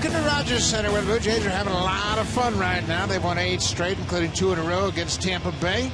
Welcome to Rogers Center, where the Blue Jays are having a lot of fun right now. They've won 8 straight, including 2 in a row against Tampa Bay.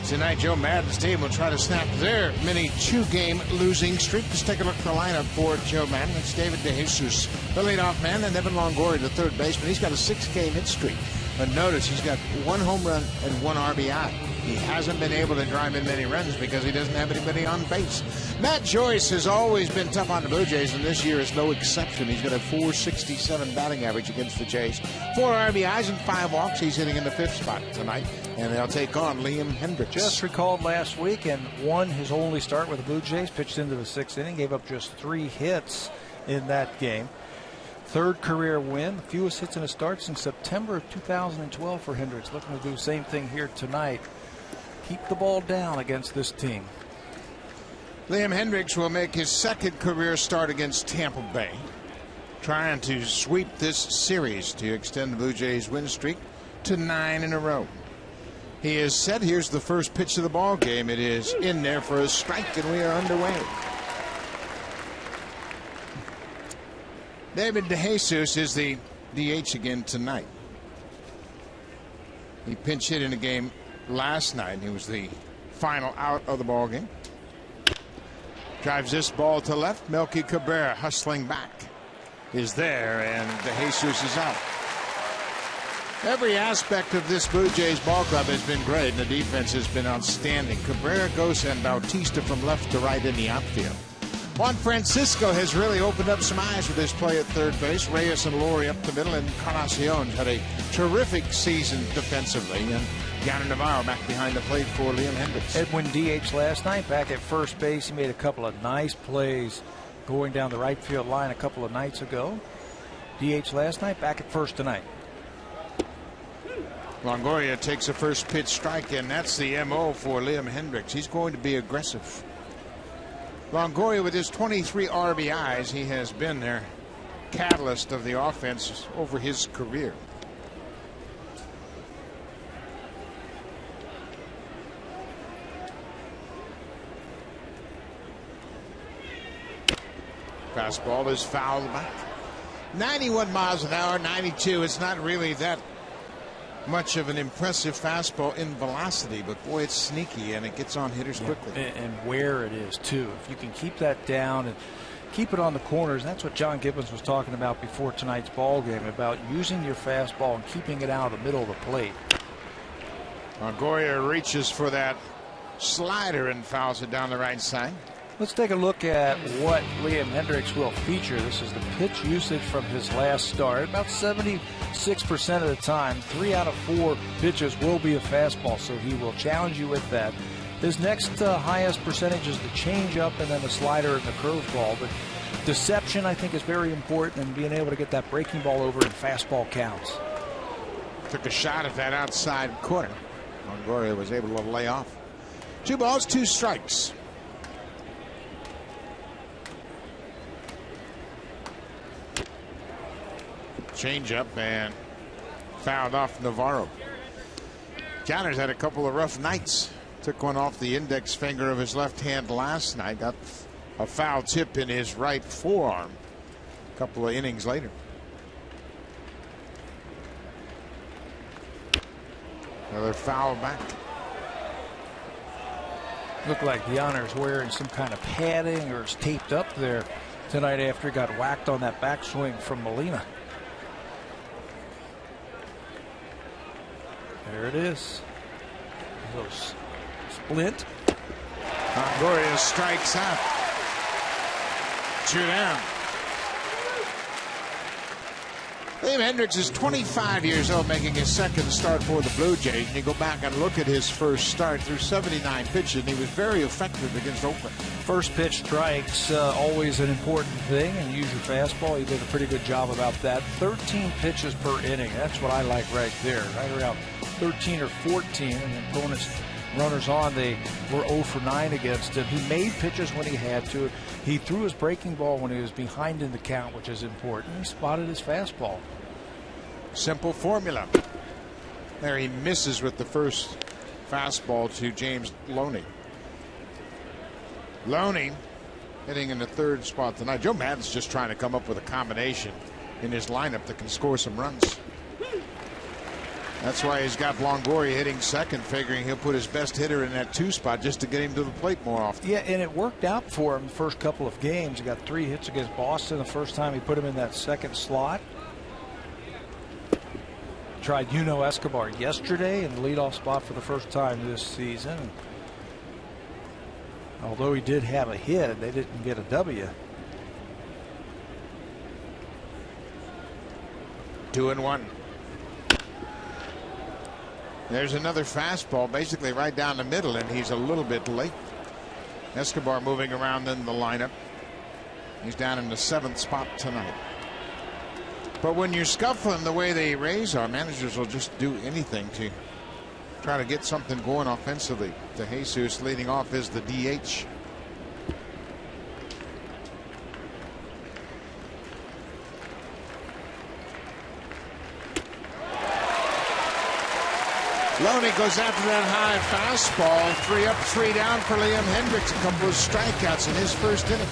Tonight, Joe Maddon's team will try to snap their mini 2-game losing streak. Let's take a look at the lineup for Joe Maddon. It's David DeJesus, the leadoff man, and Evan Longoria, the third baseman. He's got a 6-game hit streak. But notice he's got 1 home run and 1 RBI. He hasn't been able to drive in many runs because he doesn't have anybody on base. Matt Joyce has always been tough on the Blue Jays, and this year is no exception. He's got a .467 batting average against the Jays. 4 RBIs and 5 walks. He's hitting in the 5th spot tonight, and they'll take on Liam Hendricks. Just recalled last week and won his only start with the Blue Jays. Pitched into the 6th inning, gave up just 3 hits in that game. 3rd career win, fewest hits in a start since September of 2012 for Hendricks. Looking to do the same thing here tonight. Keep the ball down against this team. Liam Hendricks will make his 2nd career start against Tampa Bay, trying to sweep this series to extend the Blue Jays win streak to 9 in a row. He is set. Here's the first pitch of the ball game. It is in there for a strike, and we are underway. David DeJesus is the DH again tonight. He pinch hit in a game last night. He was the final out of the ball game. Drives this ball to left. Melky Cabrera hustling back is there, and DeJesus is out. Every aspect of this Blue Jays ball club has been great, and the defense has been outstanding. Cabrera goes and Bautista from left to right in the outfield. Juan Francisco has really opened up some eyes with his play at third base. Reyes and Laurie up the middle, and Encarnacion had a terrific season defensively. And Yanner Navarro back behind the plate for Liam Hendricks. Edwin DH last night back at first base. He made a couple of nice plays going down the right field line a couple of nights ago. DH last night, back at first tonight. Longoria takes a first pitch strike, and that's the MO for Liam Hendricks. He's going to be aggressive. Longoria, with his 23 RBIs, he has been their catalyst of the offense over his career. Fastball is fouled back. 91 miles an hour, 92. It's not really that much of an impressive fastball in velocity, but boy, it's sneaky and it gets on hitters quickly. And where it is too. If you can keep that down and keep it on the corners, that's what John Gibbons was talking about before tonight's ball game, about using your fastball and keeping it out of the middle of the plate. Longoria reaches for that slider and fouls it down the right side. Let's take a look at what Liam Hendricks will feature. This is the pitch usage from his last start. About 76% of the time, 3 out of 4 pitches will be a fastball, so he will challenge you with that. His next highest percentage is the changeup and then the slider and the curveball. But deception, I think, is very important, and being able to get that breaking ball over in fastball counts. Took a shot at that outside corner. Longoria was able to lay off. 2 balls, 2 strikes. Changeup and fouled off Navarro. Connors had a couple of rough nights. Took one off the index finger of his left hand last night. Got a foul tip in his right forearm a couple of innings later. Another foul back. Looked like Yanner's wearing some kind of padding or is taped up there tonight after he got whacked on that backswing from Molina. There it is. A little splint. Longoria strikes out. 2 down. Liam Hendricks is 25 years old, making his 2nd start for the Blue Jays. And you go back and look at his first start through 79 pitches, and he was very effective against Oakland. First pitch strikes, always an important thing, and use your fastball. He did a pretty good job about that. 13 pitches per inning. That's what I like right there. Right around 13 or 14, and opponents runners on, they were 0 for 9 against him. He made pitches when he had to. He threw his breaking ball when he was behind in the count, which is important. He spotted his fastball. Simple formula. There he misses with the first fastball to James Loney. Loney hitting in the 3rd spot tonight. Joe Maddon's just trying to come up with a combination in his lineup that can score some runs. That's why he's got Longoria hitting second, figuring he'll put his best hitter in that 2 spot just to get him to the plate more often. Yeah, and it worked out for him the first couple of games. He got 3 hits against Boston the first time he put him in that second slot. Tried Escobar yesterday in the leadoff spot for the first time this season. Although he did have a hit, they didn't get a W. 2-1. There's another fastball, basically right down the middle, and he's a little bit late. Escobar moving around in the lineup. He's down in the 7th spot tonight. But when you're scuffling the way the Rays are, managers will just do anything to try to get something going offensively. De Jesus leading off is the DH. Loney goes after that high fastball. 3 up, 3 down for Liam Hendriks. A couple of strikeouts in his first inning.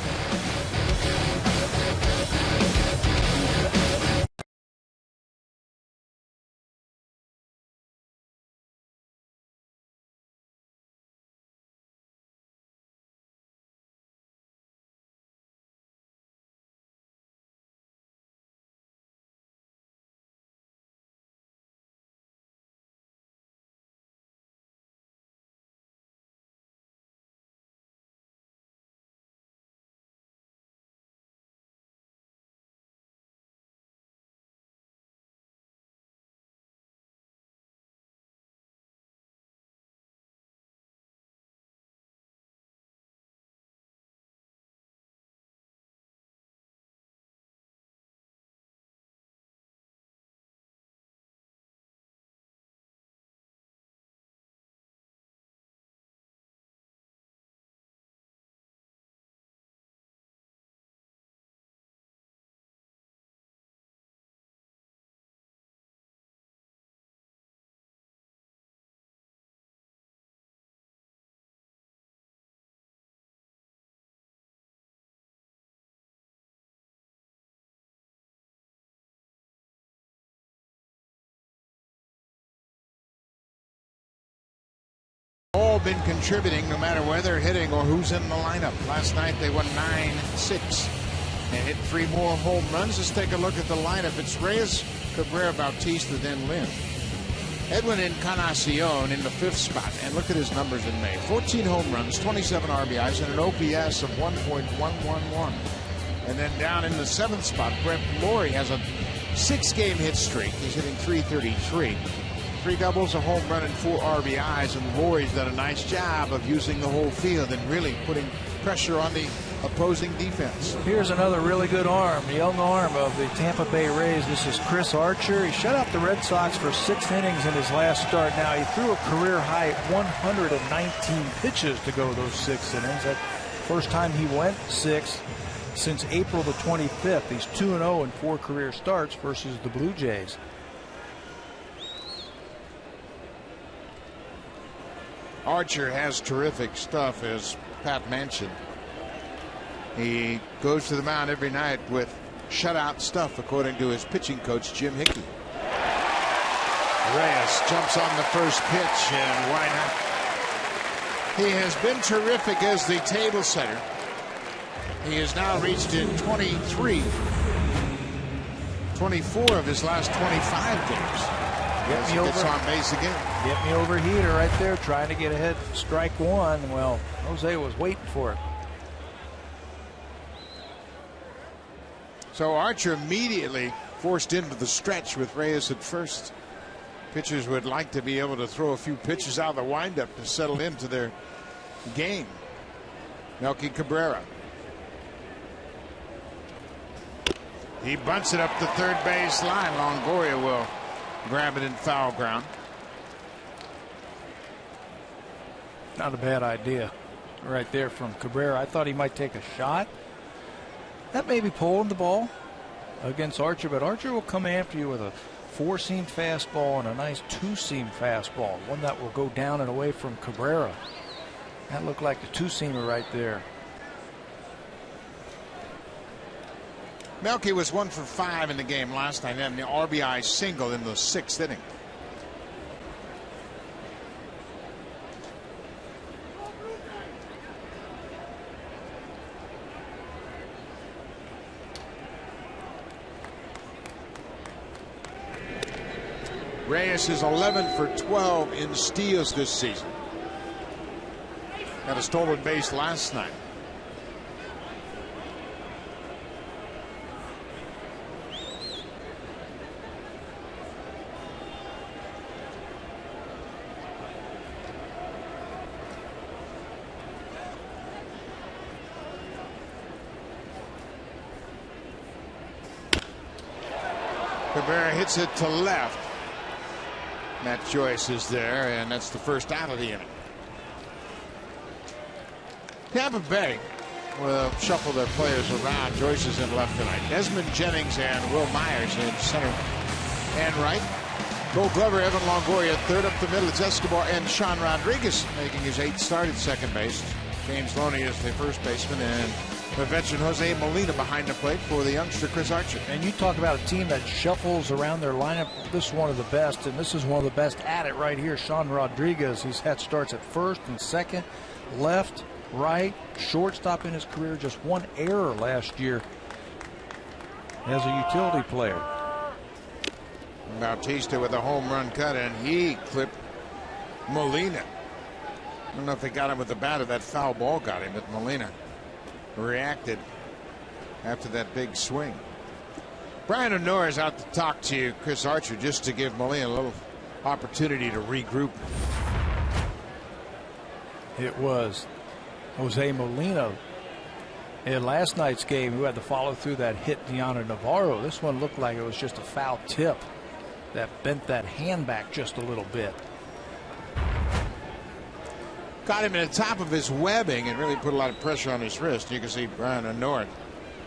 All been contributing no matter where they're hitting or who's in the lineup. Last night they won 9-6 and hit 3 more home runs. Let's take a look at the lineup. It's Reyes, Cabrera, Bautista, then Lynn. Edwin Encarnacion in the 5th spot, and look at his numbers in May. 14 home runs, 27 RBIs, and an OPS of 1.111. And then down in the 7th spot, Brett Lawrie has a 6-game hit streak. He's hitting .333. 3 doubles, a home run, and 4 RBIs, and Laurie's done a nice job of using the whole field and really putting pressure on the opposing defense. Here's another really good arm, the young arm of the Tampa Bay Rays. This is Chris Archer. He shut out the Red Sox for 6 innings in his last start. Now, he threw a career-high 119 pitches to go those 6 innings. That first time he went 6 since April the 25th. He's 2-0 in 4 career starts versus the Blue Jays. Archer has terrific stuff, as Pat mentioned. He goes to the mound every night with shutout stuff, according to his pitching coach, Jim Hickey. Reyes jumps on the first pitch, and why not? He has been terrific as the table setter. He has now reached in 24 of his last 25 games. Get me over. Gets on base again. Get me over heater right there, trying to get ahead, strike 1. Well, Jose was waiting for it. So Archer immediately forced into the stretch with Reyes at first. Pitchers would like to be able to throw a few pitches out of the windup to settle into their game. Melky Cabrera. He bunts it up the third base line. Longoria will grab it in foul ground. Not a bad idea right there from Cabrera. I thought he might take a shot. That may be pulling the ball against Archer, but Archer will come after you with a 4-seam fastball and a nice 2-seam fastball, one that will go down and away from Cabrera. That looked like the 2-seamer right there. Melky was 1 for 5 in the game last night, and the RBI single in the 6th inning. Reyes is 11 for 12 in steals this season. Got a stolen base last night. Cabrera hits it to left. Matt Joyce is there, and that's the first out of the inning. Tampa Bay will shuffle their players around. Joyce is in left tonight. Desmond Jennings and Will Myers in center and right. Gold Glover, Evan Longoria third. Up the middle, it's Escobar and Sean Rodriguez making his 8th start at second base. James Loney is the first baseman, and the veteran Jose Molina behind the plate for the youngster Chris Archer. And you talk about a team that shuffles around their lineup. This is one of the best, and this is one of the best at it right here. Sean Rodriguez, he's had starts at first and second, left, right, shortstop in his career. Just one error last year as a utility player. Bautista with a home run cut, and he clipped Molina. I don't know if they got him with the bat or that foul ball got him, but Molina reacted after that big swing. Brian Honora is out to talk to Chris Archer just to give Molina a little opportunity to regroup. It was Jose Molina in last night's game who had to follow through that hit Deanna Navarro. This one looked like it was just a foul tip that bent that hand back just a little bit. Got him in the top of his webbing and really put a lot of pressure on his wrist. You can see Brian Honora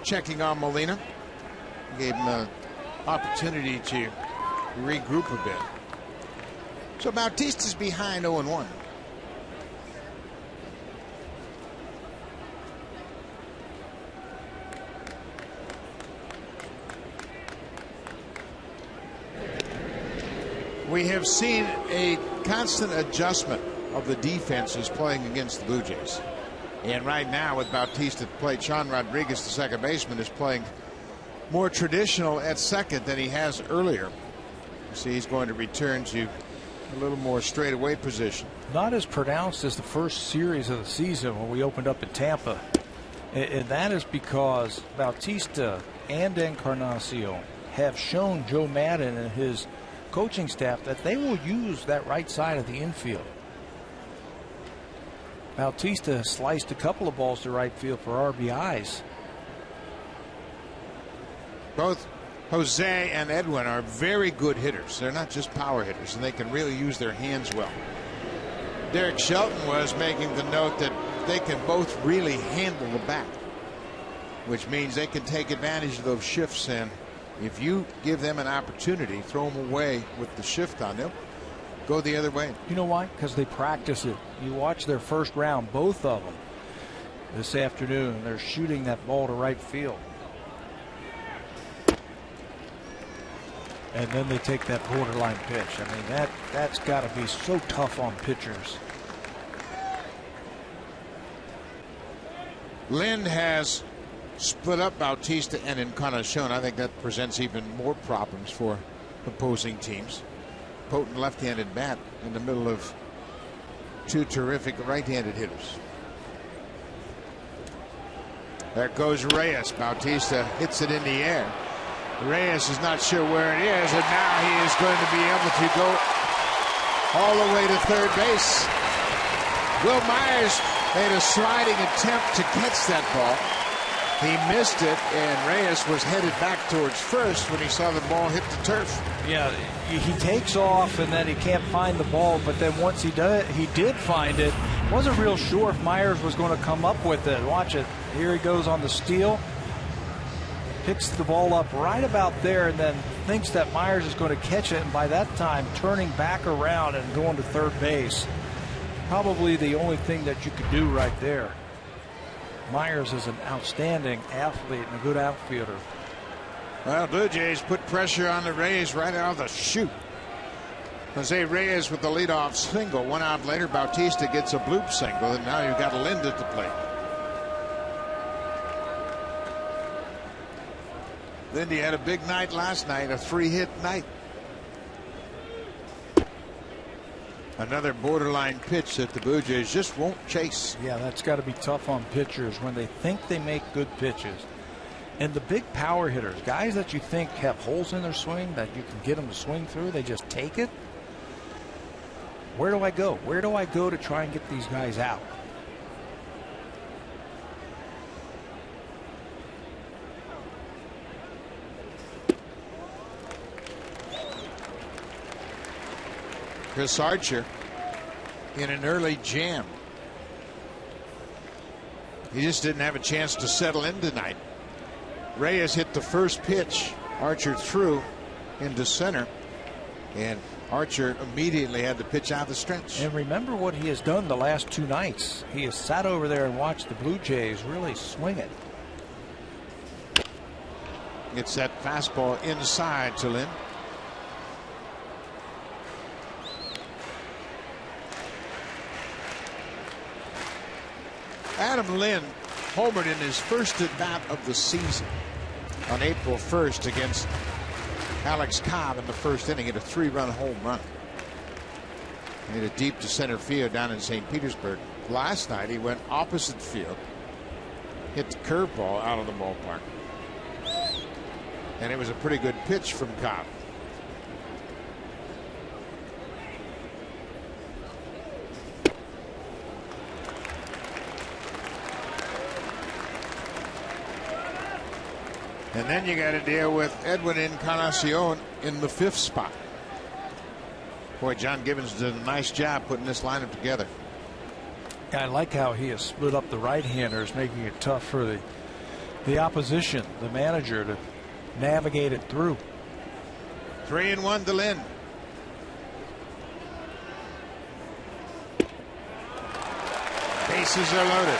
checking on Molina. Gave him an opportunity to regroup a bit. So Bautista's behind 0-1. We have seen a constant adjustment of the defenses playing against the Blue Jays. And right now with Bautista at the plate, Sean Rodriguez, the second baseman, is playing more traditional at second than he has earlier. You see he's going to return to a little more straightaway position. Not as pronounced as the first series of the season when we opened up in Tampa. And that is because Bautista and Encarnacion have shown Joe Madden and his coaching staff that they will use that right side of the infield. Bautista sliced a couple of balls to right field for RBIs. Both Jose and Edwin are very good hitters. They're not just power hitters, and they can really use their hands well. Derek Shelton was making the note that they can both really handle the bat, which means they can take advantage of those shifts, and if you give them an opportunity, throw them away with the shift on them, go the other way. You know why? Because they practice it. You watch their first round, both of them this afternoon. They're shooting that ball to right field. And then they take that borderline pitch. I mean, that's got to be so tough on pitchers. Lind has split up Bautista and Encarnacion. I think that presents even more problems for opposing teams. Potent left-handed bat in the middle of two terrific right-handed hitters. There goes Reyes. Bautista hits it in the air. Reyes is not sure where it is, and now he is going to be able to go all the way to third base. Will Myers made a sliding attempt to catch that ball. He missed it, and Reyes was headed back towards first when he saw the ball hit the turf. Yeah, he takes off, and then he can't find the ball, but then once he did find it, wasn't real sure if Myers was going to come up with it. Watch it. Here he goes on the steal. Picks the ball up right about there, and then thinks that Myers is going to catch it, and by that time turning back around and going to third base. Probably the only thing that you could do right there. Myers is an outstanding athlete and a good outfielder. Well, Blue Jays put pressure on the Rays right out of the chute. Jose Reyes with the leadoff single. 1 out later, Bautista gets a bloop single, and now you've got Lind at the plate. Lindy had a big night last night, a 3-hit night. Another borderline pitch that the Blue Jays just won't chase. Yeah, that's got to be tough on pitchers when they think they make good pitches. And the big power hitters, guys that you think have holes in their swing that you can get them to swing through, they just take it. Where do I go? Where do I go to try and get these guys out? Chris Archer in an early jam. He just didn't have a chance to settle in tonight. Reyes hit the first pitch. Archer threw into center, and Archer immediately had to pitch out the stretch. And remember what he has done the last 2 nights. He has sat over there and watched the Blue Jays really swing it. Gets that fastball inside to Lind. Adam Lind homered in his first at bat of the season on April 1st against Alex Cobb in the first inning. Hit a 3-run home run. Hit it deep to center field down in St. Petersburg. Last night he went opposite field, hit the curveball out of the ballpark, and it was a pretty good pitch from Cobb. And then you got to deal with Edwin Encarnacion in the 5th spot. Boy, John Gibbons did a nice job putting this lineup together. I like how he has split up the right-handers, making it tough for the opposition, the manager, to navigate it through. 3-1 to Lind. Bases are loaded.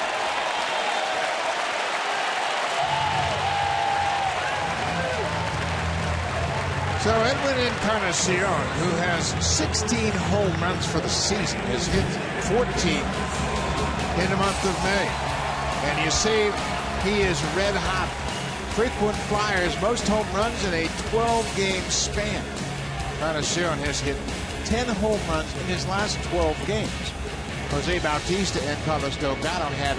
So Edwin Encarnacion, who has 16 home runs for the season, has hit 14 in the month of May. And you see he is red hot. Frequent flyers, most home runs in a 12-game span. Encarnacion has hit 10 home runs in his last 12 games. Jose Bautista and Carlos Delgado had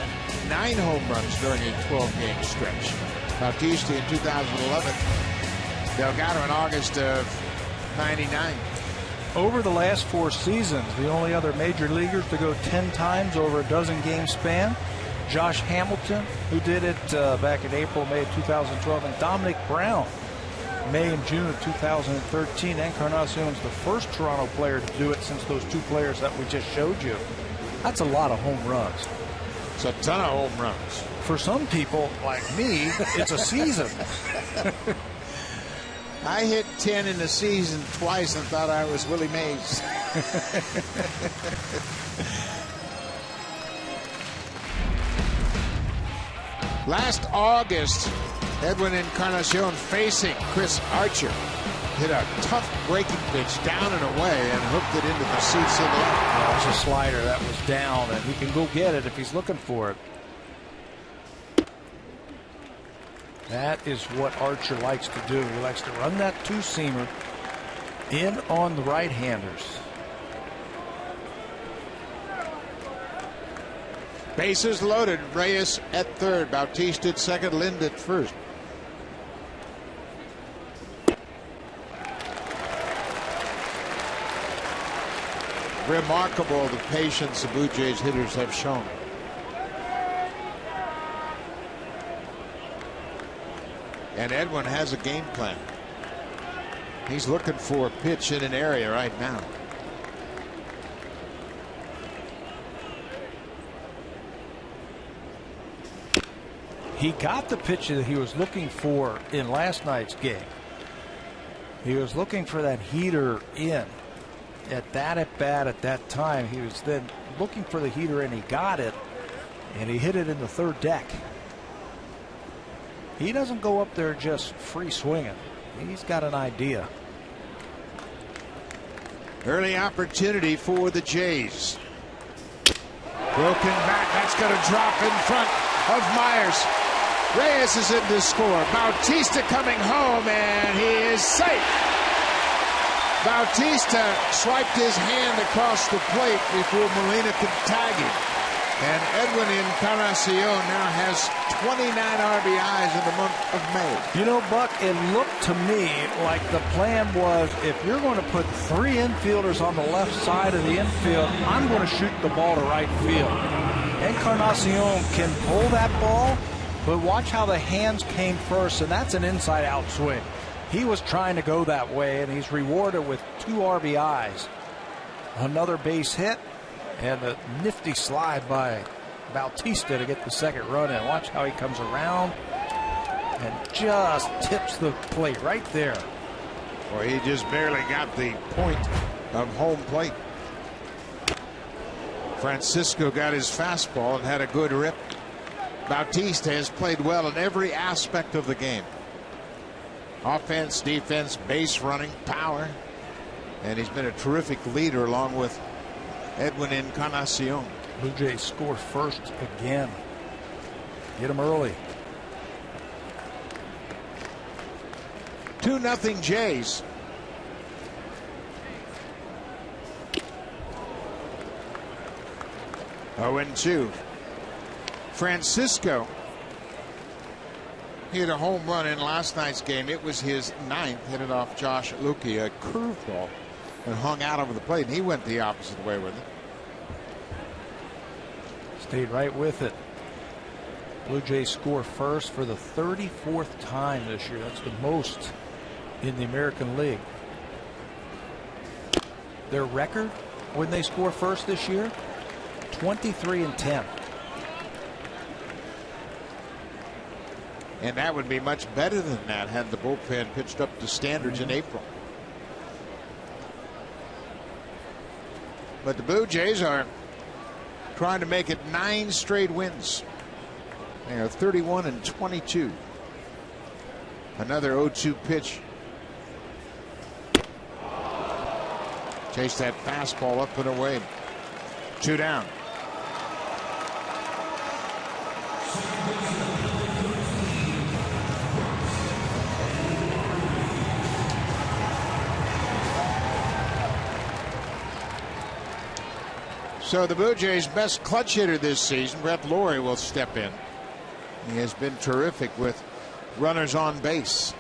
9 home runs during a 12-game stretch. Bautista in 2011. Delgado in August of '99. Over the last 4 seasons, the only other major leaguers to go 10 times over a dozen-game span, Josh Hamilton, who did it back in April, May of 2012, and Dominic Brown, May and June of 2013. Encarnacion's the first Toronto player to do it since those 2 players that we just showed you. That's a lot of home runs. It's a ton of home runs. For some people, like me, it's a season. I hit 10 in the season twice and thought I was Willie Mays. Last August, Edwin Encarnacion facing Chris Archer hit a tough breaking pitch down and away and hooked it into the seats of the left. That was a slider that was down, and he can go get it if he's looking for it. That is what Archer likes to do. He likes to run that 2-seamer in on the right-handers. Bases loaded. Reyes at third. Bautista at second. Lind at first. Remarkable the patience the Blue Jays hitters have shown. And Edwin has a game plan. He's looking for a pitch in an area right now. He got the pitch that he was looking for in last night's game. He was looking for that heater in. At bat at that time, he was then looking for the heater, and he got it, and he hit it in the third deck. He doesn't go up there just free swinging. He's got an idea. Early opportunity for the Jays. Broken back. That's going to drop in front of Myers. Reyes is in to score. Bautista coming home, and he is safe. Bautista swiped his hand across the plate before Molina could tag him. And Edwin Encarnacion now has 29 RBIs in the month of May. You know, Buck, it looked to me like the plan was, if you're going to put 3 infielders on the left side of the infield, I'm going to shoot the ball to right field. Encarnacion can pull that ball, but watch how the hands came first, and that's an inside-out swing. He was trying to go that way, and he's rewarded with 2 RBIs. Another base hit, and a nifty slide by Bautista to get the second run in. Watch how he comes around and just tips the plate right there. Well, he just barely got the point of home plate. Francisco got his fastball and had a good rip. Bautista has played well in every aspect of the game. Offense, defense, base running, power. And he's been a terrific leader along with Edwin Encarnacion. Blue Jays score first again. Get him early. 2-0 Jays. Oh, and 2. Francisco hit a home run in last night's game. It was his 9th. Hit it off Josh Luque, a curveball, and hung out over the plate, and he went the opposite way with it. Stayed right with it. Blue Jays score first for the 34th time this year. That's the most in the American League. Their record when they score first this year, 23-10. And that would be much better than that had the bullpen pitched up to standards in April. But the Blue Jays are trying to make it 9 straight wins. They are 31-22. Another 0-2 pitch. Chase that fastball up and away. 2 down. So the Blue Jays' best clutch hitter this season, Brett Lawrie, will step in. He has been terrific with runners on base.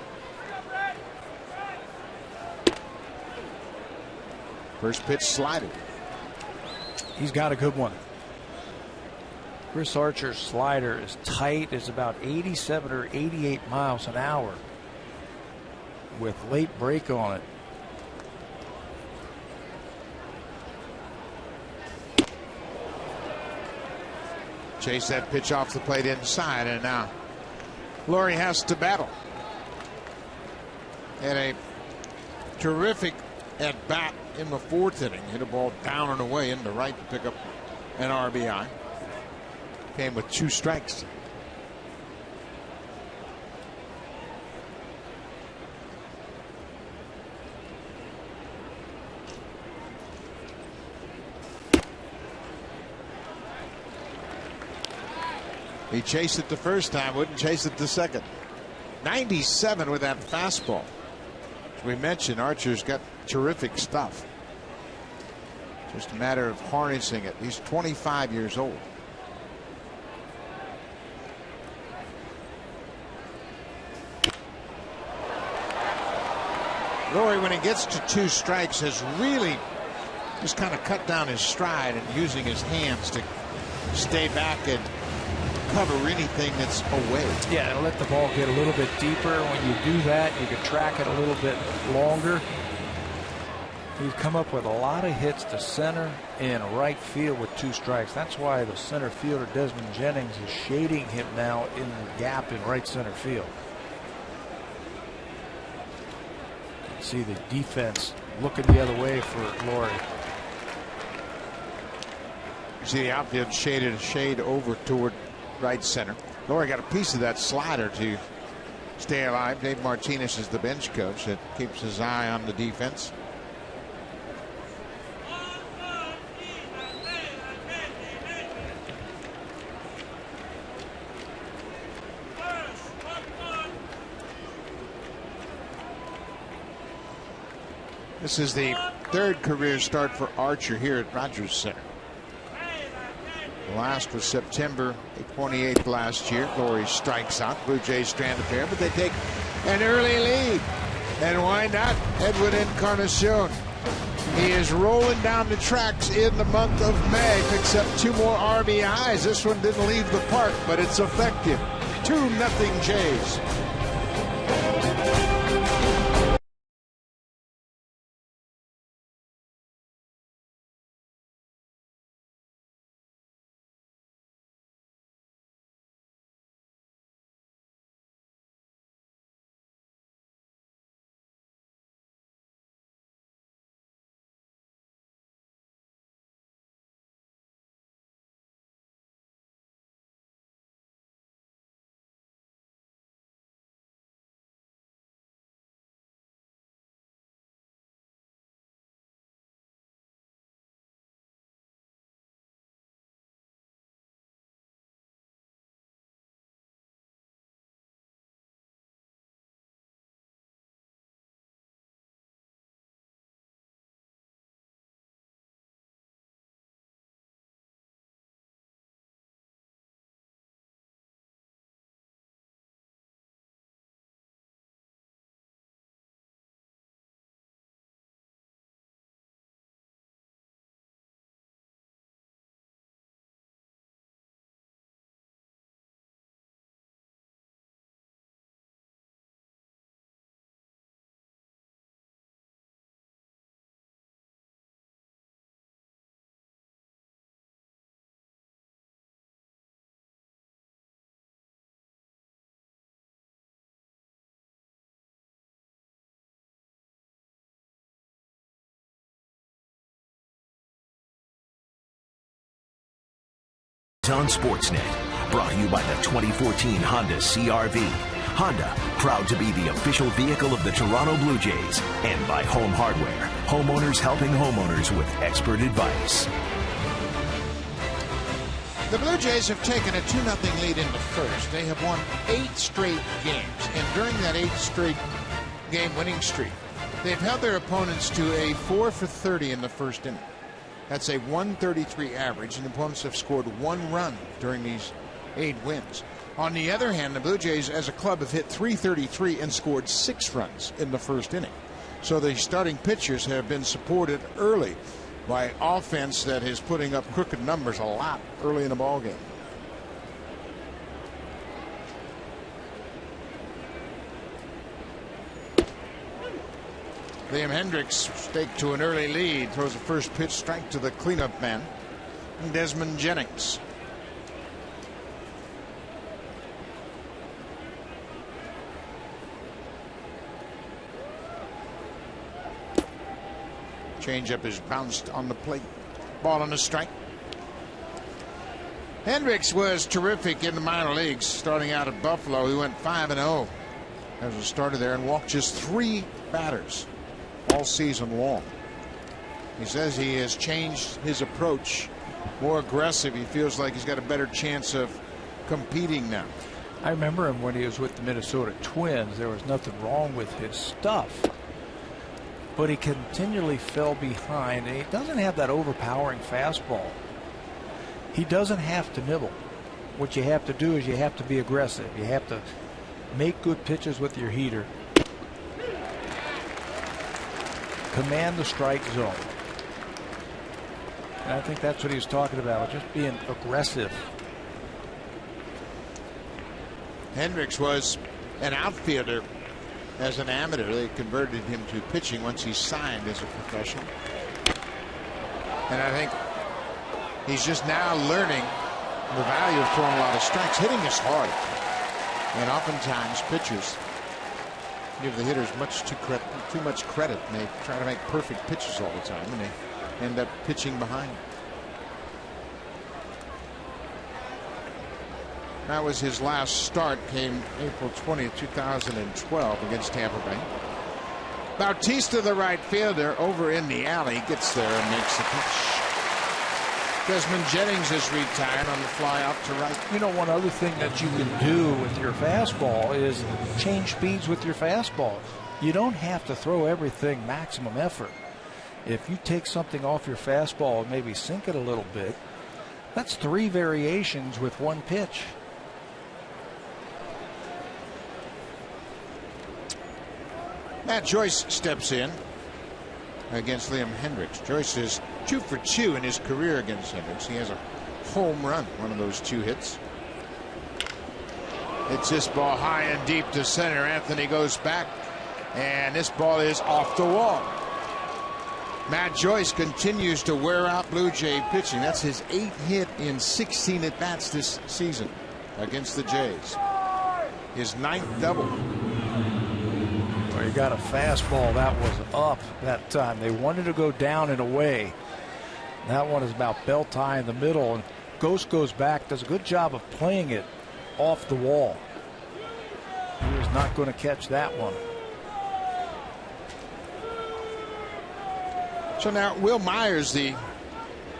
First pitch slider. He's got a good one. Chris Archer's slider is tight. It's about 87 or 88 miles an hour with late break on it. Chase that pitch off the plate inside, and now Lawrie has to battle. And a terrific at bat in the 4th inning. Hit a ball down and away into right to pick up an RBI. Came with 2 strikes. He chased it the first time, wouldn't chase it the second. 97 with that fastball. As we mentioned, Archer's got terrific stuff. Just a matter of harnessing it. He's 25 years old. Lawrie, when he gets to 2 strikes, has really just kind of cut down his stride and using his hands to stay back and cover anything that's away. Yeah, and let the ball get a little bit deeper. When you do that, you can track it a little bit longer. He's come up with a lot of hits to center and right field with 2 strikes. That's why the center fielder Desmond Jennings is shading him now in the gap in right center field. You can see the defense looking the other way for Lawrie. You see the outfield shaded a shade over toward right center. Lawrie got a piece of that slider to stay alive. Dave Martinez is the bench coach that keeps his eye on the defense. This is the third career start for Archer here at Rogers Center. The last was September 28th last year. Lowry strikes out. Blue Jays strand a pair, but they take an early lead. And why not? Edwin Encarnacion. He is rolling down the tracks in the month of May. Picks up 2 more RBIs. This one didn't leave the park, but it's effective. 2-0 Jays. On Sportsnet, brought to you by the 2014 Honda CR-V. Honda, proud to be the official vehicle of the Toronto Blue Jays, and by Home Hardware, homeowners helping homeowners with expert advice. The Blue Jays have taken a 2-0 lead in the first. They have won 8 straight games, and during that 8 straight game winning streak, they've held their opponents to a 4 for 30 in the first inning. That's a 133 average, and the opponents have scored 1 run during these 8 wins. On the other hand, the Blue Jays as a club have hit 333 and scored 6 runs in the first inning. So the starting pitchers have been supported early by offense that is putting up crooked numbers a lot early in the ballgame. Liam Hendricks staked to an early lead, throws a first pitch strike to the cleanup man, Desmond Jennings. Changeup is bounced on the plate. Ball on a strike. Hendricks was terrific in the minor leagues, starting out at Buffalo. He went 5-0 as a starter there and walked just 3 batters all season long. He says he has changed his approach, more aggressive. He feels like he's got a better chance of competing now. I remember him when he was with the Minnesota Twins. There was nothing wrong with his stuff, but he continually fell behind, and he doesn't have that overpowering fastball. He doesn't have to nibble. What you have to do is you have to be aggressive. You have to make good pitches with your heater. Command the strike zone. And I think that's what he's talking about, just being aggressive. Hendricks was an outfielder as an amateur. They converted him to pitching once he signed as a professional. And I think he's just now learning the value of throwing a lot of strikes. Hitting is hard. And oftentimes pitchers give the hitters too much credit, and they try to make perfect pitches all the time, and they end up pitching behind. That was his last start, came April 20th, 2012 against Tampa Bay. Bautista, the right fielder, over in the alley, gets there and makes the pitch. Desmond Jennings is retired on the fly out to right. You know, one other thing that you can do with your fastball is change speeds with your fastball. You don't have to throw everything maximum effort. If you take something off your fastball and maybe sink it a little bit, that's 3 variations with 1 pitch. Matt Joyce steps in against Liam Hendricks. Joyce is 2 for 2 in his career against Hendricks. He has a home run, one of those 2 hits. It's this ball high and deep to center. Anthony goes back, and this ball is off the wall. Matt Joyce continues to wear out Blue Jay pitching. That's his 8th hit in 16 at-bats this season against the Jays. His 9th double. Well, you got a fastball that was up that time. They wanted to go down and away. That one is about belt high in the middle, and Ghost goes back, does a good job of playing it off the wall. He was not going to catch that one. So now Will Myers, the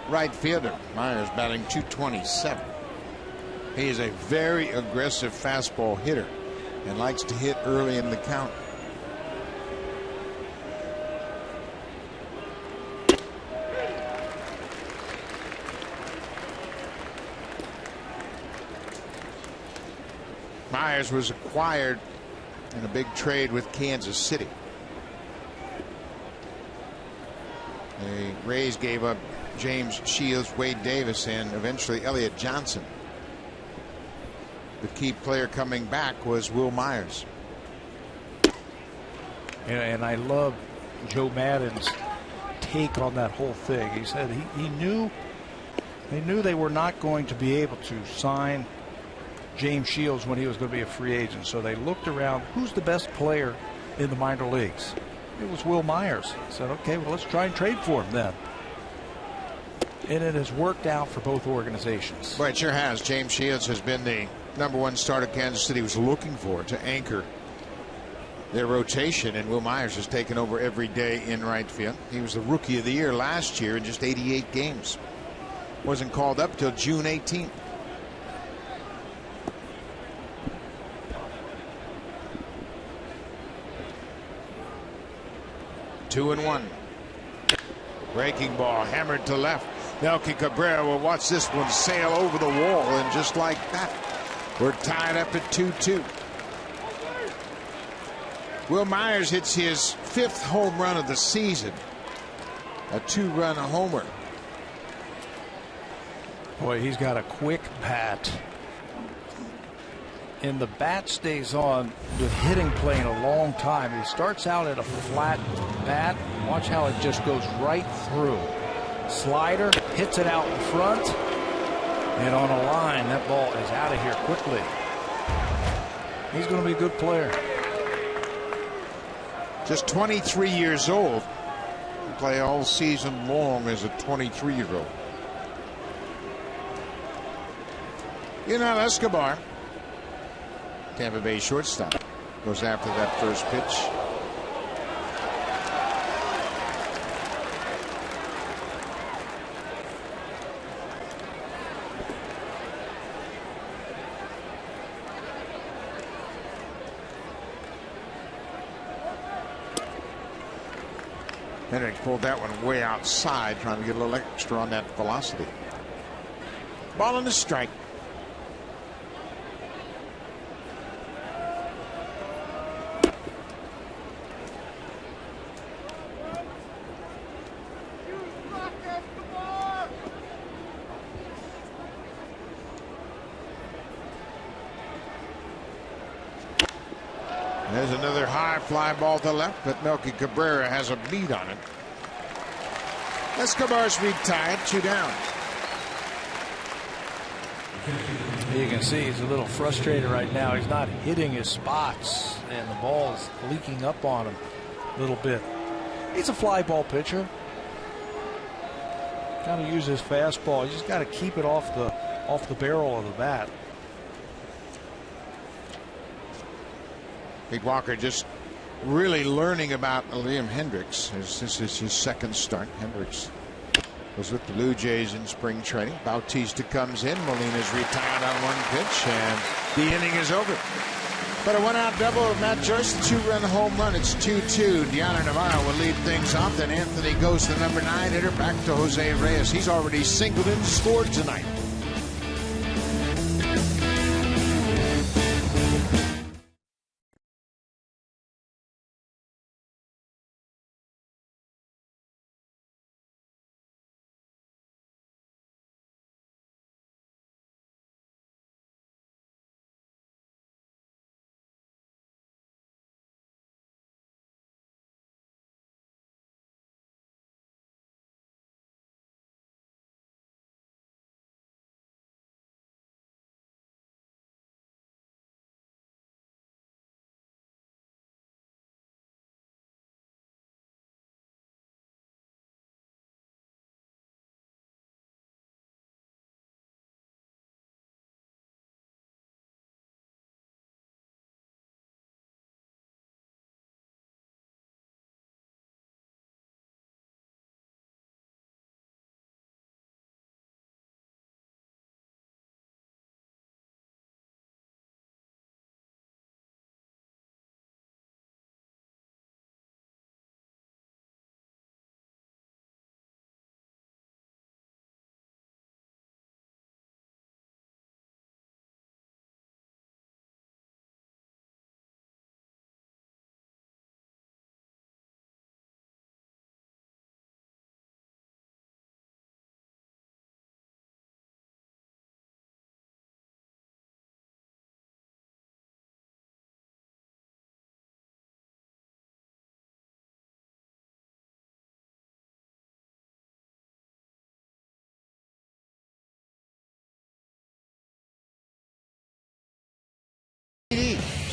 right fielder. Myers batting .227. He is a very aggressive fastball hitter and likes to hit early in the count. Myers was acquired in a big trade with Kansas City. The Rays gave up James Shields, Wade Davis, and eventually Elliott Johnson. The key player coming back was Will Myers. And I love Joe Maddon's take on that whole thing. He said he knew they were not going to be able to sign James Shields when he was going to be a free agent. So they looked around, who's the best player in the minor leagues? It was Will Myers. Said, okay, well, let's try and trade for him then. And it has worked out for both organizations. Well, it sure has. James Shields has been the #1 starter Kansas City was looking for to anchor their rotation, and Will Myers has taken over every day in right field. He was the Rookie of the Year last year in just 88 games. Wasn't called up till June 18th. Two and one. Breaking ball hammered to left. Melky Cabrera will watch this one sail over the wall, and just like that, we're tied up at 2-2. Will Myers hits his 5th home run of the season, a 2-run homer. Boy, he's got a quick bat. And the bat stays on the hitting plane a long time. He starts out at a flat bat. Watch how it just goes right through. Slider, hits it out in front. And on a line, that ball is out of here quickly. He's going to be a good player. Just 23 years old. He play all season long as a 23-year-old. Escobar, Tampa Bay shortstop, goes after that first pitch. Hendricks pulled that one way outside, trying to get a little extra on that velocity. Ball on the strike. There's another high fly ball to left, but Melky Cabrera has a beat on it. Escobar's retired, 2 down. You can see he's a little frustrated right now. He's not hitting his spots, and the ball is leaking up on him a little bit. He's a fly ball pitcher. Got to use his fastball. You just got to keep it off the barrel of the bat. Pete Walker just really learning about Liam Hendricks. This is his second start. Hendricks was with the Blue Jays in spring training. Bautista comes in. Molina's retired on one pitch, and the inning is over. But a one-out double of Matt Joyce, the two-run home run. It's 2-2. Deanna Navarro will lead things off. Then Anthony goes to the number 9 hitter, back to Jose Reyes. He's already singled and scored tonight.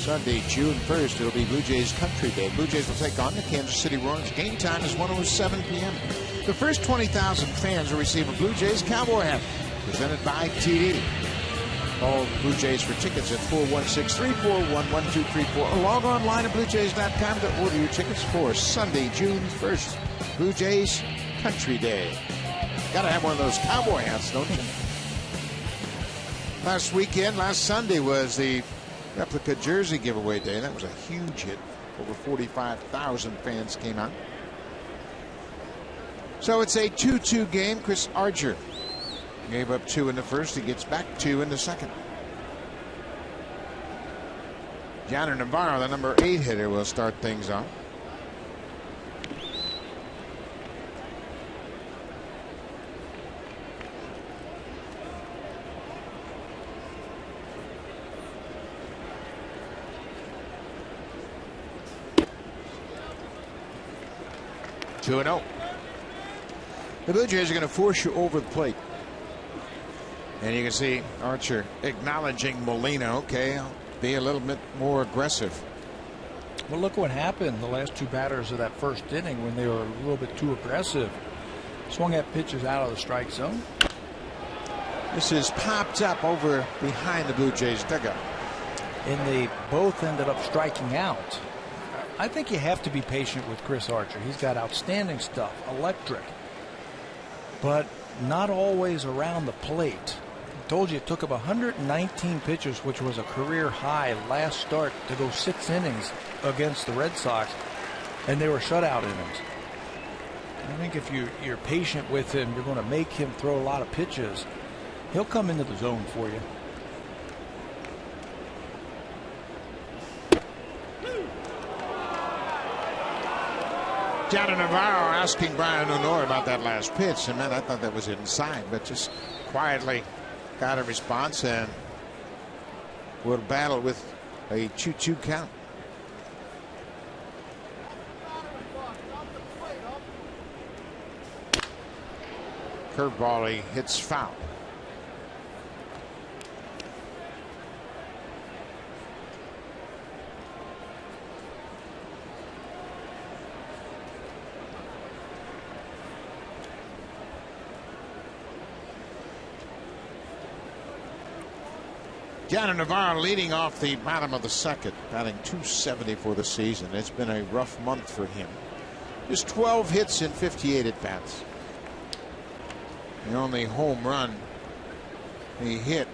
Sunday, June 1st, it'll be Blue Jays Country Day. Blue Jays will take on the Kansas City Royals. Game time is 1:07 p.m. The first 20,000 fans will receive a Blue Jays cowboy hat, presented by TD. Call Blue Jays for tickets at 416-341-1234 or log online at BlueJays.com to order your tickets for Sunday, June 1st, Blue Jays Country Day. Got to have one of those cowboy hats, don't you? Last Sunday was the replica jersey giveaway day. That was a huge hit. Over 45,000 fans came out. So it's a 2-2 game. Chris Archer gave up 2 in the first. He gets back 2 in the second. Yonder Navarro, the number 8 hitter, will start things off. Two and 0. The Blue Jays are going to force you over the plate. And you can see Archer acknowledging Molina. Okay, I'll be a little bit more aggressive. Well, look what happened the last 2 batters of that first inning when they were a little bit too aggressive. Swung at pitches out of the strike zone. This is popped up over behind the Blue Jays dugout. And they both ended up striking out. I think you have to be patient with Chris Archer. He's got outstanding stuff, electric, but not always around the plate. I told you it took him 119 pitches, which was a career high last start, to go 6 innings against the Red Sox, and they were shutout innings. I think if you're patient with him, you're going to make him throw a lot of pitches. He'll come into the zone for you. Yonder Navarro asking Brian Honor about that last pitch, and man, I thought that was inside, but just quietly got a response and will battle with a 2-2 count. Curveball, he hits foul. John Navarro leading off the bottom of the second, batting .270 for the season. It's been a rough month for him. Just 12 hits in 58 at bats. The only home run he hit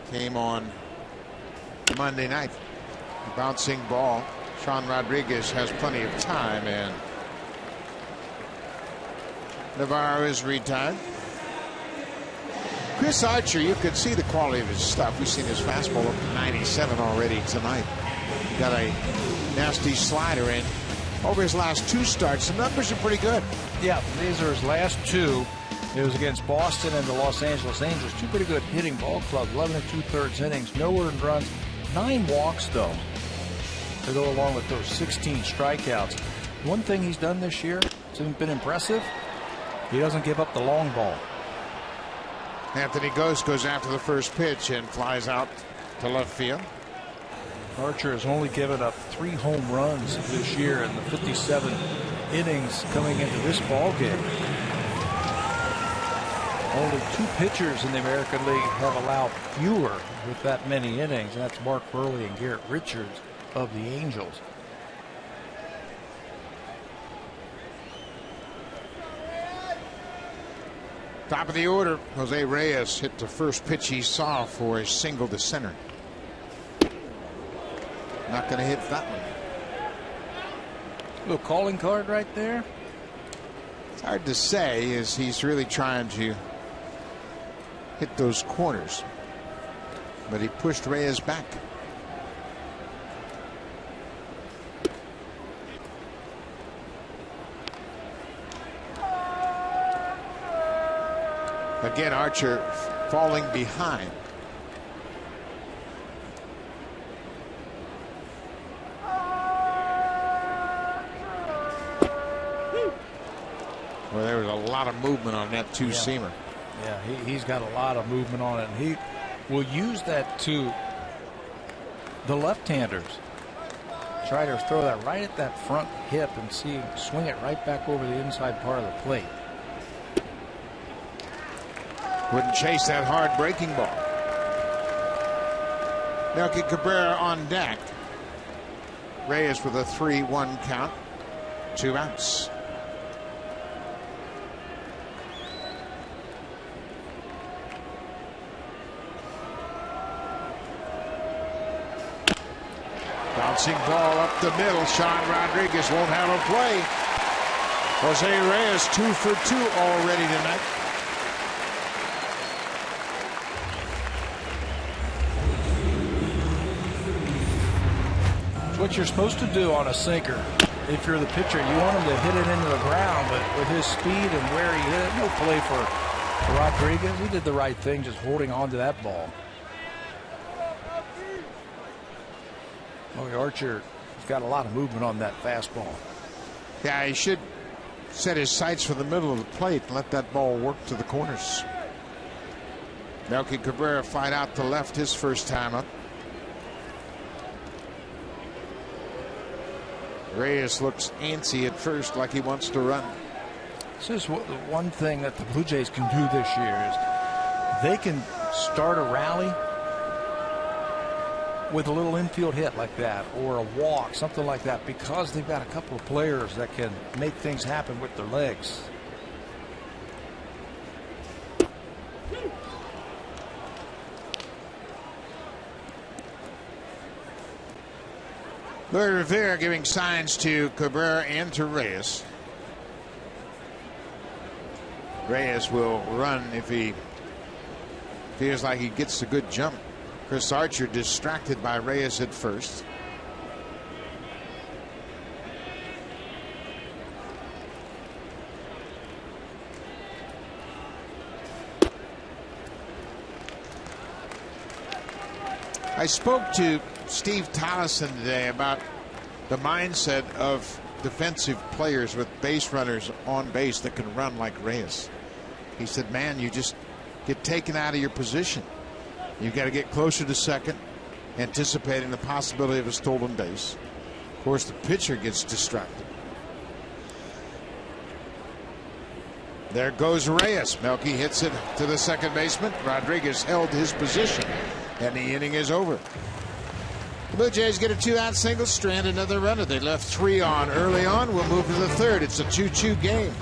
came on Monday night. A bouncing ball. Sean Rodriguez has plenty of time, and Navarro is retired. Chris Archer, you could see the quality of his stuff. We've seen his fastball up to 97 already tonight. Got a nasty slider in. Over his last 2 starts, the numbers are pretty good. Yeah, these are his last 2. It was against Boston and the Los Angeles Angels. 2 pretty good hitting ball clubs. 11 2/3 innings, no earned runs, 9 walks though, to go along with those 16 strikeouts. One thing he's done this year, it's been impressive. He doesn't give up the long ball. Anthony Ghost goes after the first pitch and flies out to left field. Archer has only given up 3 home runs this year in the 57 innings coming into this ball game. Only 2 pitchers in the American League have allowed fewer with that many innings, and that's Mark Burley and Garrett Richards of the Angels. Top of the order, Jose Reyes hit the first pitch he saw for a single to center. Not going to hit that one. Little calling card right there. It's hard to say, as he's really trying to hit those corners, but he pushed Reyes back. Again, Archer falling behind. Well, there was a lot of movement on that 2-seamer. Yeah, he's got a lot of movement on it, and he will use that to the left-handers. Try to throw that right at that front hip and swing it right back over the inside part of the plate. Wouldn't chase that hard breaking ball. Melky Cabrera on deck. Reyes with a 3-1 count. 2 outs. Bouncing ball up the middle. Sean Rodriguez won't have a play. Jose Reyes 2 for 2 already tonight. What you're supposed to do on a sinker, if you're the pitcher, you want him to hit it into the ground, but with his speed and where he hit it, no play for Rodriguez. He did the right thing, just holding on to that ball. Archer has got a lot of movement on that fastball. Yeah, he should set his sights for the middle of the plate and let that ball work to the corners. Melky Cabrera flied out to left his first time up. Reyes looks antsy at first, like he wants to run. This is one thing that the Blue Jays can do this year is they can start a rally with a little infield hit like that, or a walk, something like that, because they've got a couple of players that can make things happen with their legs. Louis Rivera giving signs to Cabrera and to Reyes. Reyes will run if he feels like he gets a good jump. Chris Archer distracted by Reyes at first. I spoke to Steve Tollison today about the mindset of defensive players with base runners on base that can run like Reyes. He said, man, you just get taken out of your position. You've got to get closer to second, anticipating the possibility of a stolen base. Of course, the pitcher gets distracted. There goes Reyes. Melky hits it to the second baseman. Rodriguez held his position. And the inning is over. The Blue Jays get a 2-out single, strand another runner. They left 3 on early on. We'll move to the third. It's a 2-2 game.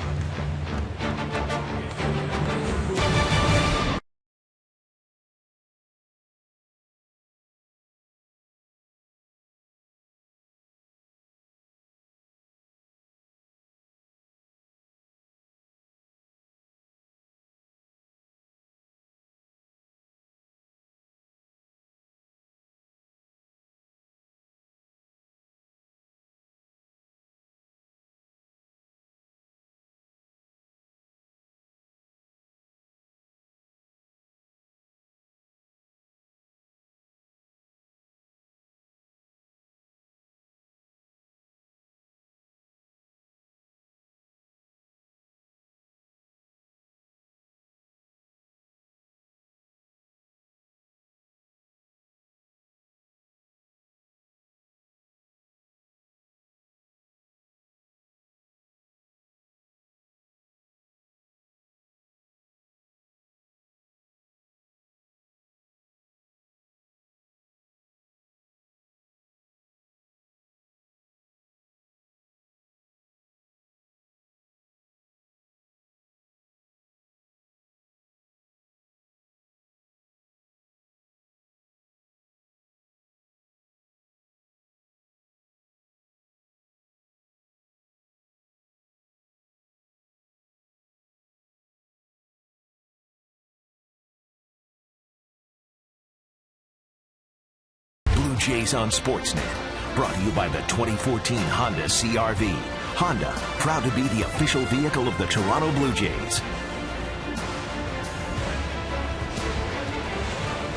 Jays on Sportsnet. Brought to you by the 2014 Honda CR-V. Honda, proud to be the official vehicle of the Toronto Blue Jays.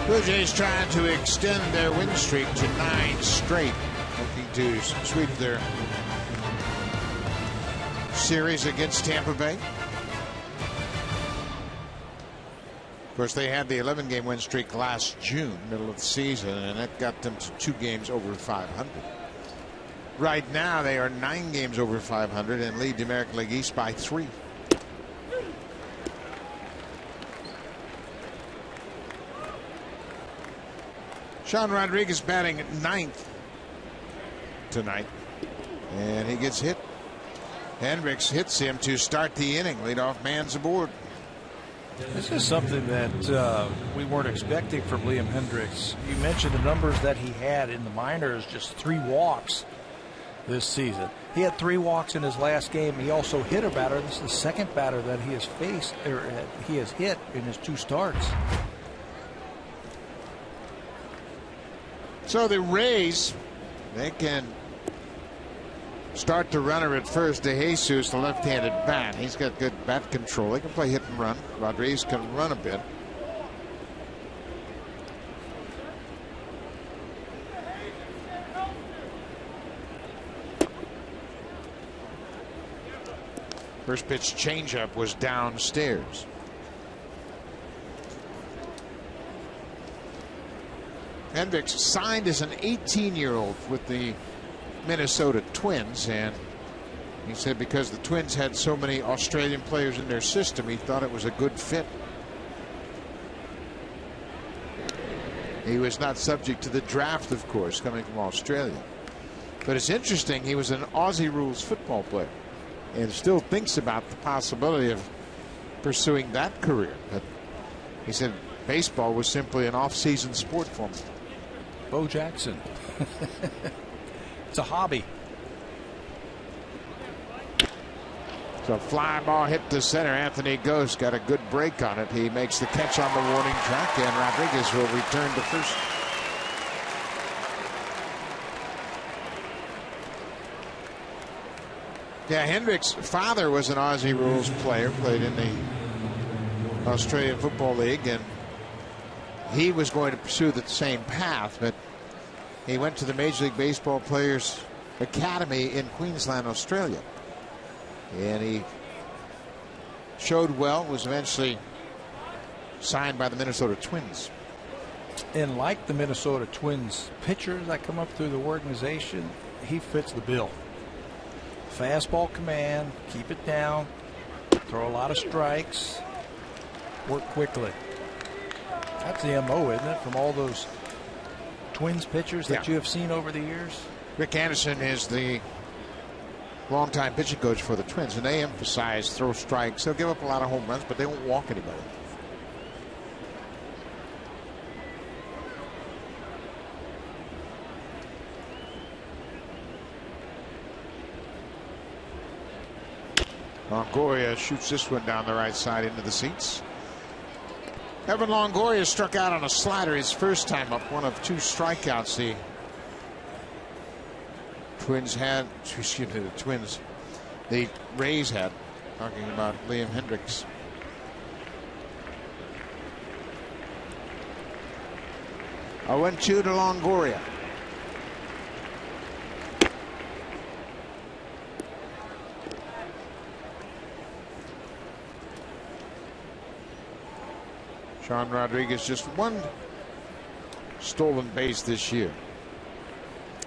Blue Jays trying to extend their win streak to 9 straight, looking to sweep their series against Tampa Bay. Of course, they had the 11-game win streak last June, middle of the season, and that got them to 2 games over 500. Right now, they are 9 games over 500 and lead the American League East by 3. Sean Rodriguez batting 9th tonight, and he gets hit. Hendricks hits him to start the inning. Leadoff man's aboard. This is something that we weren't expecting from Liam Hendricks. You mentioned the numbers that he had in the minors, just 3 walks this season. He had 3 walks in his last game. He also hit a batter. This is the second batter that he has faced, or he has hit in his 2 starts. So the Rays, they can start the runner at first to Jesus, the left-handed bat. He's got good bat control. They can play hit and run. Rodriguez can run a bit. First pitch changeup was downstairs. Hendricks signed as an 18-year-old with the Minnesota Twins, and he said because the Twins had so many Australian players in their system, he thought it was a good fit. He was not subject to the draft, of course, coming from Australia. But it's interesting, he was an Aussie rules football player and still thinks about the possibility of pursuing that career. But he said baseball was simply an off-season sport for him. Bo Jackson. It's a hobby. So fly ball hit to center. Anthony Ghost got a good break on it. He makes the catch on the warning track, and Rodriguez will return to first. Yeah, Hendricks' father was an Aussie rules player, played in the Australian Football League, and he was going to pursue the same path, but he went to the Major League Baseball Players Academy in Queensland, Australia. And he showed well, was eventually signed by the Minnesota Twins. And like the Minnesota Twins pitchers that come up through the organization, he fits the bill. Fastball command, keep it down, throw a lot of strikes, work quickly. That's the MO, isn't it, from all those Twins pitchers that you have seen over the years? Rick Anderson is the longtime pitching coach for the Twins, and they emphasize throw strikes. They'll give up a lot of home runs, but they won't walk anybody. Longoria shoots this one down the right side into the seats. Evan Longoria struck out on a slider his first time up, one of 2 strikeouts the Twins had. Excuse me, the Rays had. Talking about Liam Hendricks. A 1-2 to Longoria. Sean Rodriguez just 1 stolen base this year.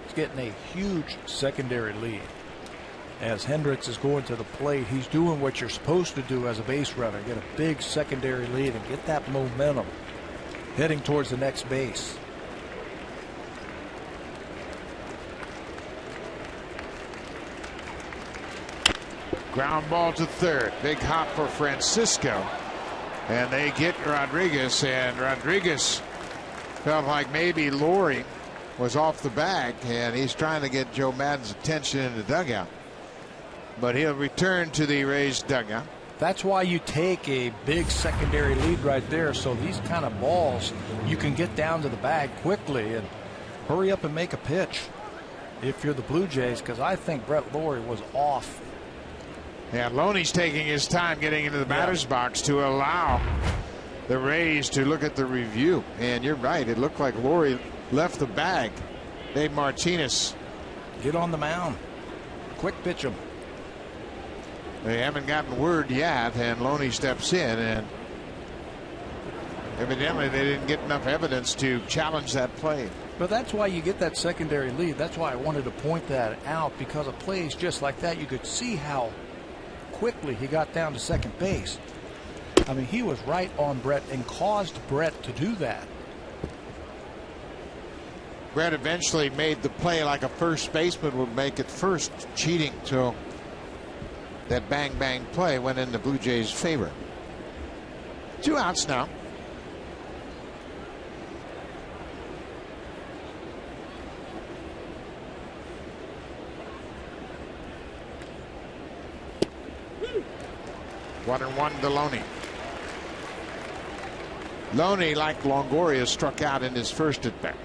He's getting a huge secondary lead. As Hendricks is going to the plate, he's doing what you're supposed to do as a base runner. Get a big secondary lead and get that momentum heading towards the next base. Ground ball to third. Big hop for Francisco. And they get Rodriguez, and Rodriguez felt like maybe Laurie was off the bag, and he's trying to get Joe Maddon's attention in the dugout. But he'll return to the Rays dugout. That's why you take a big secondary lead right there, so these kind of balls you can get down to the bag quickly and hurry up and make a pitch if you're the Blue Jays, because I think Brett Laurie was off. Yeah, Loney's taking his time getting into the batter's box to allow the Rays to look at the review. And you're right, it looked like Laurie left the bag. Dave Martinez. Get on the mound. Quick pitch him. They haven't gotten word yet, and Loney steps in, and evidently they didn't get enough evidence to challenge that play. But that's why you get that secondary lead. That's why I wanted to point that out, because of plays just like that, you could see how quickly he got down to second base. I mean, he was right on Brett and caused Brett to do that. Brett eventually made the play like a first baseman would make at first, cheating till that bang bang play went in the Blue Jays' favor. 2 outs now. One and one to Loney. Loney, like Longoria, struck out in his first at bat.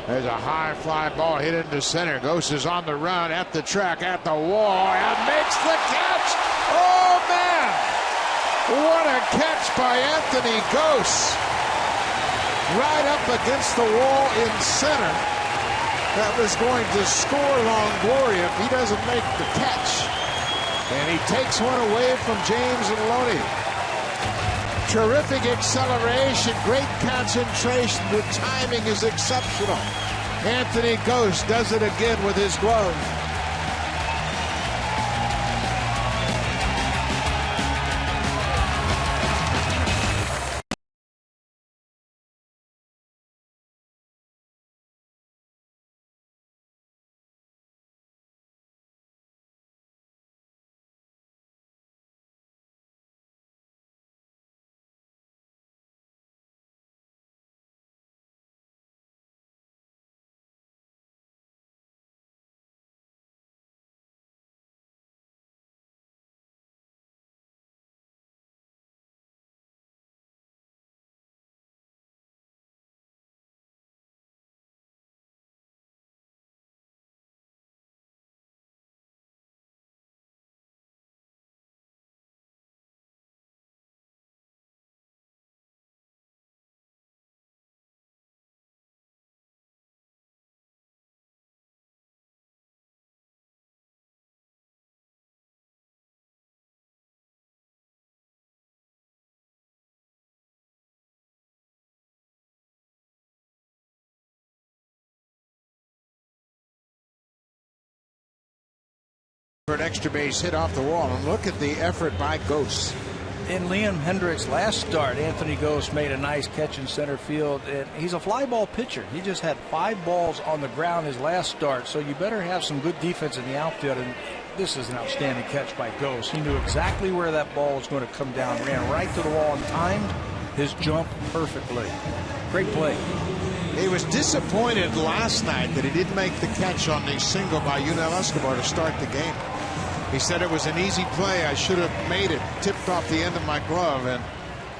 There's a high fly ball hit into center. Ghost is on the run at the track, at the wall, and makes the catch. Oh, man! What a catch by Anthony Ghost. Right up against the wall in center. That was going to score Longoria if he doesn't make the catch. And he takes one away from James and Loney. Terrific acceleration, great concentration. The timing is exceptional. Anthony Ghost does it again with his glove. For an extra base hit off the wall, and look at the effort by Ghost. In Liam Hendriks' last start, Anthony Ghost made a nice catch in center field, and he's a fly ball pitcher. He just had 5 balls on the ground his last start, so you better have some good defense in the outfield, and this is an outstanding catch by Ghost. He knew exactly where that ball was going to come down, ran right to the wall and timed his jump perfectly. Great play. He was disappointed last night that he didn't make the catch on the single by Yunel Escobar to start the game. He said it was an easy play. I should have made it. Tipped off the end of my glove, and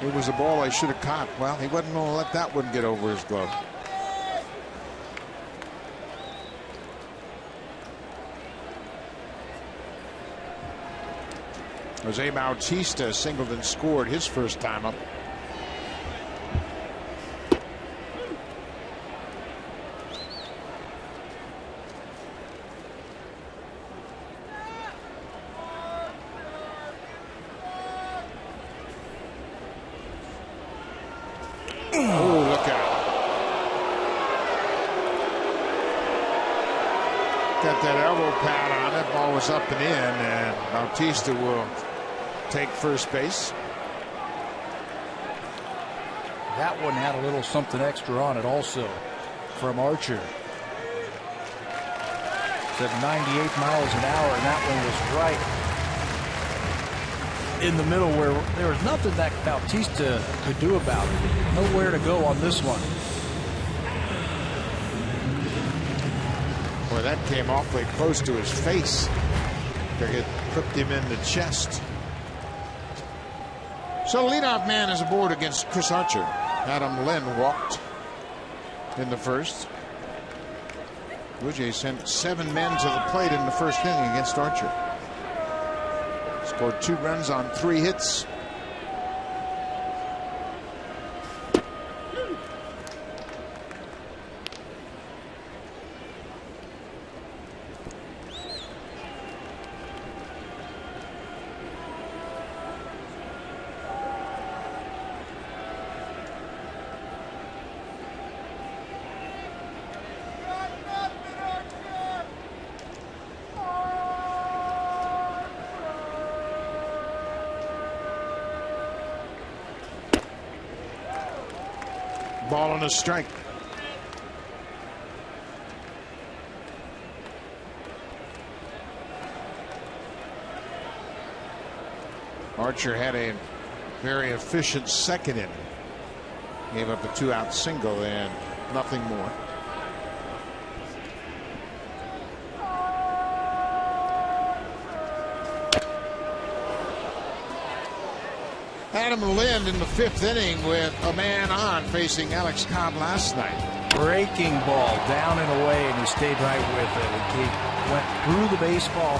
it was a ball I should have caught. Well, he wasn't going to let that one get over his glove. Jose Bautista singled and scored his first time up. Oh, look out. Got that elbow pad on it. Ball was up and in, and Bautista will take first base. That one had a little something extra on it also from Archer. It's at 98 miles an hour, and that one was right in the middle where there was nothing that Bautista could do about it. Nowhere to go on this one. Boy, that came awfully close to his face. It clipped him in the chest. So leadoff man is aboard against Chris Archer. Adam Lynn walked in the first. Blue Jays sent 7 men to the plate in the first inning against Archer. Scored 2 runs on 3 hits. Ball and a strike. Archer had a very efficient second inning. Gave up a 2-out single and nothing more. Adam Lynn in the 5th inning with a man on facing Alex Cobb last night. Breaking ball down and away, and he stayed right with it. He went through the baseball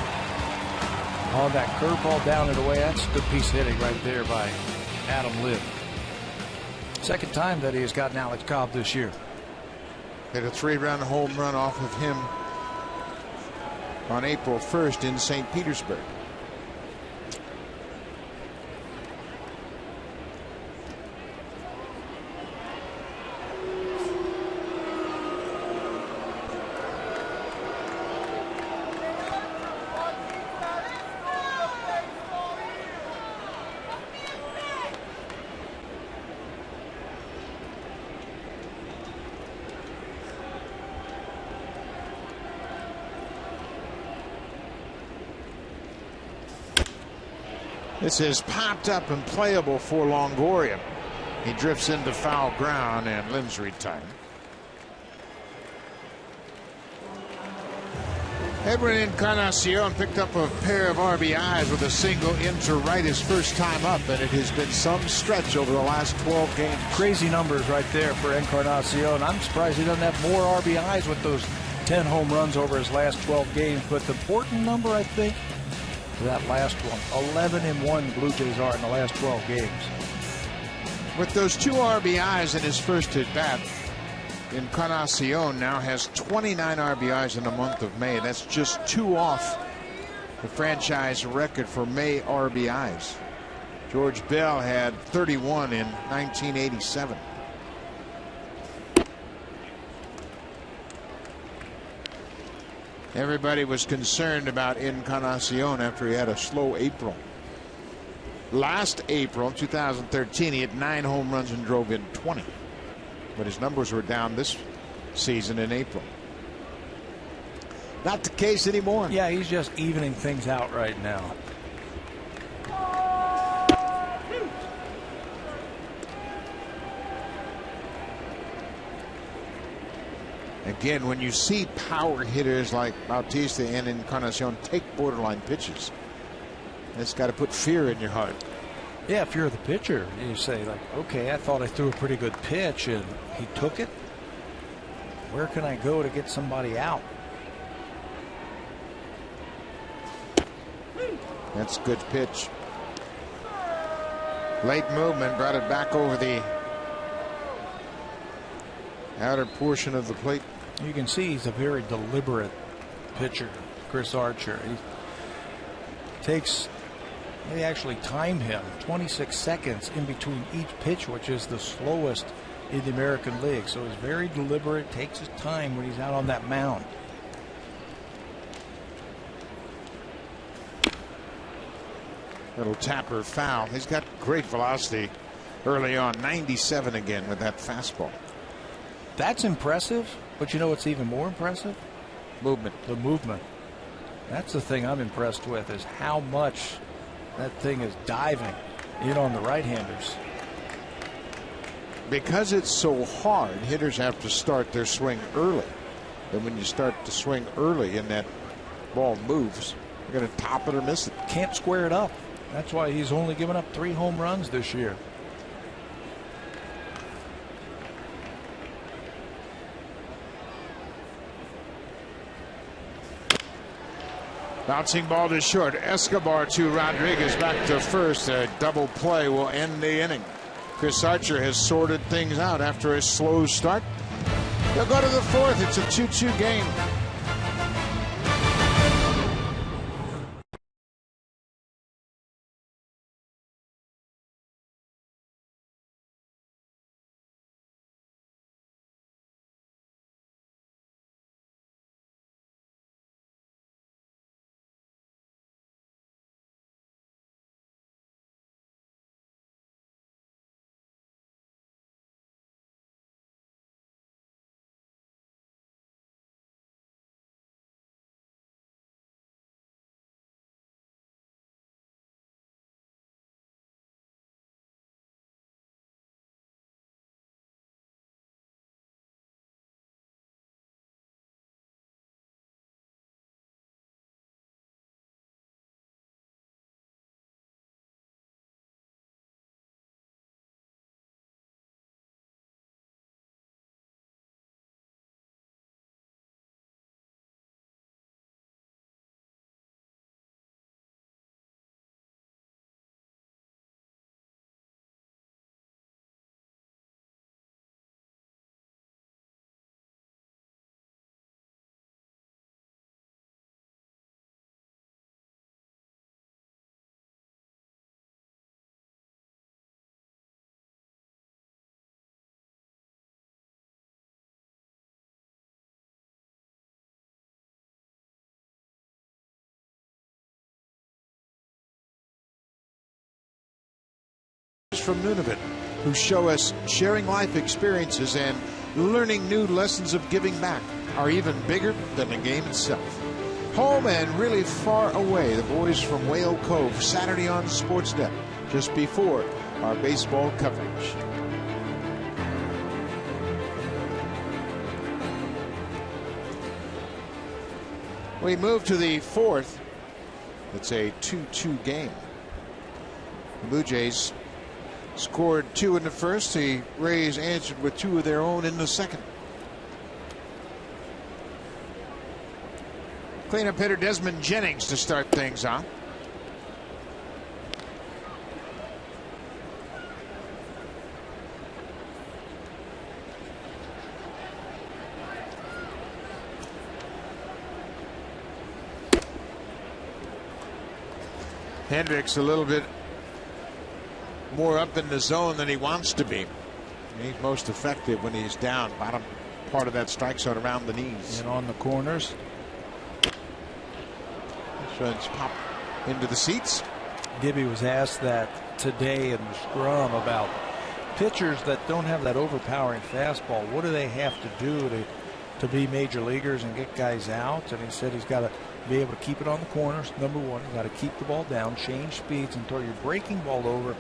on that curveball down and away. That's a good piece of hitting right there by Adam Lynn. Second time that he has gotten Alex Cobb this year. Hit a 3-run home run off of him on April 1st in St. Petersburg. This is popped up and playable for Longoria. He drifts into foul ground, and Lynn's retired. Edwin Encarnacion picked up a pair of RBIs with a single into right his first time up, and it has been some stretch over the last 12 games. Crazy numbers right there for Encarnacion. I'm surprised he doesn't have more RBIs with those 10 home runs over his last 12 games, but the important number, I think, that last one, 11-1 Blue Jays are in the last 12 games. With those 2 RBIs in his first at bat, Encarnacion now has 29 RBIs in the month of May. That's just 2 off the franchise record for May RBIs. George Bell had 31 in 1987. Everybody was concerned about Encarnacion after he had a slow April. Last April, 2013, he had 9 home runs and drove in 20. But his numbers were down this season in April. Not the case anymore. Yeah, he's just evening things out right now. Again, when you see power hitters like Bautista and Encarnacion take borderline pitches, it's got to put fear in your heart. Yeah, if you're the pitcher, you say, like, okay, I thought I threw a pretty good pitch and he took it. Where can I go to get somebody out? That's a good pitch. Late movement brought it back over the outer portion of the plate. You can see he's a very deliberate pitcher, Chris Archer. He takes, they actually time him 26 seconds in between each pitch, which is the slowest in the American League. So he's very deliberate, takes his time when he's out on that mound. Little tapper foul. He's got great velocity early on. 97 again with that fastball. That's impressive, but you know what's even more impressive? Movement. The movement. That's the thing I'm impressed with, is how much that thing is diving in on the right-handers. Because it's so hard, hitters have to start their swing early. And when you start to swing early and that ball moves, you're going to top it or miss it. Can't square it up. That's why he's only given up 3 home runs this year. Bouncing ball to short. Escobar to Rodriguez, back to first. A double play will end the inning. Chris Archer has sorted things out after a slow start. They'll go to the 4th. It's a 2-2 game. From Nunavut, who show us sharing life experiences and learning new lessons of giving back are even bigger than the game itself. Home and really far away, the boys from Whale Cove, Saturday on Sportsnet, just before our baseball coverage. We move to the 4th. It's a 2-2 game. The Blue Jays scored 2 in the first. The Rays answered with 2 of their own in the second. Cleanup hitter Desmond Jennings to start things off. Hendricks a little bit more up in the zone than he wants to be. He's most effective when he's down, bottom part of that strike zone around the knees. And on the corners. Let's pop into the seats. Gibby was asked that today in the scrum about pitchers that don't have that overpowering fastball. What do they have to do to be major leaguers and get guys out? And he said he's got to be able to keep it on the corners. Number one, you got to keep the ball down, change speeds until you're breaking ball over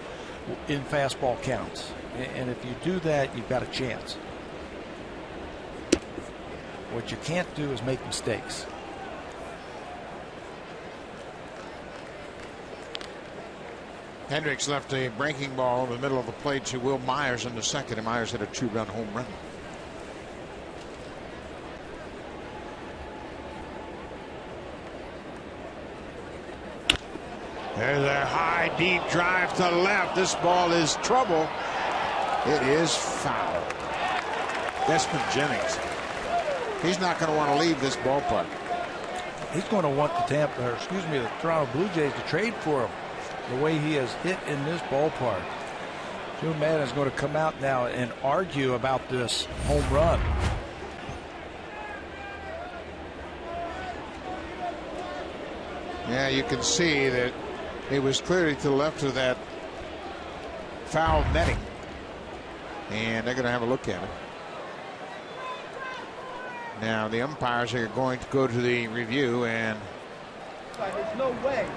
in fastball counts. And if you do that, you've got a chance. What you can't do is make mistakes. Hendricks left a breaking ball in the middle of the plate to Will Myers in the second, and Myers hit a 2-run home run. There's a high, deep drive to left. This ball is trouble. It is foul. Desmond Jennings. He's not going to want to leave this ballpark. He's going to want the Toronto Blue Jays to trade for him. The way he has hit in this ballpark. Joe Maddon is going to come out now and argue about this home run. Yeah, you can see that it was clearly to the left of that foul netting. And they're going to have a look at it. Now the umpires are going to go to the review, and there's no way.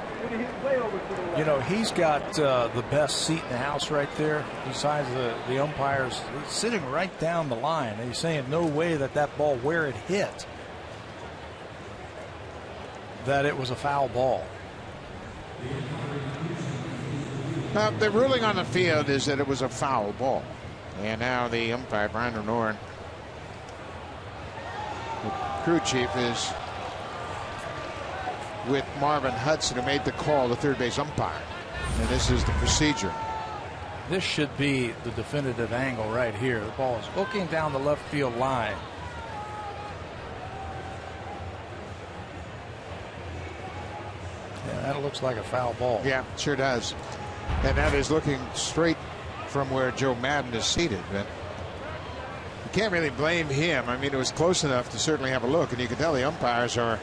Way over to the right. You know, he's got the best seat in the house right there. Besides the umpires, he's sitting right down the line. And he's saying no way that ball where it hit, that it was a foul ball. The ruling on the field is that it was a foul ball. And now the umpire, Brian Renoran, the crew chief, is with Marvin Hudson, who made the call, the third base umpire. And this is the procedure. This should be the definitive angle right here. The ball is hooking down the left field line. Yeah, that looks like a foul ball. Yeah, sure does. And that is looking straight from where Joe Maddon is seated. But you can't really blame him. I mean, it was close enough to certainly have a look. And you can tell the umpires are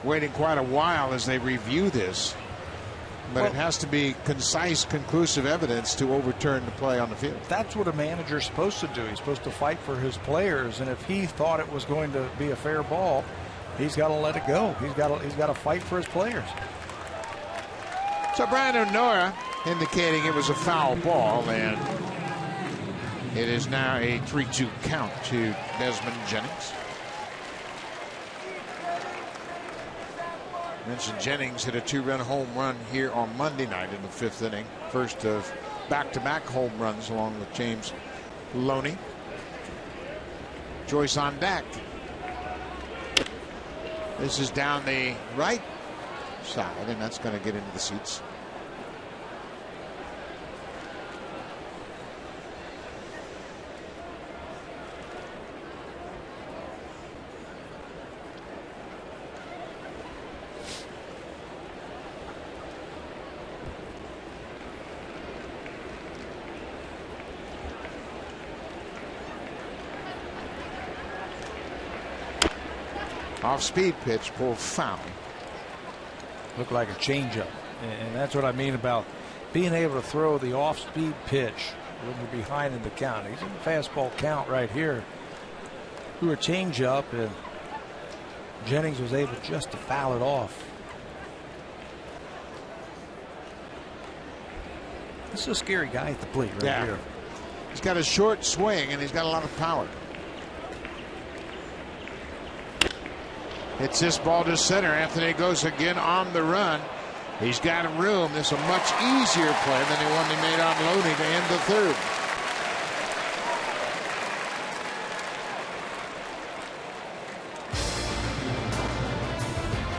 waiting quite a while as they review this. But it has to be concise, conclusive evidence to overturn the play on the field. That's what a manager's supposed to do. He's supposed to fight for his players. And if he thought it was going to be a fair ball, he's got to let it go. He's got to fight for his players. So Brian O'Nora indicating it was a foul ball, and it is now a 3-2 count to Desmond Jennings. Mentioned Jennings hit a 2-run home run here on Monday night in the 5th inning. First of back-to-back home runs along with James Loney. Joyce on deck. This is down the right side, and that's going to get into the seats. Off-speed pitch, pulled foul. Looked like a changeup, and that's what I mean about being able to throw the off-speed pitch when you're behind in the count. He's in the fastball count right here. Threw a changeup, and Jennings was able just to foul it off. This is a scary guy at the plate right here. He's got a short swing, and he's got a lot of power. Hits this ball to center. Anthony goes again on the run. He's got room. This is a much easier play than the one he made on Loney to end the third.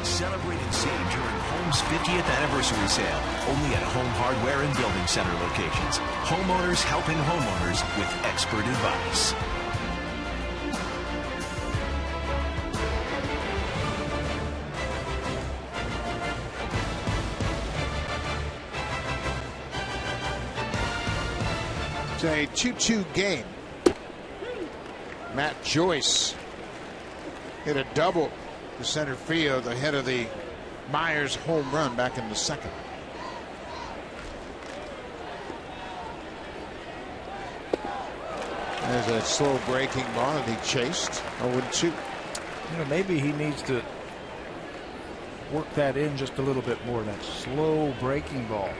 Celebrate and save during Home's 50th anniversary sale. Only at Home Hardware and Building Center locations. Homeowners helping homeowners with expert advice. It's a 2-2 game. Matt Joyce hit a double to center field ahead of the Myers' home run back in the second. There's a slow breaking ball that he chased. 0-2. You know, maybe he needs to work that in just a little bit more, that slow breaking ball,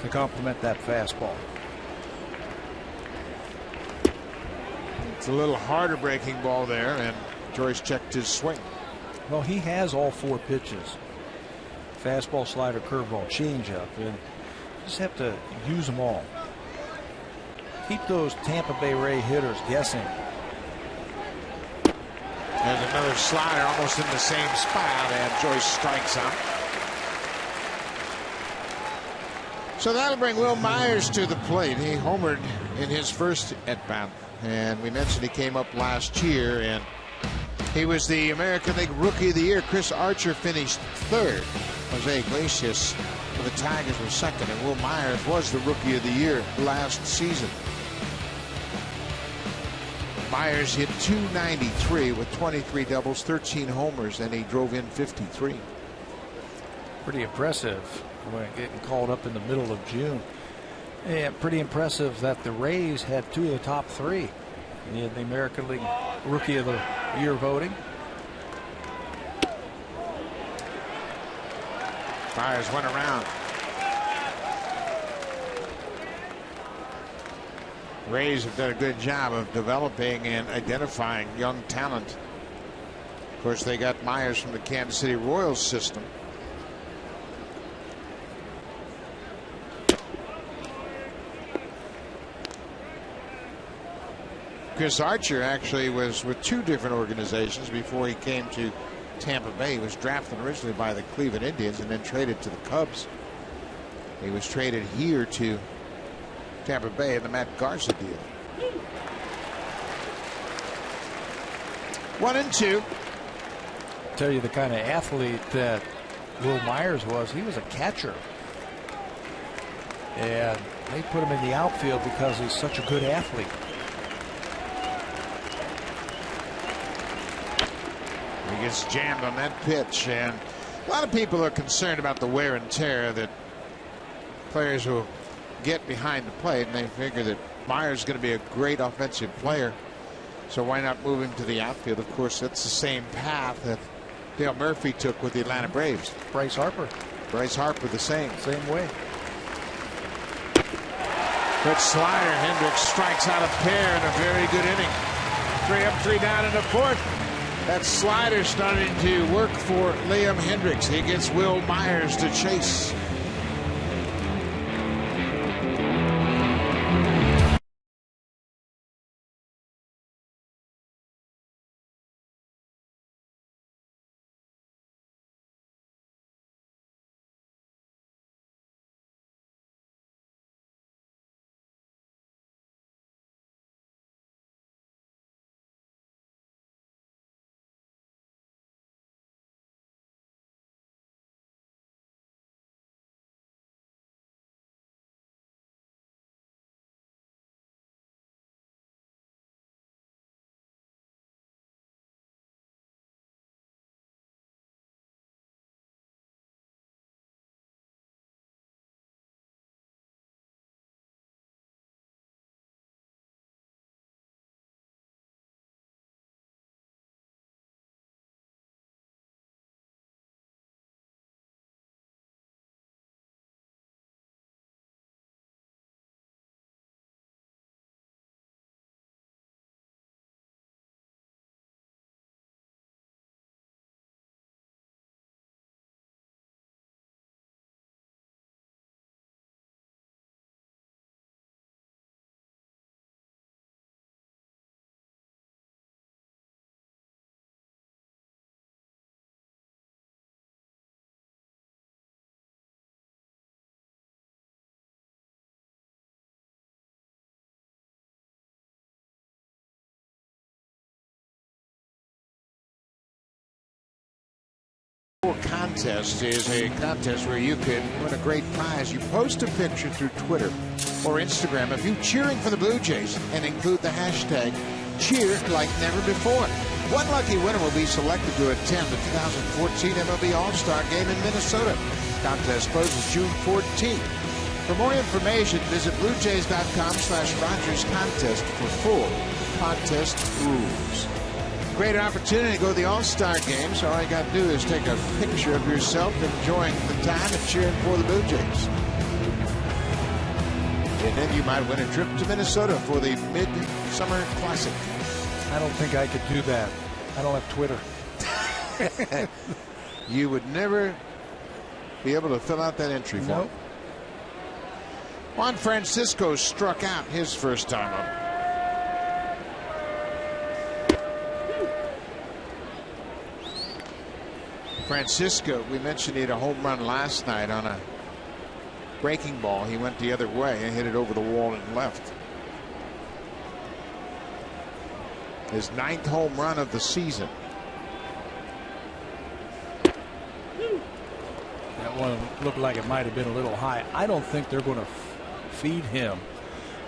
to complement that fastball. It's a little harder breaking ball there, and Joyce checked his swing. Well, he has all 4 pitches. Fastball, slider, curveball, changeup, and just have to use them all. Keep those Tampa Bay Ray hitters guessing. There's another slider almost in the same spot, and Joyce strikes out. So that'll bring Will Myers to the plate. He homered in his first at bat, and we mentioned he came up last year, and he was the American League Rookie of the Year. Chris Archer finished 3rd. Jose Iglesias for the Tigers were 2nd, and Will Myers was the Rookie of the Year last season. Myers hit .293 with 23 doubles, 13 homers, and he drove in 53. Pretty impressive when getting called up in the middle of June. And pretty impressive that the Rays had 2 of the top 3 in the American League Rookie of the Year voting. Myers went around. Rays have done a good job of developing and identifying young talent. Of course, they got Myers from the Kansas City Royals system. Chris Archer actually was with 2 different organizations before he came to Tampa Bay. He was drafted originally by the Cleveland Indians and then traded to the Cubs. He was traded here to Tampa Bay in the Matt Garza deal. 1-2. Tell you the kind of athlete that Will Myers was. He was a catcher, and they put him in the outfield because he's such a good athlete. He gets jammed on that pitch, and a lot of people are concerned about the wear and tear that players will get behind the plate, and they figure that Myers is going to be a great offensive player, so why not move him to the outfield? Of course, that's the same path that Dale Murphy took with the Atlanta Braves. Bryce Harper the same way. Good slider. Hendricks strikes out a pair in a very good inning. 3 up, 3 down in the 4th. That slider starting to work for Liam Hendricks. He gets Will Myers to chase. Contest is a contest where you can win a great prize. You post a picture through Twitter or Instagram of you cheering for the Blue Jays and include the hashtag cheer like never before. One lucky winner will be selected to attend the 2014 MLB All-Star Game in Minnesota. Contest closes June 14th. For more information, visit BlueJays.com/Rogers Contest for full contest rules. Great opportunity to go to the All-Star Game, so all you got to do is take a picture of yourself enjoying the time and cheering for the Blue Jays. And then you might win a trip to Minnesota for the Midsummer Classic. I don't think I could do that. I don't have Twitter. You would never be able to fill out that entry form. Nope. Juan Francisco struck out his first time up. Francisco, we mentioned he had a home run last night on a breaking ball. He went the other way and hit it over the wall and left. His 9th home run of the season. That one looked like it might have been a little high. I don't think they're going to feed him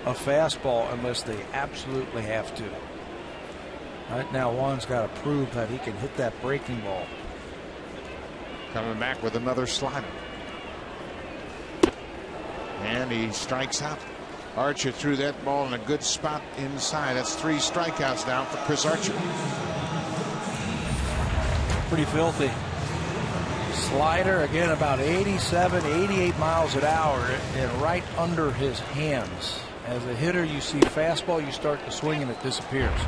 a fastball unless they absolutely have to. Right now, Juan's got to prove that he can hit that breaking ball. Coming back with another slider. And he strikes out. Archer threw that ball in a good spot inside. That's 3 strikeouts now for Chris Archer. Pretty filthy. Slider again about 87, 88 miles an hour and right under his hands. As a hitter, you see fastball, you start to swing and it disappears.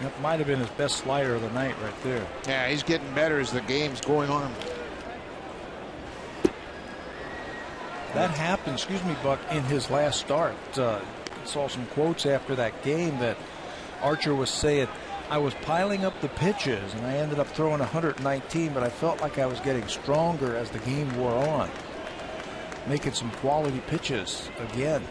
That might have been his best slider of the night right there. Yeah, he's getting better as the game's going on. That happened, excuse me, Buck, in his last start. I saw some quotes after that game that Archer was saying, I was piling up the pitches and I ended up throwing 119, but I felt like I was getting stronger as the game wore on. Making some quality pitches again.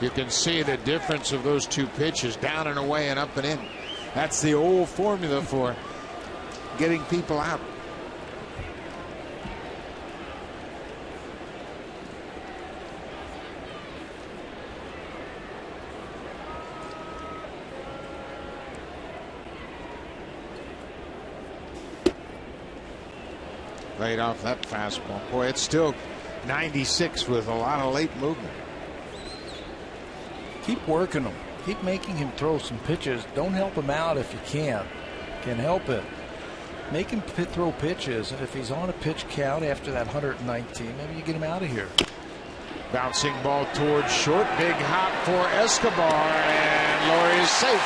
You can see the difference of those 2 pitches, down and away and up and in. That's the old formula for getting people out. Laid off that fastball. Boy, it's still 96 with a lot of late movement. Keep working him. Keep making him throw some pitches. Don't help him out if you can. Can help it. Make him throw pitches, and if he's on a pitch count after that 119, maybe you get him out of here. Bouncing ball towards short. Big hop for Escobar, and Laurie is safe.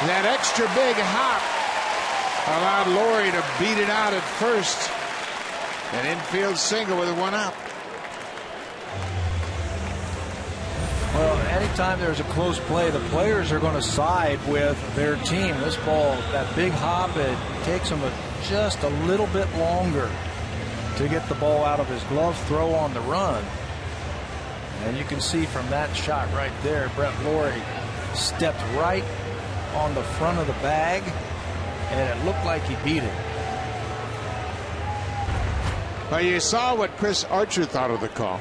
That extra big hop allowed Laurie to beat it out at first. An infield single with 1 out. Well, anytime there's a close play, the players are going to side with their team. This ball, that big hop, it takes him just a little bit longer to get the ball out of his glove throw on the run. And you can see from that shot right there, Brett Laurie stepped right on the front of the bag, and it looked like he beat it. Well, you saw what Chris Archer thought of the call.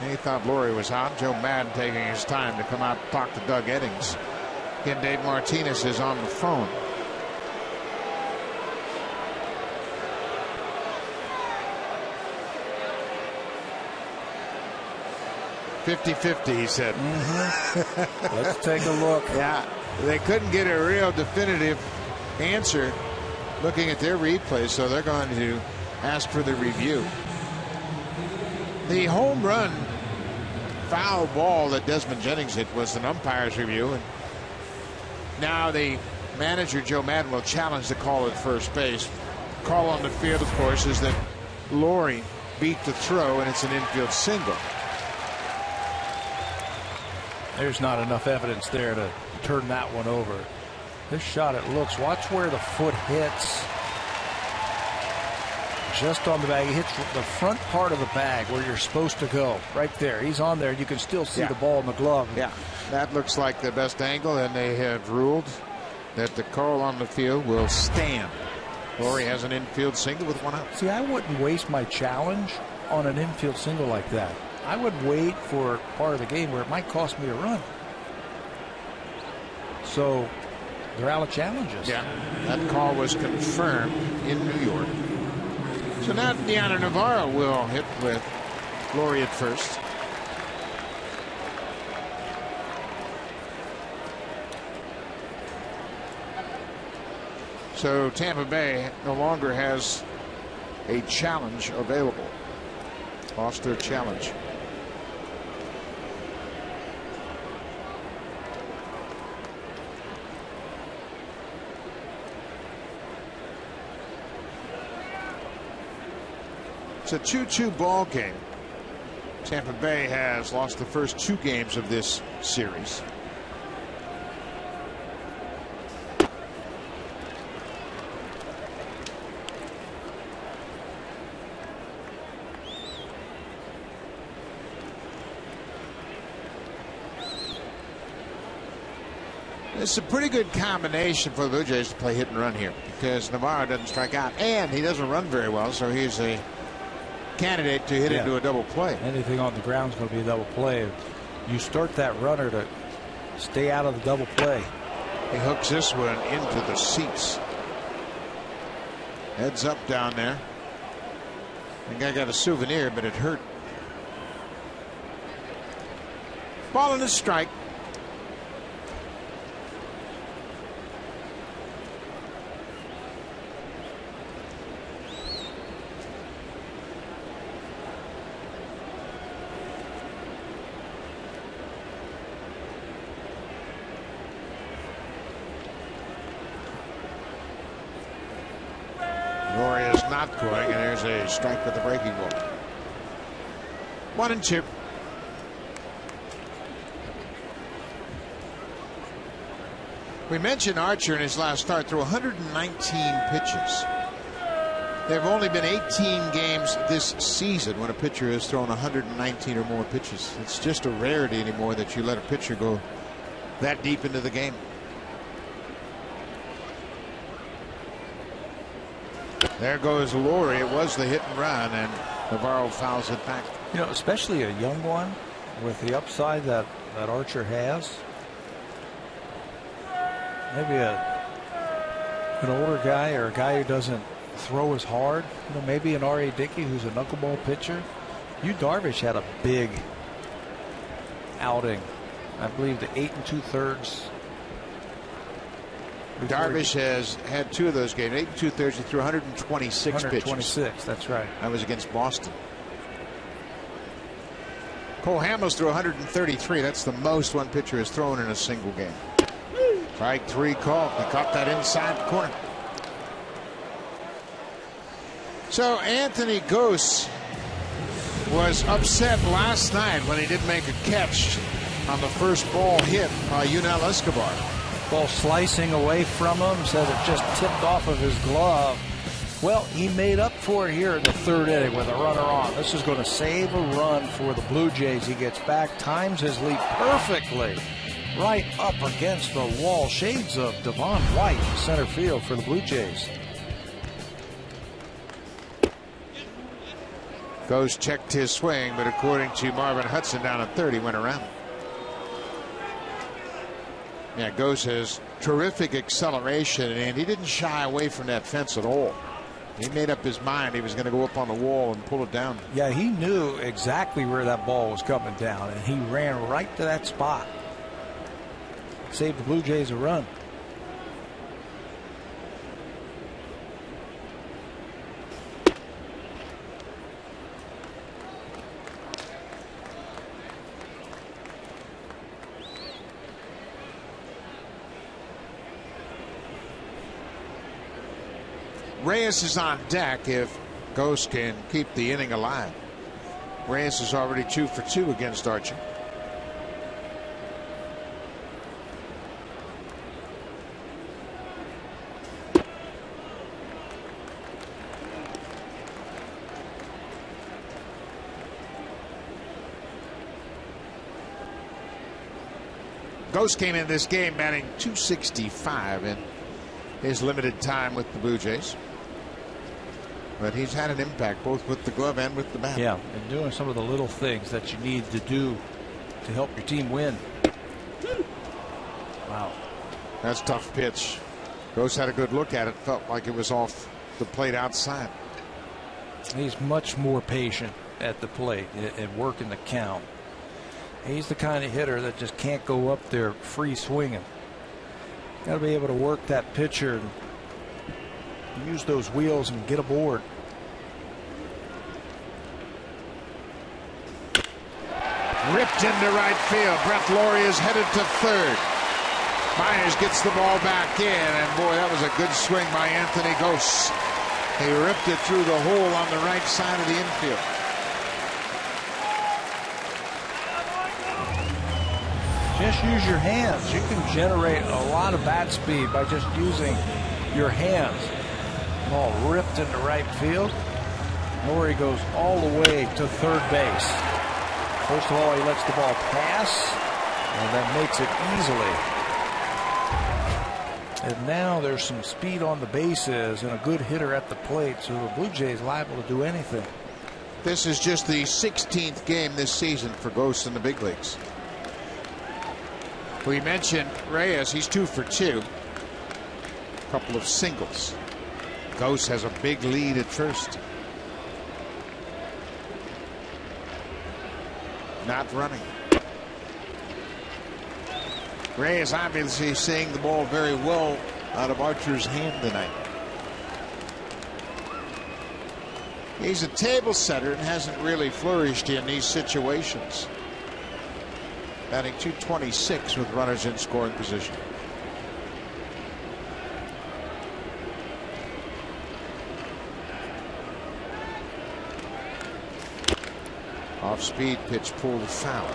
He thought Laurie was out. Joe Madden taking his time to come out and talk to Doug Eddings. Again, Dave Martinez is on the phone. "50-50," he said. Let's take a look. Yeah, they couldn't get a real definitive answer looking at their replay, so they're going to ask for the review. The home run foul ball that Desmond Jennings hit was an umpire's review, and now the manager Joe Madden will challenge the call at first base. Call on the field, of course, is that Laurie beat the throw, and it's an infield single. There's not enough evidence there to turn that one over. This shot, it looks, watch where the foot hits. Just on the bag. He hits the front part of the bag where you're supposed to go. Right there. He's on there. You can still see the ball in the glove. Yeah, that looks like the best angle, and they have ruled that the call on the field will stand. Laurie has an infield single with 1 out. See, I wouldn't waste my challenge on an infield single like that. I would wait for part of the game where it might cost me a run. So they're out of challenges. Yeah, that call was confirmed in New York. So now Deanna Navarro will hit with Laurie at first. So Tampa Bay no longer has a challenge available. Lost their challenge. It's a 2-2 ball game. Tampa Bay has lost the first 2 games of this series. It's a pretty good combination for the Blue Jays to play hit and run here, because Navarro doesn't strike out and he doesn't run very well, so he's a candidate to hit into a double play. Anything on the ground is going to be a double play. You start that runner to stay out of the double play. He hooks this one into the seats. Heads up down there. The guy got a souvenir, but it hurt. Ball and a strike. Not going, and there's a strike with the breaking ball. 1-2. We mentioned Archer in his last start threw 119 pitches. There have only been 18 games this season when a pitcher has thrown 119 or more pitches. It's just a rarity anymore that you let a pitcher go that deep into the game. There goes Laurie. It was the hit and run, and Navarro fouls it back. You know, especially a young one with the upside that Archer has. Maybe an older guy or a guy who doesn't throw as hard. You know, maybe an R.A. Dickey who's a knuckleball pitcher. Yu Darvish had a big outing. I believe the 8 2/3. Darvish has had 2 of those games. 8 2/3. He threw 126 pitches. 126, that's right. That was against Boston. Cole Hamels threw 133. That's the most one pitcher has thrown in a single game. Strike 3 call. He caught that inside the corner. So Anthony Gose was upset last night when he didn't make a catch on the first ball hit by Yunel Escobar. Ball slicing away from him, said it just tipped off of his glove. Well, he made up for it here in the 3rd inning with a runner on. This is going to save a run for the Blue Jays. He gets back, times his leap perfectly, right up against the wall. Shades of Devon White in center field for the Blue Jays. Gose checked his swing, but according to Marvin Hudson down at 3rd, he went around. Yeah, Gose has terrific acceleration, and he didn't shy away from that fence at all. He made up his mind he was going to go up on the wall and pull it down. Yeah, he knew exactly where that ball was coming down, and he ran right to that spot. Saved the Blue Jays a run. Reyes is on deck if Gose can keep the inning alive. Reyes is already 2 for 2 against Archer. Gose came in this game batting .265 in his limited time with the Blue Jays. But he's had an impact both with the glove and with the bat. Yeah, and doing some of the little things that you need to do to help your team win. Wow. That's a tough pitch. Ghost had a good look at it. Felt like it was off the plate outside. He's much more patient at the plate and working the count. He's the kind of hitter that just can't go up there free swinging. Got to be able to work that pitcher and use those wheels and get aboard. Ripped into right field. Brett Laurie is headed to third. Myers gets the ball back in, and boy, that was a good swing by Anthony Ghost. He ripped it through the hole on the right side of the infield. Just use your hands. You can generate a lot of bat speed by just using your hands. Ball ripped into right field. Laurie goes all the way to third base. First of all, he lets the ball pass, and then makes it easily. And now there's some speed on the bases and a good hitter at the plate, so the Blue Jays liable to do anything. This is just the 16th game this season for Ghost in the big leagues. We mentioned Reyes. He's 2 for 2. A couple of singles. Ghost has a big lead at first. Not running. Reyes obviously seeing the ball very well out of Archer's hand tonight. He's a table setter and hasn't really flourished in these situations. Batting .226 with runners in scoring position. Off speed pitch pulled foul.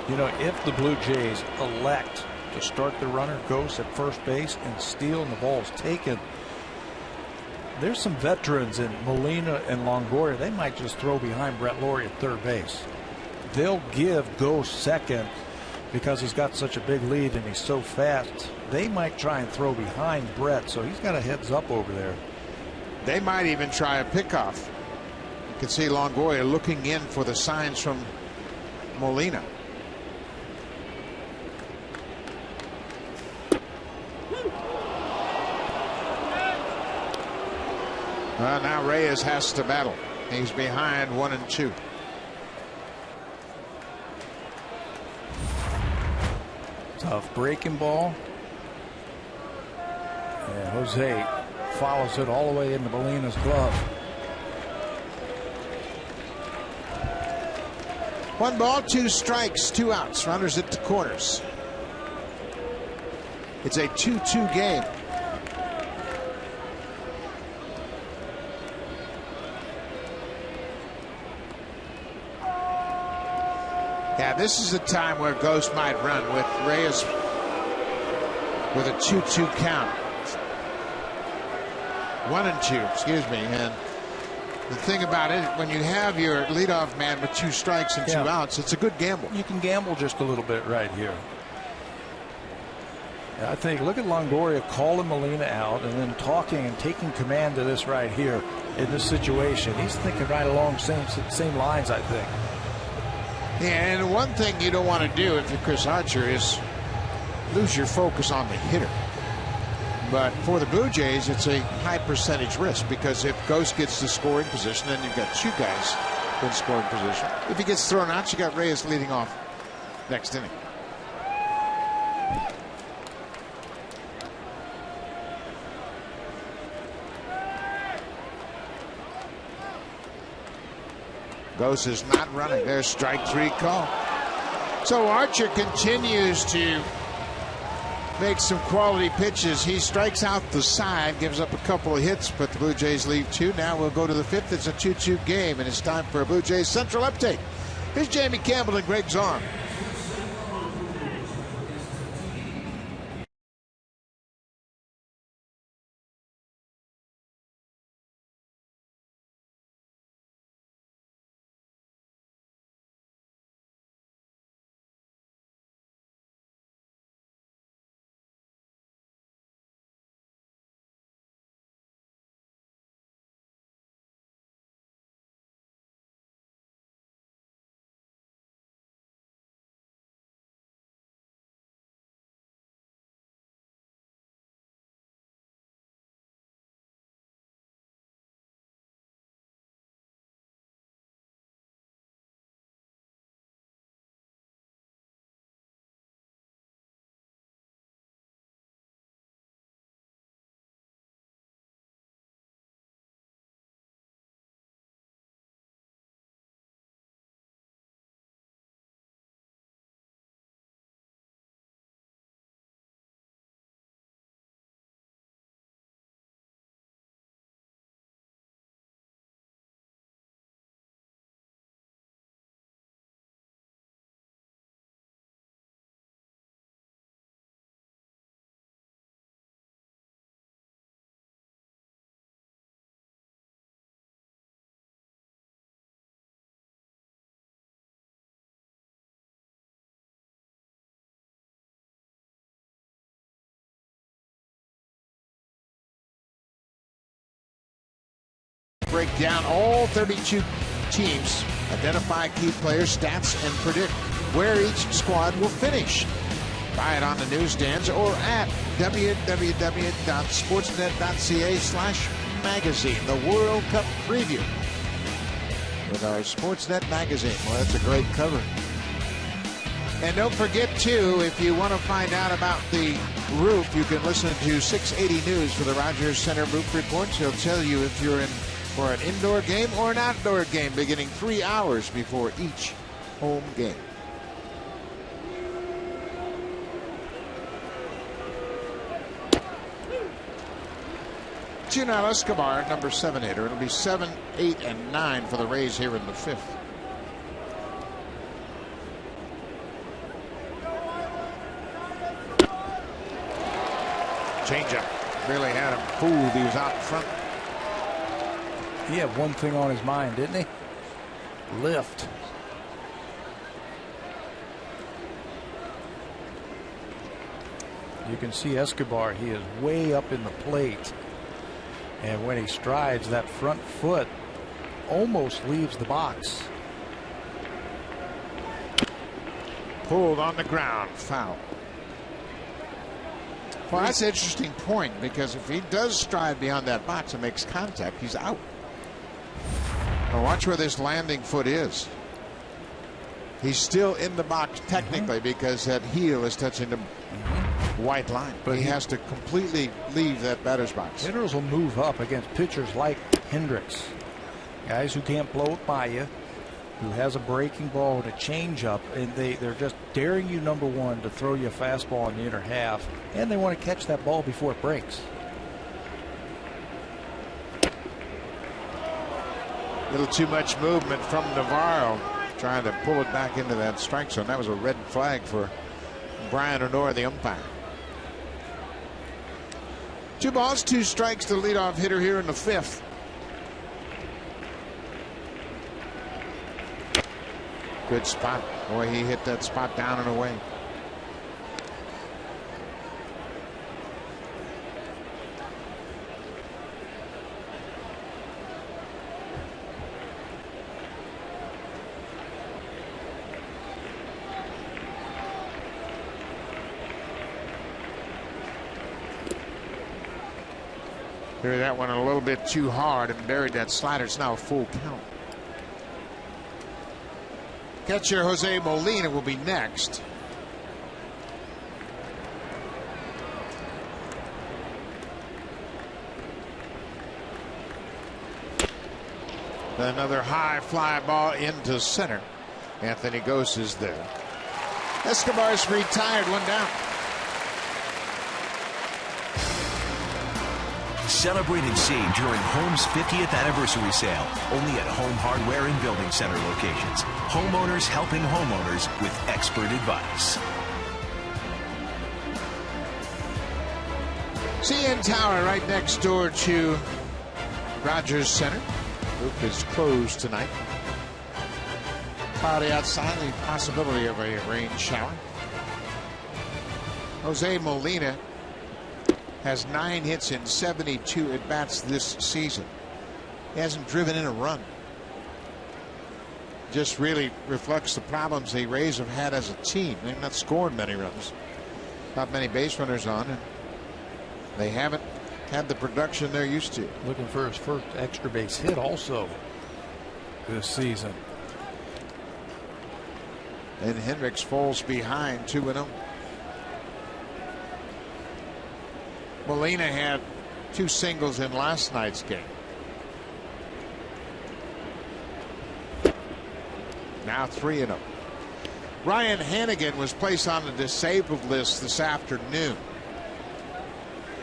You know, if the Blue Jays elect to start the runner Ghost at first base and steal and the ball is taken, there's some veterans in Molina and Longoria. They might just throw behind Brett Laurie at third base. They'll give Ghost second because he's got such a big lead and he's so fast. They might try and throw behind Brett, so he's got a heads up over there. They might even try a pickoff. You can see Longoria looking in for the signs from Molina. Well, now Reyes has to battle. He's behind 1 and 2. Tough breaking ball. And Jose follows it all the way into Molina's glove. 1 ball, 2 strikes, 2 outs. Runners at the corners. It's a 2-2 game. Yeah, this is a time where Ghost might run with Reyes with a 2-2 count. 1 and 2, excuse me. And the thing about it, when you have your leadoff man with 2 strikes and 2 outs, it's a good gamble. You can gamble just a little bit right here. I think, look at Longoria calling Molina out and then talking and taking command of this right here in this situation. He's thinking right along same lines, I think. Yeah, and one thing you don't want to do if you're Chris Archer is lose your focus on the hitter. But for the Blue Jays, it's a high percentage risk because if Ghost gets the scoring position, then you've got 2 guys in scoring position. If he gets thrown out, you got Reyes leading off next inning. Ghost is not running. There's strike 3 call. So Archer continues to make some quality pitches. He strikes out the side, gives up a couple of hits, but the Blue Jays leave 2. Now we'll go to the 5th. It's a 2-2 game, and it's time for a Blue Jays Central update. Here's Jamie Campbell and Greg Zorn. break down all 32 teams, identify key players, stats, and predict where each squad will finish. Buy it on the newsstands or at www.sportsnet.ca/magazine. The World Cup preview with our Sportsnet magazine. Well, that's a great cover. And don't forget, too, if you want to find out about the roof, you can listen to 680 News for the Rogers Center Roof Reports. He'll tell you if you're in for an indoor game or an outdoor game, beginning 3 hours before each home game. Junel Escobar, number 7 hitter. It'll be 7, 8, and 9 for the Rays here in the 5th. Changeup really had him fooled. He was out in front. He had one thing on his mind, didn't he? Lift. You can see Escobar. He is way up in the plate. And when he strides, that front foot almost leaves the box. Pulled on the ground. Foul. Well, that's an interesting point, because if he does stride beyond that box and makes contact, he's out. Now watch where this landing foot is. He's still in the box technically because that heel is touching the white line. But he has to completely leave that batter's box. Hitters will move up against pitchers like Hendricks. Guys who can't blow it by you, who has a breaking ball and a changeup, and they're just daring you, number one, to throw you a fastball in the inner half, and they want to catch that ball before it breaks. A little too much movement from Navarro, trying to pull it back into that strike zone. That was a red flag for Brian Honora, the umpire. 2 balls, 2 strikes to leadoff hitter here in the 5th. Good spot. Boy, he hit that spot down and away. Threw that one a little bit too hard and buried that slider. It's now a full count. Catcher Jose Molina will be next. Another high fly ball into center. Anthony Gose is there. Escobar's retired, 1 down. Celebrate and save during Home's 50th anniversary sale. Only at Home Hardware and Building Center locations. Homeowners helping homeowners with expert advice. CN Tower right next door to Rogers Center. Roof is closed tonight. Cloudy outside, the possibility of a rain shower. Jose Molina has 9 hits in 72 at-bats this season. He hasn't driven in a run. Just really reflects the problems the Rays have had as a team. They've not scored many runs. Not many base runners on, and they haven't had the production they're used to. Looking for his first extra base hit also this season. And Hendricks falls behind 2-0. Molina had 2 singles in last night's game. Now 3-0. Ryan Hannigan was placed on the disabled list this afternoon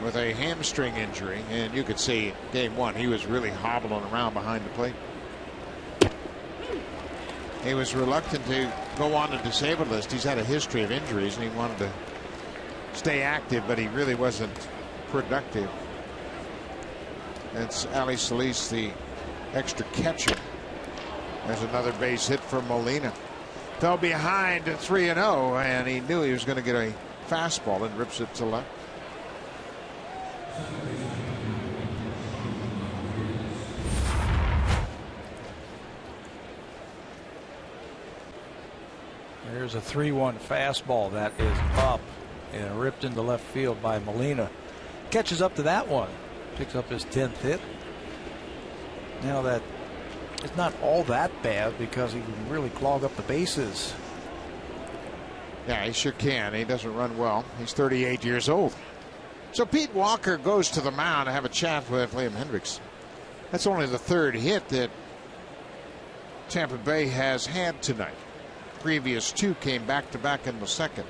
with a hamstring injury, and you could see game 1 he was really hobbling around behind the plate. He was reluctant to go on the disabled list. He's had a history of injuries and he wanted to stay active, but he really wasn't productive. That's Ali Solis, the extra catcher. There's another base hit for Molina. Fell behind 3-0, and he knew he was going to get a fastball and rips it to left. Here's a 3-1 fastball that is up and ripped into left field by Molina. Catches up to that one. Picks up his 10th hit. Now that it's not all that bad because he can really clog up the bases. Yeah, he sure can. He doesn't run well. He's 38 years old. So Pete Walker goes to the mound to have a chat with Liam Hendriks. That's only the third hit that Tampa Bay has had tonight. Previous two came back-to-back in the second.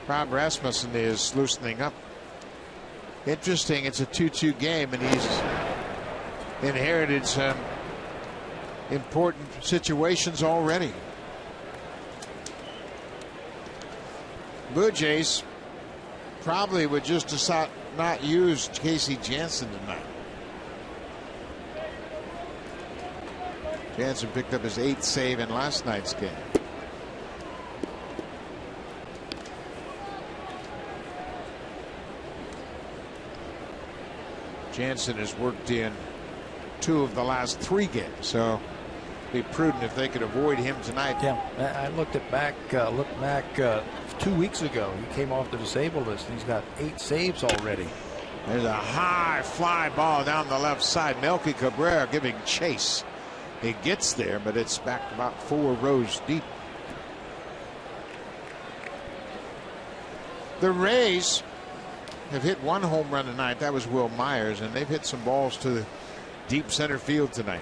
Rob Rasmussen is loosening up. Interesting, it's a 2-2 game, and he's inherited some important situations already. Blue Jays probably would just decide not use Casey Jansen tonight. Jansen picked up his 8th save in last night's game. Jansen has worked in 2 of the last 3 games, so be prudent if they could avoid him tonight. Yeah, I looked back 2 weeks ago. He came off the disabled list, and he's got 8 saves already. There's a high fly ball down the left side. Melky Cabrera giving chase. He gets there, but it's back about 4 rows deep. The Rays have hit 1 home run tonight. That was Will Myers, and they've hit some balls to the deep center field tonight.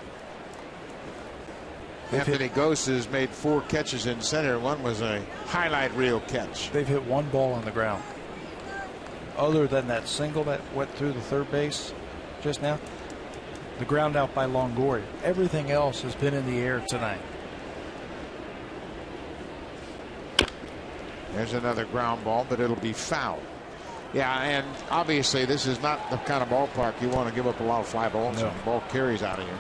Anthony Gose has made 4 catches in center. 1 was a highlight reel catch. They've hit 1 ball on the ground. Other than that single that went through the third base just now, the ground out by Longoria. Everything else has been in the air tonight. There's another ground ball, but it'll be foul. Yeah, and obviously this is not the kind of ballpark you want to give up a lot of fly balls and ball carries out of here.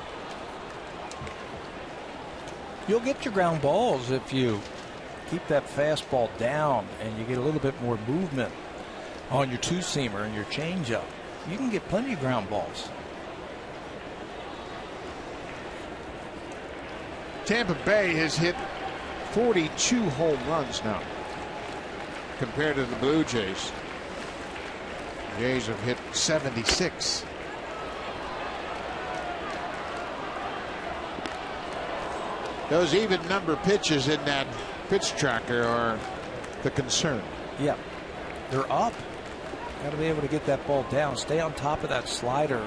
You'll get your ground balls if you keep that fastball down and you get a little bit more movement on your 2-seamer and your changeup. You can get plenty of ground balls. Tampa Bay has hit 42 home runs now compared to the Blue Jays. Jays have hit 76. Those even number pitches in that pitch tracker are the concern. Yeah, they're up. Got to be able to get that ball down, stay on top of that slider,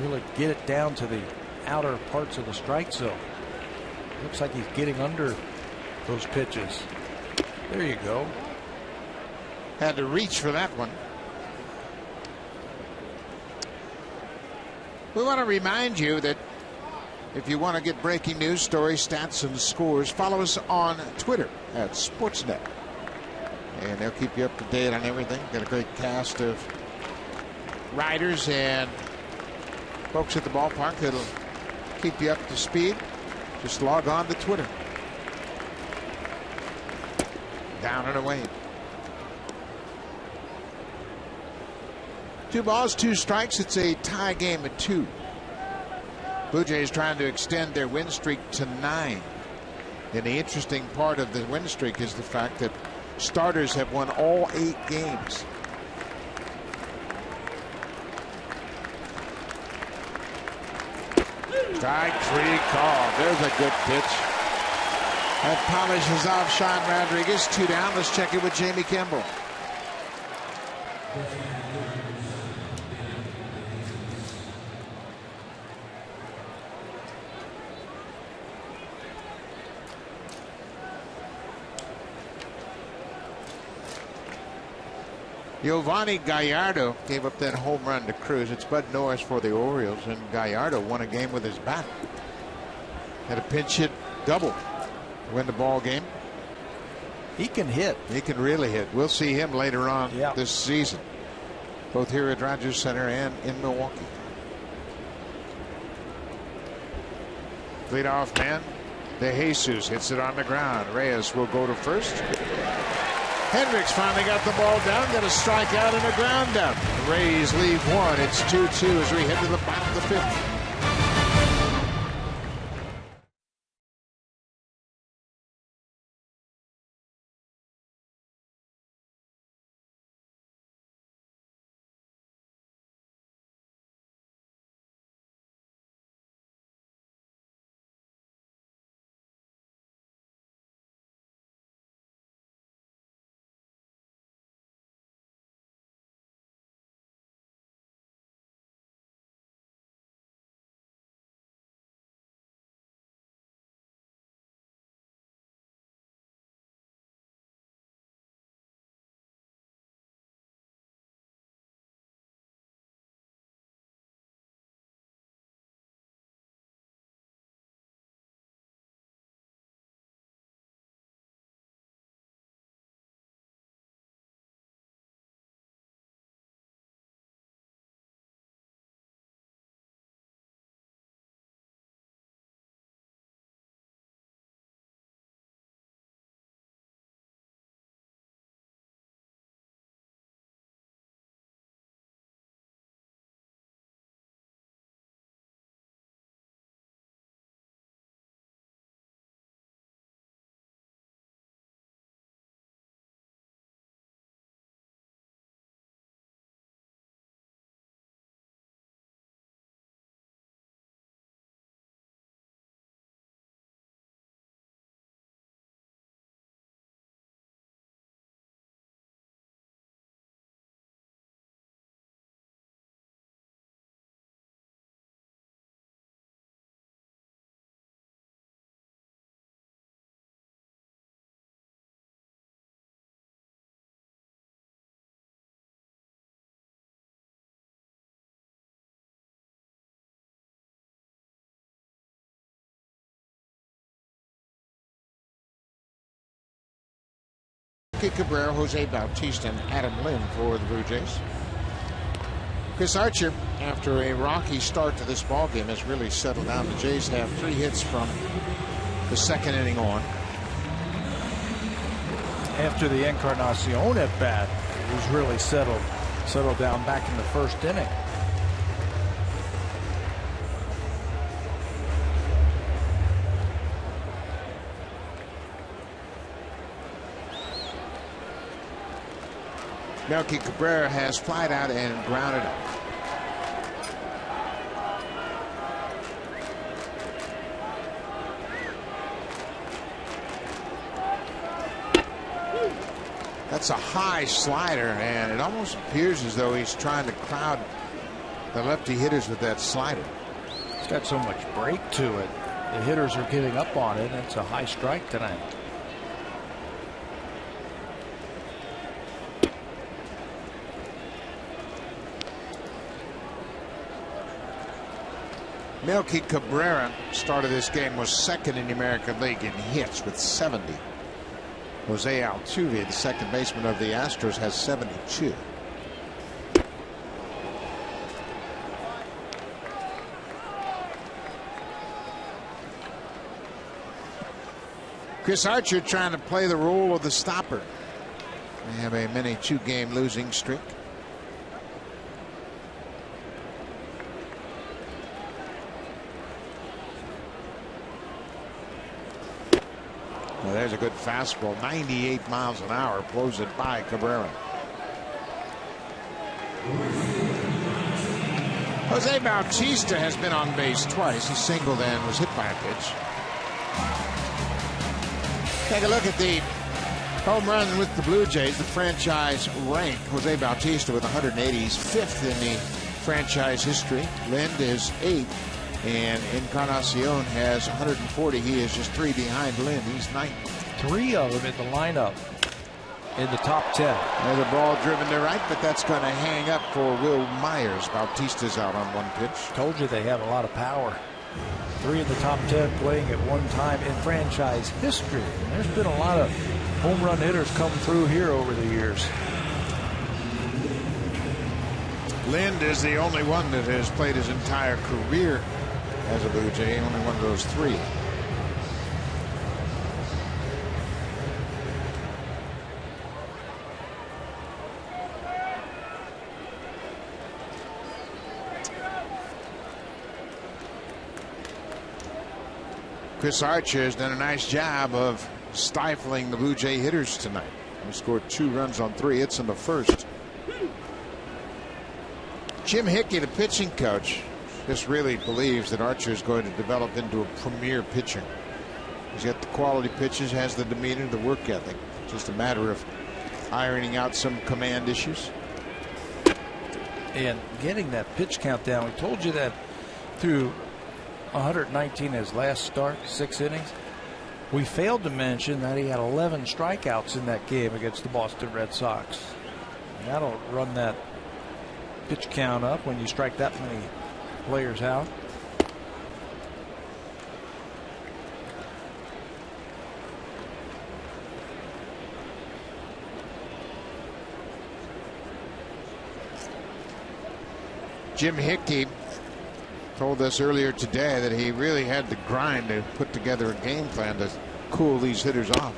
really get it down to the outer parts of the strike zone. Looks like he's getting under those pitches. There you go. Had to reach for that one. We want to remind you that if you want to get breaking news, stories, stats, and scores, follow us on Twitter at Sportsnet. And they'll keep you up to date on everything. Got a great cast of writers and folks at the ballpark that'll keep you up to speed. Just log on to Twitter. Down and away. 2 balls, 2 strikes. It's a tie game at 2. Blue Jays trying to extend their win streak to 9. And the interesting part of the win streak is the fact that starters have won all 8 games. Strike 3 call. There's a good pitch. That polishes off Sean Rodriguez. 2 down. Let's check it with Jamie Campbell. Giovanni Gallardo gave up that home run to Cruz. It's Bud Norris for the Orioles, and Gallardo won a game with his bat. Had a pinch hit double to win the ball game. He can hit. He can really hit. We'll see him later on this season, both here at Rogers Center and in Milwaukee. Leadoff man, De Jesus hits it on the ground. Reyes will go to first. Hendriks finally got the ball down, got a strikeout and a ground out. The Rays leave 1. It's 2-2 as we head to the bottom of the 5th. Melky Cabrera, Jose Bautista, and Adam Lynn for the Blue Jays. Chris Archer, after a rocky start to this ball game, has really settled down. The Jays have 3 hits from the second inning on. After the Encarnacion at bat, it was really settled down back in the first inning. Melky Cabrera has flied out and grounded up. That's a high slider, and it almost appears as though he's trying to crowd the lefty hitters with that slider. It's got so much break to it. The hitters are getting up on it, and it's a high strike tonight. Melky Cabrera started this game, was second in the American League in hits with 70. Jose Altuve, the second baseman of the Astros, has 72. Chris Archer trying to play the role of the stopper. They have a mini 2-game losing streak. Well, there's a good fastball, 98 miles an hour, blows it by Cabrera. Jose Bautista has been on base twice. He singled and was hit by a pitch. Take a look at the home run with the Blue Jays, the franchise rank. Jose Bautista with 180. He's 5th in the franchise history. Lind is 8th. And Encarnacion has 140. He is just 3 behind Lynn. He's 9th. 3 of them in the lineup in the top 10. There's a ball driven to right, but that's going to hang up for Will Myers. Bautista's out on 1 pitch. Told you they have a lot of power. 3 in the top 10 playing at one time in franchise history. And there's been a lot of home run hitters come through here over the years. Lind is the only one that has played his entire career as a Blue Jay, only one of those 3. Chris Archer has done a nice job of stifling the Blue Jay hitters tonight. He scored 2 runs on 3 hits in the first. Jim Hickey, the pitching coach, just really believes that Archer is going to develop into a premier pitcher. He's got the quality pitches, has the demeanor, the work ethic. Just a matter of ironing out some command issues. And getting that pitch count down. We told you that through 119 his last start, 6 innings. We failed to mention that he had 11 strikeouts in that game against the Boston Red Sox. And that'll run that pitch count up when you strike that many players out. Jim Hickey told us earlier today that he really had to grind to put together a game plan to cool these hitters off.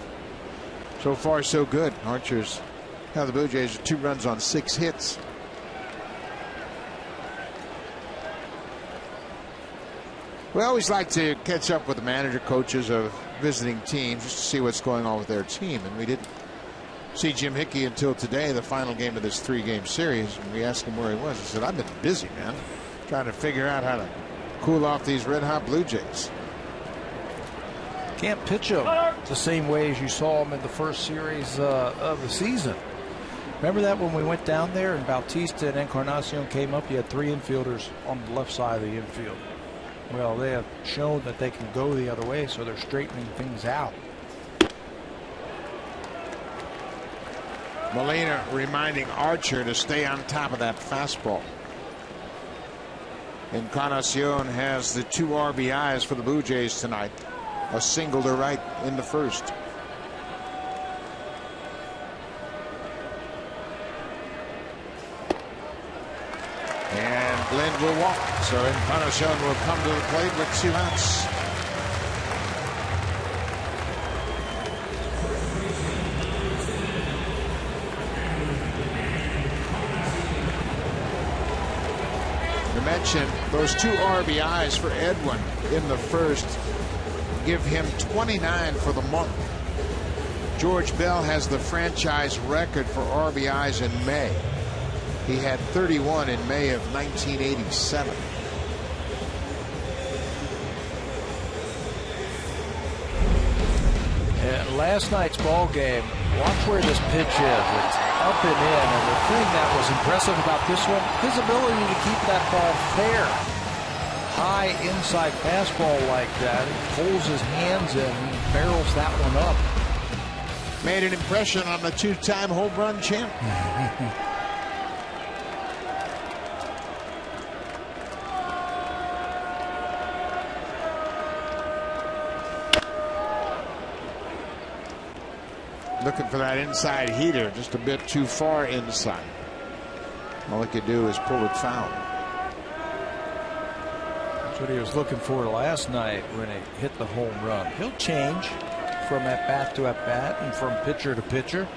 So far, so good. Archer's now the Blue Jays are 2 runs on 6 hits. We always like to catch up with the manager, coaches of visiting teams just to see what's going on with their team. And we didn't see Jim Hickey until today, the final game of this 3-game series. And we asked him where he was. He said, "I've been busy, man, trying to figure out how to cool off these red-hot Blue Jays." Can't pitch them the same way as you saw them in the first series of the season. Remember that when we went down there and Bautista and Encarnacion came up, you had 3 infielders on the left side of the infield. Well, they have shown that they can go the other way, so they're straightening things out. Molina reminding Archer to stay on top of that fastball. Encarnacion has the 2 RBIs for the Blue Jays tonight. A single to right in the first. Glenn will walk. So Encarnacion will come to the plate with 2 outs. To mention those 2 RBIs for Edwin in the first give him 29 for the month. George Bell has the franchise record for RBIs in May. He had 31 in May of 1987. And last night's ball game, watch where this pitch is. It's up and in, and the thing that was impressive about this one, his ability to keep that ball fair. High inside fastball like that, he pulls his hands in and barrels that one up. Made an impression on the 2-time home run champ. Looking for that inside heater, just a bit too far inside. All he could do is pull it foul. That's what he was looking for last night when he hit the home run. He'll change from at bat to at bat and from pitcher to pitcher.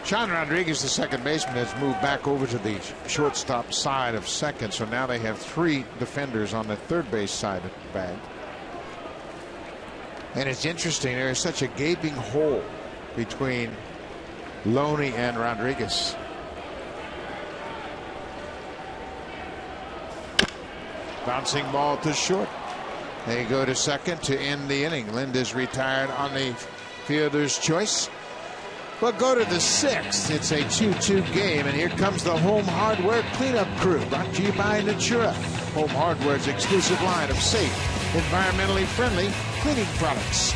Sean Rodriguez, the second baseman, has moved back over to the shortstop side of second. So now they have 3 defenders on the third base side of the bag. And it's interesting, there is such a gaping hole between Loney and Rodriguez. Bouncing ball to short. They go to second to end the inning. Linda's retired on the fielder's choice. But go to the 6th. It's a 2-2 game, and here comes the Home Hardware cleanup crew, brought to you by Natura. Home Hardware's exclusive line of safe, environmentally friendly cleaning products.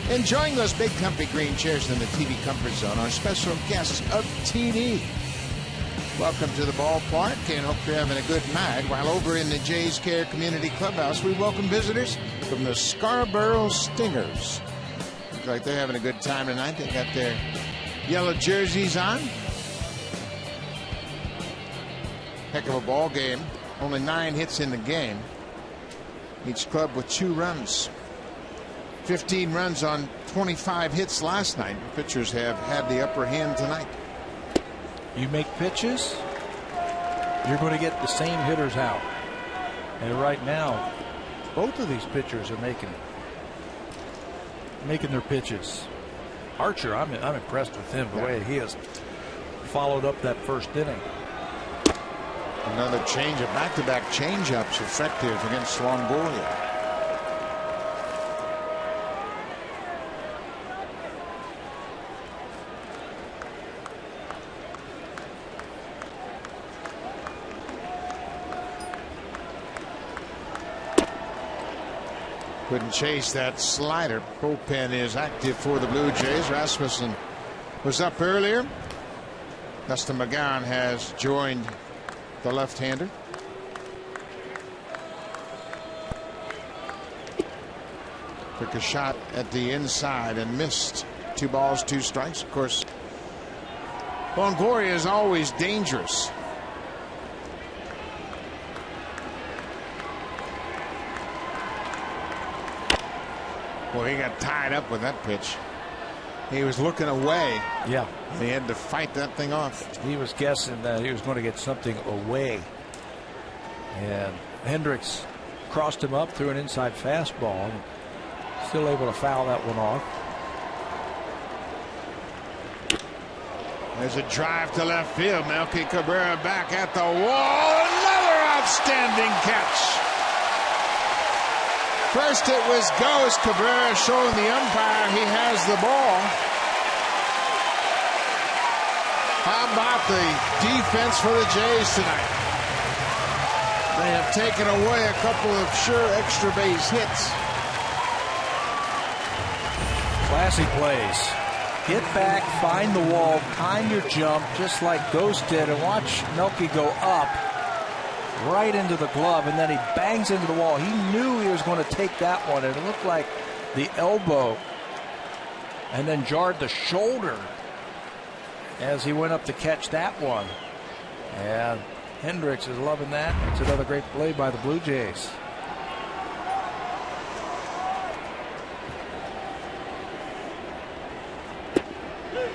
Enjoying those big comfy green chairs in the TV comfort zone are special guests of TD. Welcome to the ballpark, and hope you're having a good night. While over in the Jays Care Community Clubhouse, we welcome visitors from the Scarborough Stingers. Looks like they're having a good time tonight. They got their yellow jerseys on. Heck of a ball game. Only 9 hits in the game. Each club with 2 runs. 15 runs on 25 hits last night. Pitchers have had the upper hand tonight. You make pitches, you're going to get the same hitters out. And right now, both of these pitchers are making their pitches. Archer, I'm impressed with him, the way he has followed up that first inning. Another changeup, back-to-back changeups effective against Longoria. Couldn't chase that slider. Bullpen is active for the Blue Jays. Rasmussen was up earlier. Dustin McGowan has joined the left-hander. Took a shot at the inside and missed. 2 balls, 2 strikes. Of course, Longoria is always dangerous. Well, he got tied up with that pitch. He was looking away. Yeah. He had to fight that thing off. He was guessing that he was going to get something away. And Hendricks crossed him up, threw an inside fastball. Still able to foul that one off. There's a drive to left field. Melky Cabrera back at the wall. Another outstanding catch. First it was Ghost. Cabrera showing the umpire he has the ball. How about the defense for the Jays tonight? They have taken away a couple of sure extra base hits. Classy plays. Get back, find the wall, time your jump, just like Ghost did, and watch Melky go up right into the glove, and then he bangs into the wall. He knew he was going to take that one, and it looked like the elbow, and then jarred the shoulder as he went up to catch that one. And Hendricks is loving that. It's another great play by the Blue Jays.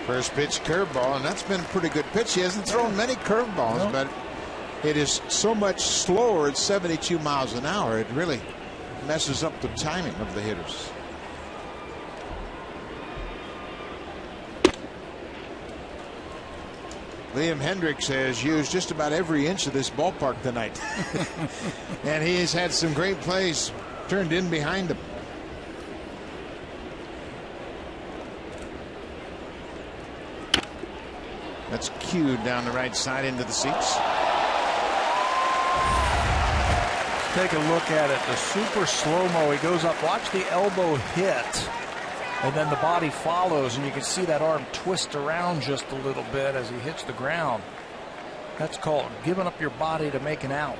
First pitch curveball, and that's been a pretty good pitch. He hasn't thrown many curveballs, but it is so much slower at 72 miles an hour. It really messes up the timing of the hitters. Liam Hendricks has used just about every inch of this ballpark tonight. And he has had some great plays turned in behind him. That's cued down the right side into the seats. Take a look at it. The super slow-mo. He goes up. Watch the elbow hit. And then the body follows, and you can see that arm twist around just a little bit as he hits the ground. That's called giving up your body to make an out.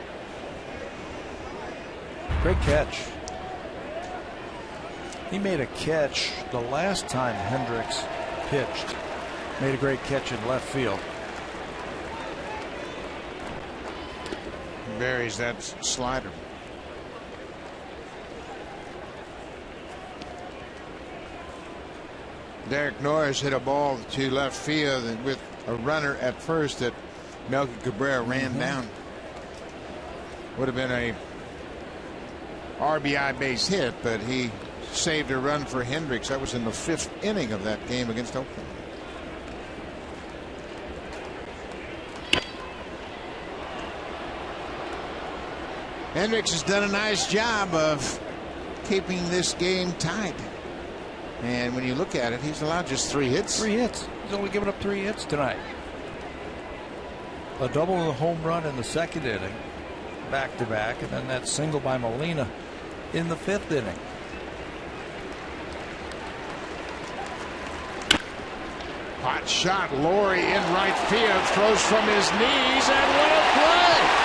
Great catch. He made a catch the last time Hendricks pitched. Made a great catch in left field. Buries that slider. Derek Norris hit a ball to left field with a runner at first that Melky Cabrera ran down. Would have been a RBI base hit, but he saved a run for Hendricks. That was in the 5th inning of that game against Oakland. Hendricks has done a nice job of keeping this game tight. And when you look at it, he's allowed just 3 hits. 3 hits. He's only given up 3 hits tonight. A double and a home run in the 2nd inning, back-to-back, and then that single by Molina in the 5th inning. Hot shot. Laurie in right field. Throws from his knees, and what a play!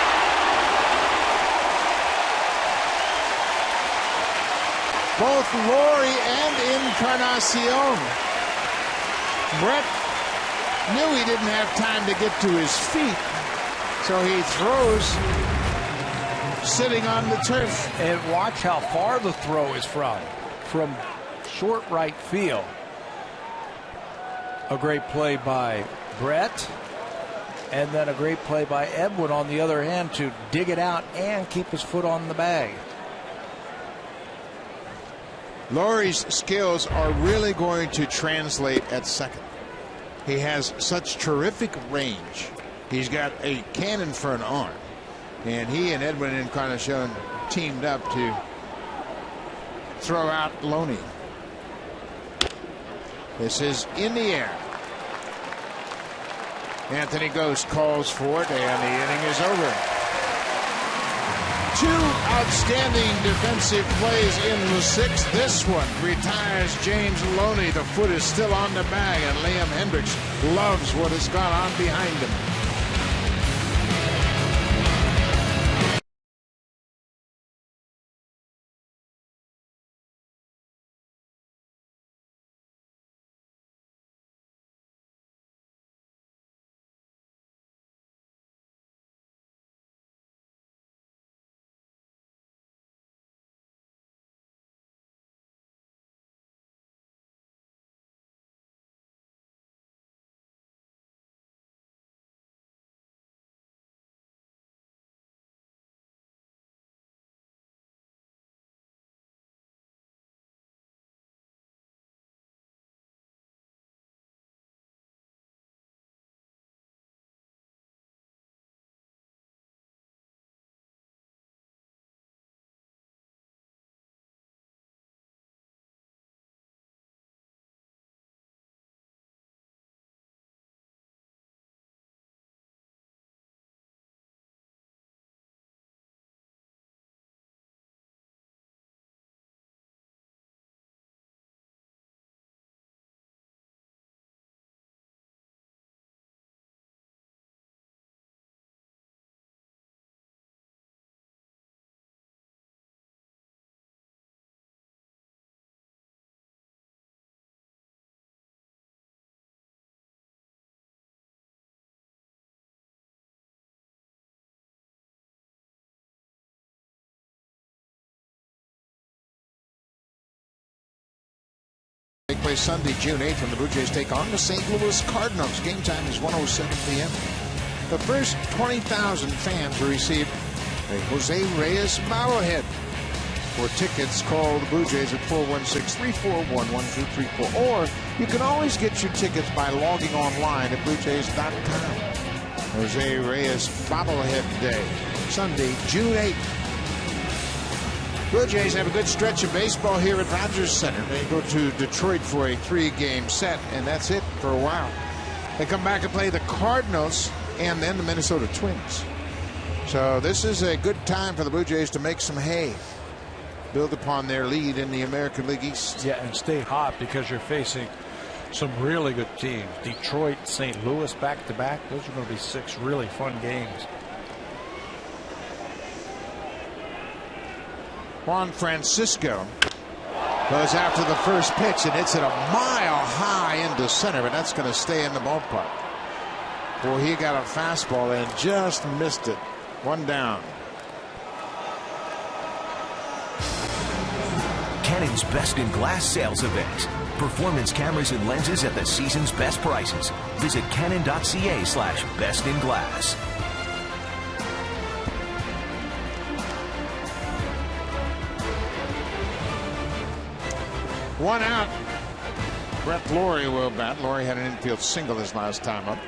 Both Laurie and Encarnacion. Brett knew he didn't have time to get to his feet, so he throws sitting on the turf. And watch how far the throw is from short right field. A great play by Brett, and then a great play by Edwin on the other hand to dig it out and keep his foot on the bag. Laurie's skills are really going to translate at second. He has such terrific range. He's got a cannon for an arm. And he and Edwin Encarnacion teamed up to throw out Loney. This is in the air. Anthony Ghost calls for it, and the inning is over. two outstanding defensive plays in the sixth. This one retires James Loney. The foot is still on the bag, and Liam Hendriks loves what has gone on behind him. Take place Sunday, June 8th, when the Blue Jays take on the St. Louis Cardinals. Game time is 1:07 p.m. The first 20,000 fans will receive a Jose Reyes bobblehead. For tickets, call the Blue Jays at 416-341-1234. Or you can always get your tickets by logging online at BlueJays.com. Jose Reyes bobblehead day, Sunday, June 8th. Blue Jays have a good stretch of baseball here at Rogers Center. They go to Detroit for a 3-game set, and that's it for a while. They come back and play the Cardinals and then the Minnesota Twins. So this is a good time for the Blue Jays to make some hay, build upon their lead in the American League East. Yeah, and stay hot because you're facing some really good teams. Detroit, St. Louis back-to-back. Those are going to be 6 really fun games. Juan Francisco goes after the first pitch, and it's at a mile high into center, but that's going to stay in the ballpark. Boy, he got a fastball and just missed it. 1 down. Canon's Best in Glass sales event. Performance cameras and lenses at the season's best prices. Visit canon.ca/bestinglass. 1 out. Brett Lawrie will bat. Lawrie had an infield single his last time up.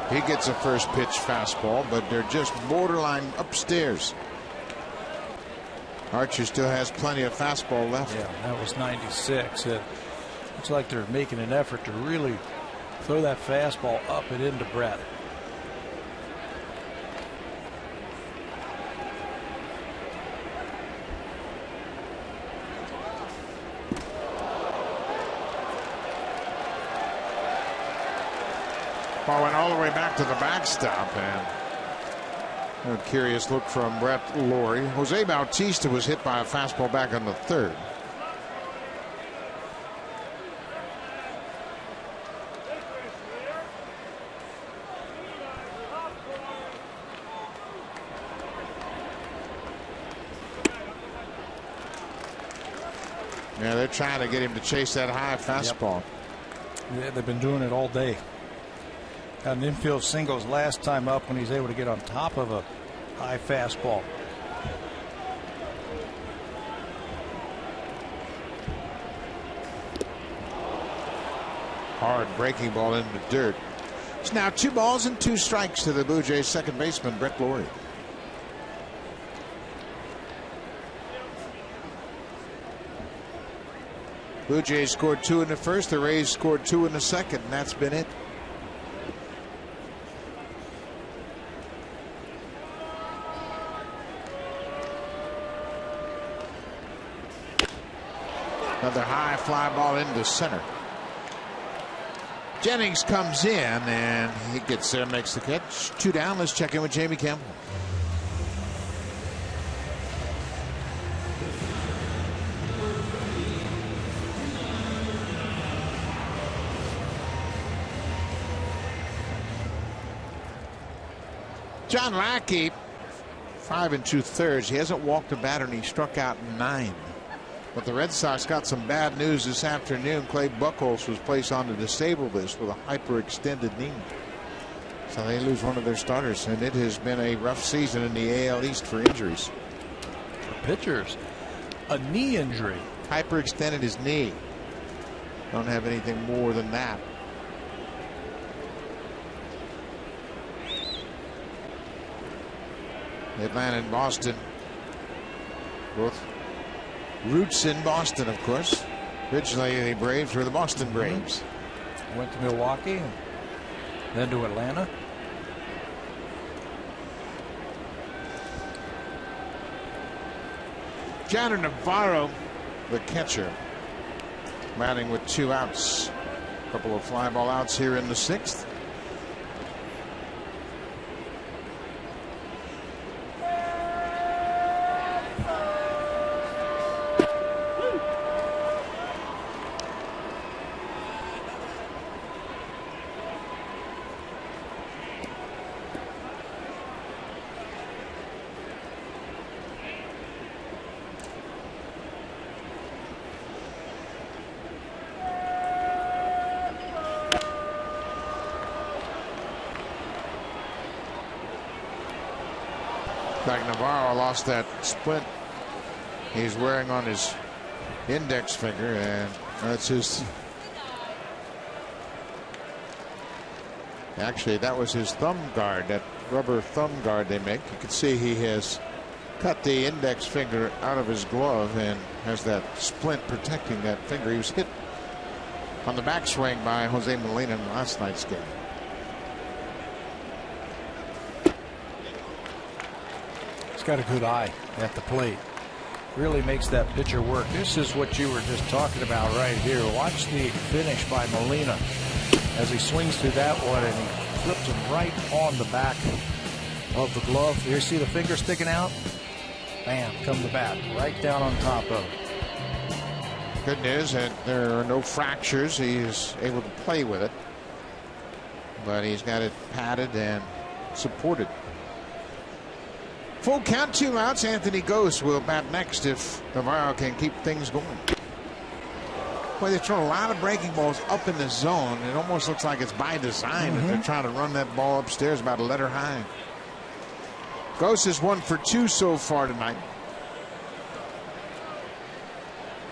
He gets a first pitch fastball, but they're just borderline upstairs. Archer still has plenty of fastball left. Yeah, that was 96. It looks like they're making an effort to really throw that fastball up and into Brett. Ball went all the way back to the backstop, and a curious look from Brett Lawrie. Jose Bautista was hit by a fastball back on the 3rd. Yeah, they're trying to get him to chase that high fastball. Yep. Yeah, they've been doing it all day. Got an infield singles last time up when he's able to get on top of a high fastball. Hard breaking ball into the dirt. It's now 2 balls and 2 strikes to the Blue Jays second baseman, Brett Lawrie. Blue Jays scored 2 in the first. The Rays scored 2 in the second, and that's been it. Another high fly ball into center. Jennings comes in and he gets there, makes the catch. 2 down. Let's check in with Jamie Campbell. John Lackey, 5 2/3. He hasn't walked a batter and he struck out 9. But the Red Sox got some bad news this afternoon. Clay Buchholz was placed on the disabled list with a hyperextended knee. So they lose one of their starters, and it has been a rough season in the AL East for injuries. For pitchers, a knee injury. Hyperextended his knee. Don't have anything more than that. Atlanta and Boston, both roots in Boston, of course. Originally, the Braves were the Boston Braves. Went to Milwaukee, then to Atlanta. Johnny Navarro, the catcher, batting with 2 outs. A couple of fly ball outs here in the 6th. Navarro lost that splint he's wearing on his index finger, and that's his. Actually, that was his thumb guard, that rubber thumb guard they make. You can see he has cut the index finger out of his glove and has that splint protecting that finger. He was hit on the backswing by Jose Molina in last night's game. Got a good eye at the plate. Really makes that pitcher work. This is what you were just talking about right here. Watch the finish by Molina as he swings through that one and he flips him right on the back of the glove. Here, see the finger sticking out? Bam, come the bat right down on top of it. Good news that there are no fractures. He is able to play with it, but he's got it padded and supported. Full count, 2 outs. Anthony Gose will bat next if Navarro can keep things going. Boy, they throw a lot of breaking balls up in the zone. It almost looks like it's by design that they're trying to run that ball upstairs about a letter high. Gose is 1 for 2 so far tonight.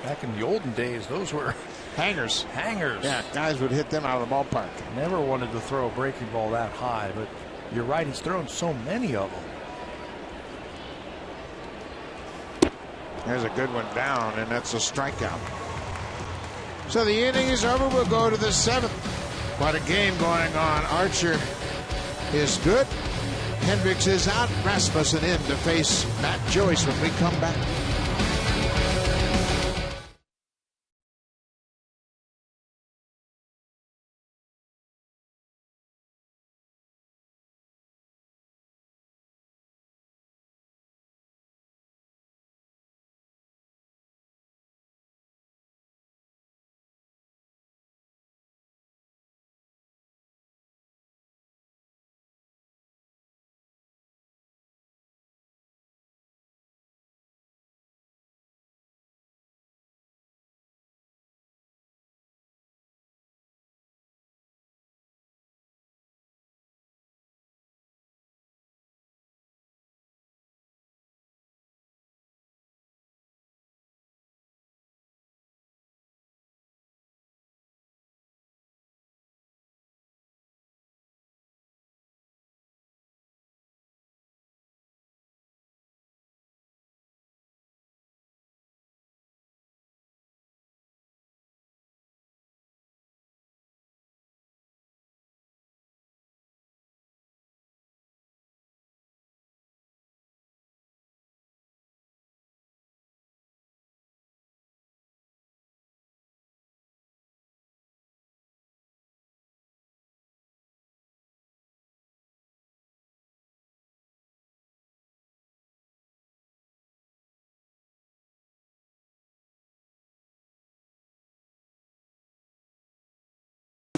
Back in the olden days, those were hangers. Hangers. Yeah, guys would hit them out of the ballpark. Never wanted to throw a breaking ball that high, but you're right, he's thrown so many of them. There's a good one down, and that's a strikeout. So the inning is over. We'll go to the 7th. What a game going on. Archer is good. Hendricks is out. Rasmussen in to face Matt Joyce when we come back.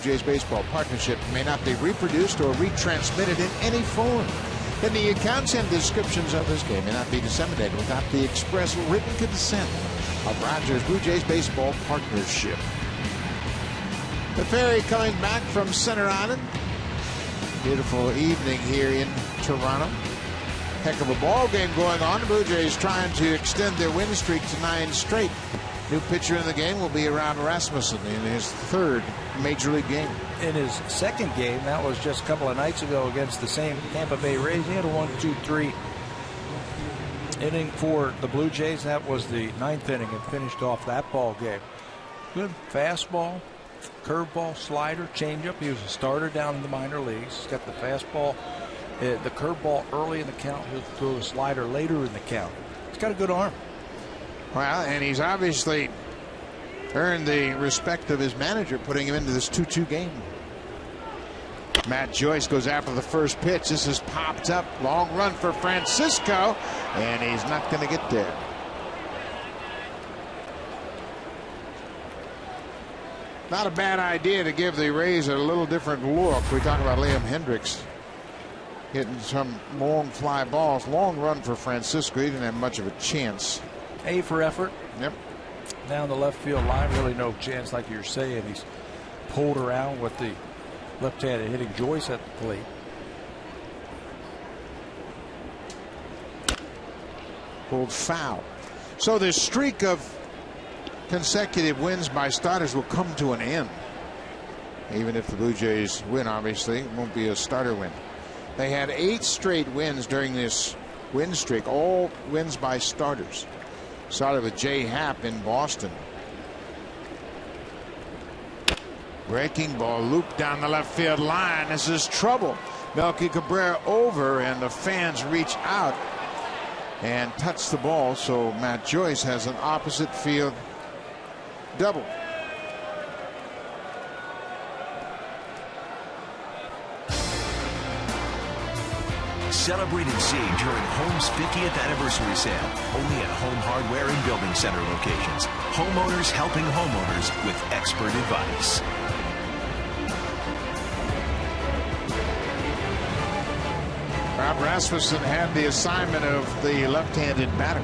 Jays baseball partnership may not be reproduced or retransmitted in any form. And the accounts and descriptions of this game may not be disseminated without the express written consent of Rogers Blue Jays baseball partnership. The ferry coming back from Center Island. Beautiful evening here in Toronto. Heck of a ball game going on. The Blue Jays trying to extend their win streak to 9 straight. New pitcher in the game will be Ron Rasmussen in his 3rd Major League game. In his 2nd game, that was just a couple of nights ago against the same Tampa Bay Rays. He had a 1-2-3 inning for the Blue Jays. That was the 9th inning and finished off that ball game. Good fastball, curveball, slider, changeup. He was a starter down in the minor leagues. He's got the fastball, the curveball early in the count. He'll throw a slider later in the count. He's got a good arm. Well, and he's obviously earned the respect of his manager, putting him into this 2-2 game. Matt Joyce goes after the first pitch. This is popped up. Long run for Francisco, and he's not going to get there. Not a bad idea to give the Rays a little different look. We talk about Liam Hendricks hitting some long fly balls. Long run for Francisco. He didn't have much of a chance. A for effort. Yep. Down the left field line. Really no chance, like you're saying. He's pulled around with the left-handed hitting Joyce at the plate. Pulled foul. So this streak of consecutive wins by starters will come to an end. Even if the Blue Jays win, obviously, it won't be a starter win. They had 8 straight wins during this win streak, all wins by starters. Started with Jay Happ in Boston. Breaking ball looped down the left field line. This is trouble. Melky Cabrera over, and the fans reach out and touch the ball. So Matt Joyce has an opposite field double. Celebrate and save during Home's 50th anniversary sale. Only at Home Hardware and Building Center locations. Homeowners helping homeowners with expert advice. Rob Rasmussen had the assignment of the left-handed batter.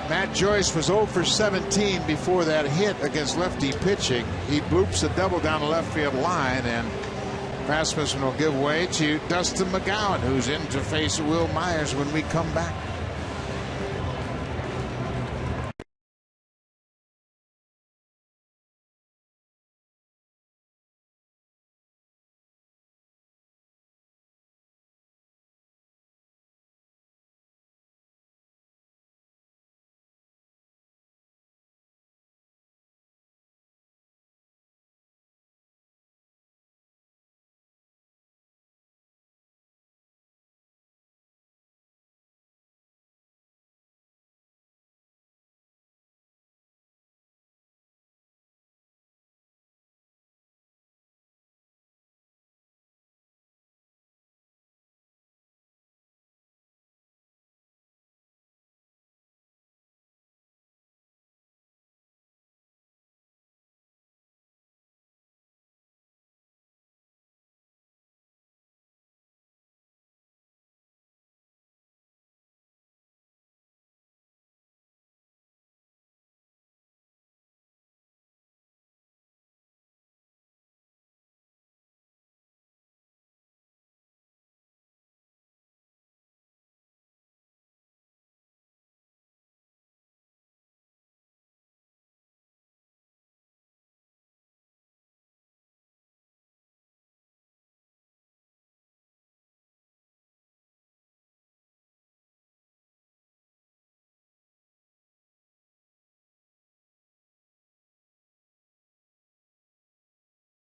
Matt Joyce was 0 for 17 before that hit against lefty pitching. He bloops a double down the left field line, and Rasmussen will give way to Dustin McGowan, who's in to face Will Myers when we come back.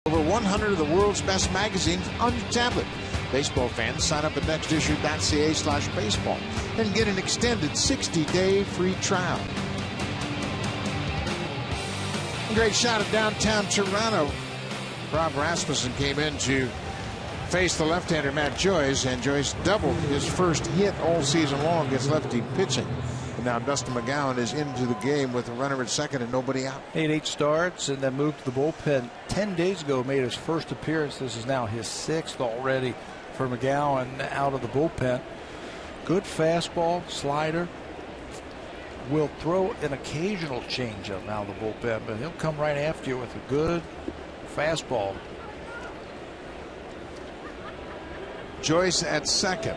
Over 100 of the world's best magazines on your tablet. Baseball fans, sign up at nextissue.ca/baseball and get an extended 60-day free trial. Great shot at downtown Toronto. Rob Rasmussen came in to face the left-hander Matt Joyce, and Joyce doubled his first hit all season long against lefty pitching. The now Dustin McGowan is into the game with a runner at second and nobody out. 8 starts and then moved to the bullpen 10 days ago. Made his first appearance. This is now his 6th already for McGowan out of the bullpen. Good fastball, slider. Will throw an occasional changeup out of the bullpen, but he'll come right after you with a good fastball. Joyce at second.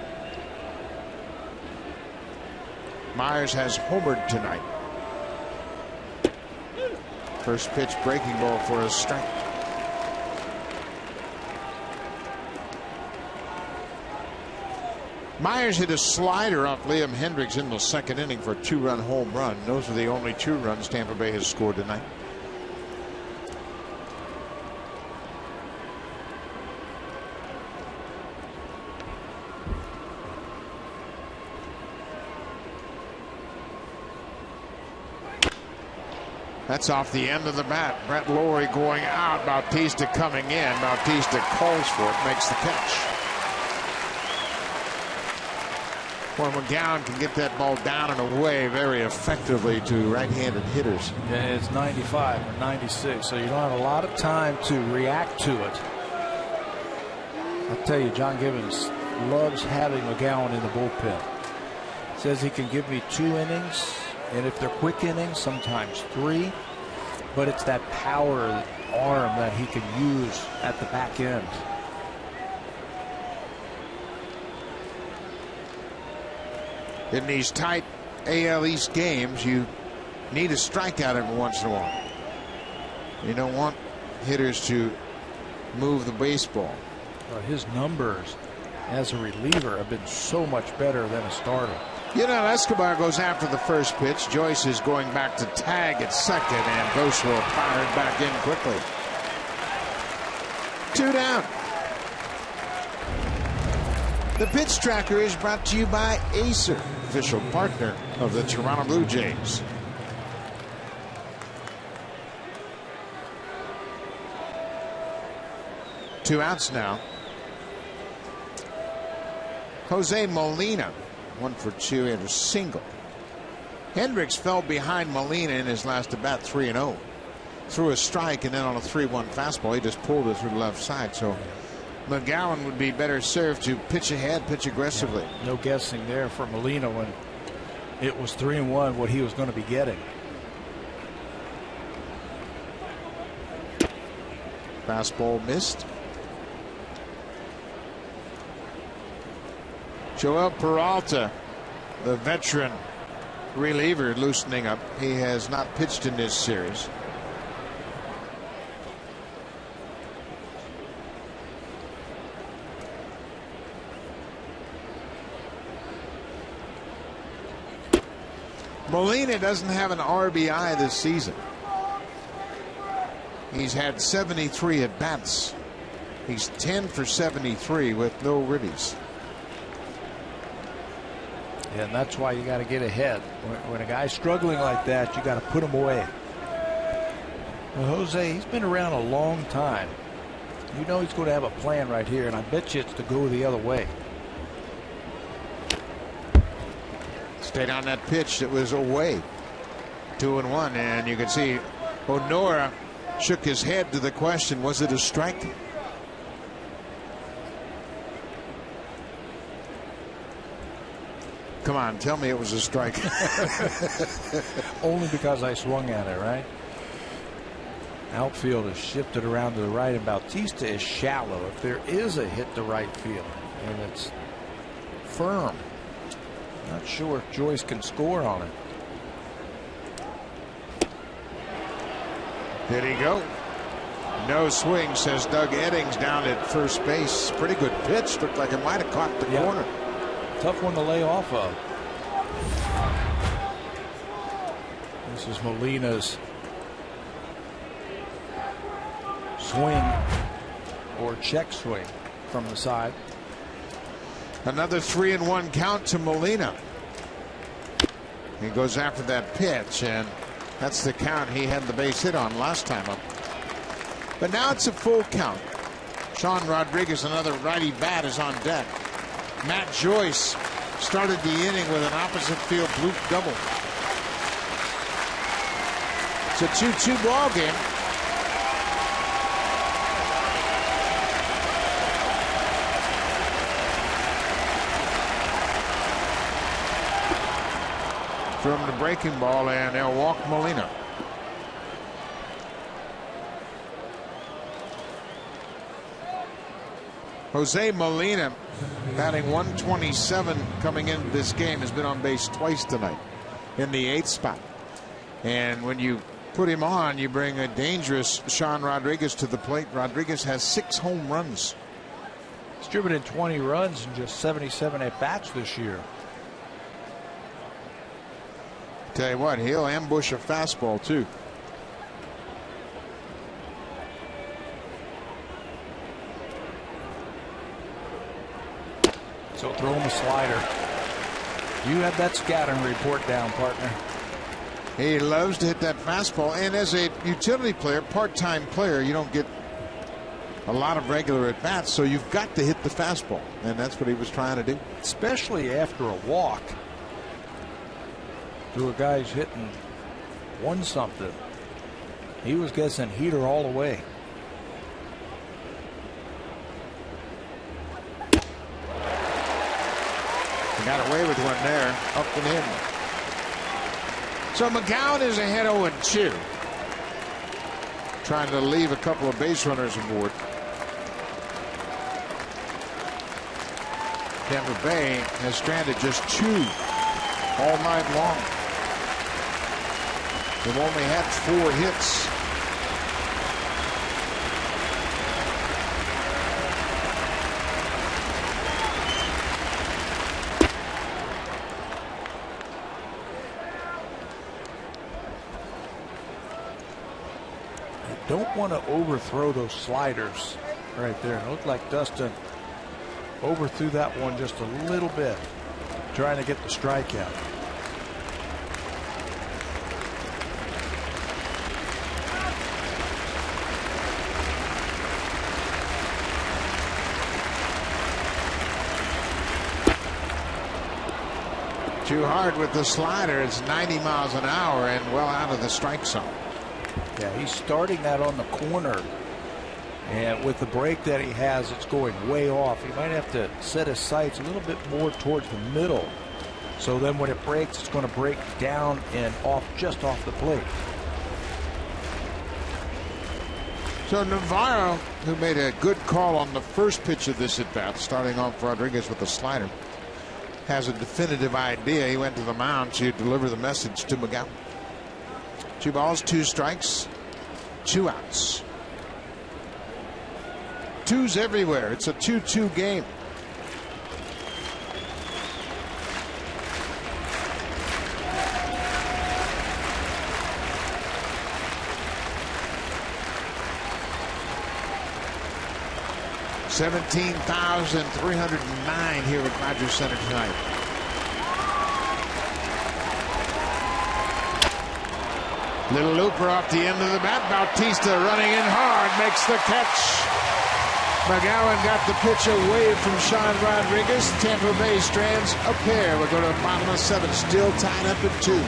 Myers has homered tonight. First pitch breaking ball for a strike. Myers hit a slider off Liam Hendriks in the second inning for a 2-run home run. Those are the only 2 runs Tampa Bay has scored tonight. That's off the end of the bat. Brett Lowry going out. Bautista coming in. Bautista calls for it, makes the catch. Where McGowan can get that ball down and away very effectively to right-handed hitters. Yeah, it's 95 or 96, so you don't have a lot of time to react to it. I'll tell you, John Gibbons loves having McGowan in the bullpen. Says he can give me 2 innings, and if they're quick innings, sometimes 3. But it's that power arm that he can use at the back end. In these tight AL East games, you need a strikeout every once in a while. You don't want hitters to move the baseball. His numbers as a reliever have been so much better than a starter. You know, Escobar goes after the first pitch. Joyce is going back to tag at second, and Boswell fired back in quickly. 2 down. The Pitch Tracker is brought to you by Acer, official partner of the Toronto Blue Jays. Two outs now. Jose Molina, 1 for 2 and a single. Hendricks fell behind Molina in his last at bat, 3-0. Threw a strike, and then on a 3-1 fastball, he just pulled it through the left side. So McGowan would be better served to pitch ahead, pitch aggressively. Yeah, no guessing there for Molina when it was 3-1 what he was going to be getting. Fastball missed. Joel Peralta, the veteran reliever, loosening up. He has not pitched in this series. Molina doesn't have an RBI this season. He's had 73 at bats. He's 10 for 73 with no ribbies. And that's why you got to get ahead. When a guy's struggling like that, you got to put him away. Well, Jose, he's been around a long time. You know he's going to have a plan right here, and I bet you it's to go the other way. Stayed on that pitch that was away. 2-1, and you can see Honora shook his head to the question, was it a strike? Come on, tell me it was a strike. Only because I swung at it, right? Outfield is shifted around to the right, and Bautista is shallow. If there is a hit to right field, and it's firm, not sure if Joyce can score on it. Did he go? No swing, says Doug Eddings down at first base. Pretty good pitch. Looked like it might have caught the corner. Tough one to lay off of. This is Molina's swing or check swing from the side. Another 3-1 count to Molina. He goes after that pitch, and that's the count he had the base hit on last time up. But now it's a full count. Sean Rodriguez, another righty bat, is on deck. Matt Joyce started the inning with an opposite field bloop double. It's a 2-2 ball game. From the breaking ball, and they'll walk Molina. Jose Molina, batting 127 coming into this game, has been on base twice tonight in the 8th spot. And when you put him on, you bring a dangerous Sean Rodriguez to the plate. Rodriguez has 6 home runs. He's driven in 20 runs in just 77 at-bats this year. Tell you what, he'll ambush a fastball too. So throw him a slider. You have that scouting report down, partner. He loves to hit that fastball, and as a utility player, part-time player, you don't get a lot of regular at-bats, so you've got to hit the fastball, and that's what he was trying to do. Especially after a walk to a guy's hitting 1-something. He was guessing heater all the way. He got away with one there, up and in. So McGowan is ahead 0-2. Trying to leave a couple of base runners aboard. Tampa Bay has stranded just 2 all night long. They've only had 4 hits. Don't want to overthrow those sliders right there. It looked like Dustin overthrew that one just a little bit, trying to get the strikeout. Too hard with the slider. It's 90 miles an hour and well out of the strike zone. Yeah, he's starting that on the corner, and with the break that he has, it's going way off. He might have to set his sights a little bit more towards the middle, so then when it breaks, it's going to break down and off, just off the plate. So Navarro, who made a good call on the first pitch of this at bat, starting off Rodriguez with the slider, has a definitive idea. He went to the mound to deliver the message to McGowan. 2 balls, 2 strikes, 2 outs. 2s everywhere. It's a 2-2 game. $17,309 here at Rogers Center tonight. Little looper off the end of the bat. Bautista running in hard, makes the catch. McGowan got the pitch away from Sean Rodriguez. Tampa Bay strands a pair. We're going to the bottom of 7, still tied up at 2.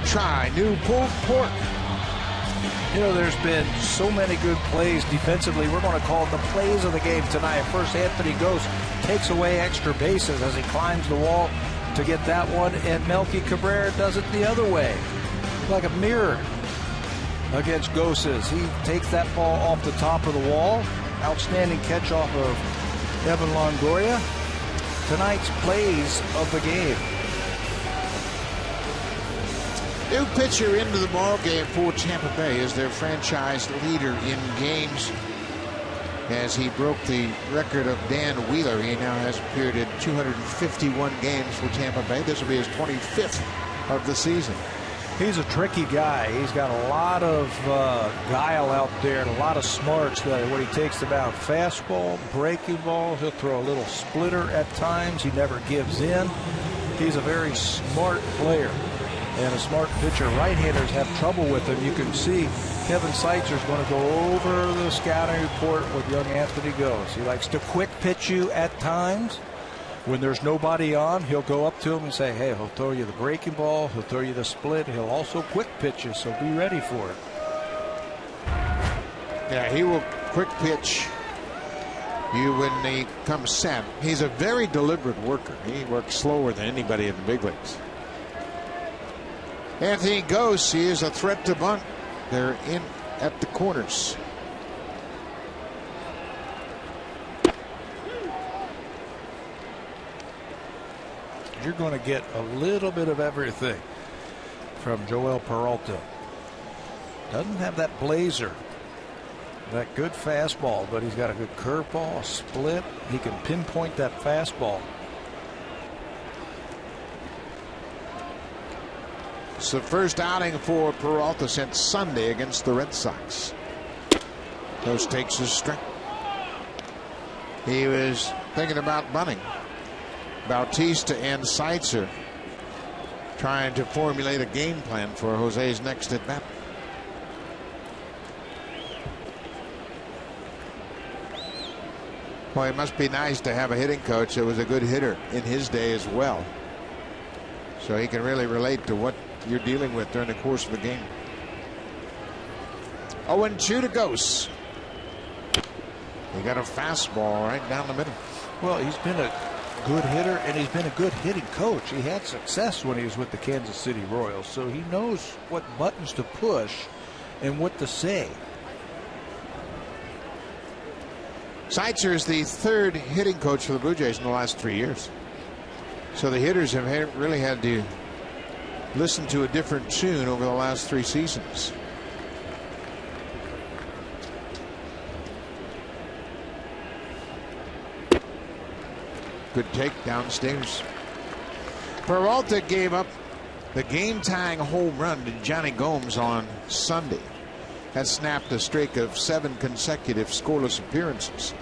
try. New pulled pork. You know, there's been so many good plays defensively. We're going to call it the plays of the game tonight. First, Anthony Gose takes away extra bases as he climbs the wall to get that one, and Melky Cabrera does it the other way, like a mirror against Goses. He takes that ball off the top of the wall. Outstanding catch off of Evan Longoria. Tonight's plays of the game. New pitcher into the ball game for Tampa Bay is their franchise leader in games, as he broke the record of Dan Wheeler. He now has appeared in 251 games for Tampa Bay. This will be his 25th of the season. He's a tricky guy. He's got a lot of guile out there and a lot of smarts. When he takes them out, fastball, breaking ball, he'll throw a little splitter at times. He never gives in. He's a very smart player and a smart pitcher. Right-handers have trouble with him. You can see Kevin Seitzer's going to go over the scouting report with young Anthony Gose. He likes to quick pitch you at times. When there's nobody on, he'll go up to him and say, hey, he'll throw you the breaking ball, he'll throw you the split, he'll also quick pitch you, so be ready for it. Yeah, he will quick pitch you when he comes set. He's a very deliberate worker. He works slower than anybody in the big leagues. Anthony Gose, he is a threat to bunt. They're in at the corners. You're going to get a little bit of everything from Joel Peralta. Doesn't have that blazer, that good fastball, but he's got a good curveball, a split. He can pinpoint that fastball. It's the first outing for Peralta since Sunday against the Red Sox. Gose takes his strike. He was thinking about bunting. Bautista and Seitzer trying to formulate a game plan for Jose's next at bat. Well, it must be nice to have a hitting coach that was a good hitter in his day as well, so he can really relate to what you're dealing with during the course of a game. 0-2 to Gose. He got a fastball right down the middle. Well, he's been a good hitter and he's been a good hitting coach. He had success when he was with the Kansas City Royals, so he knows what buttons to push and what to say. Seitzer is the third hitting coach for the Blue Jays in the last 3 years, so the hitters have really had to listen to a different tune over the last 3 seasons. Good take downstairs. Peralta gave up the game-tying home run to Johnny Gomes on Sunday. That snapped a streak of 7 consecutive scoreless appearances.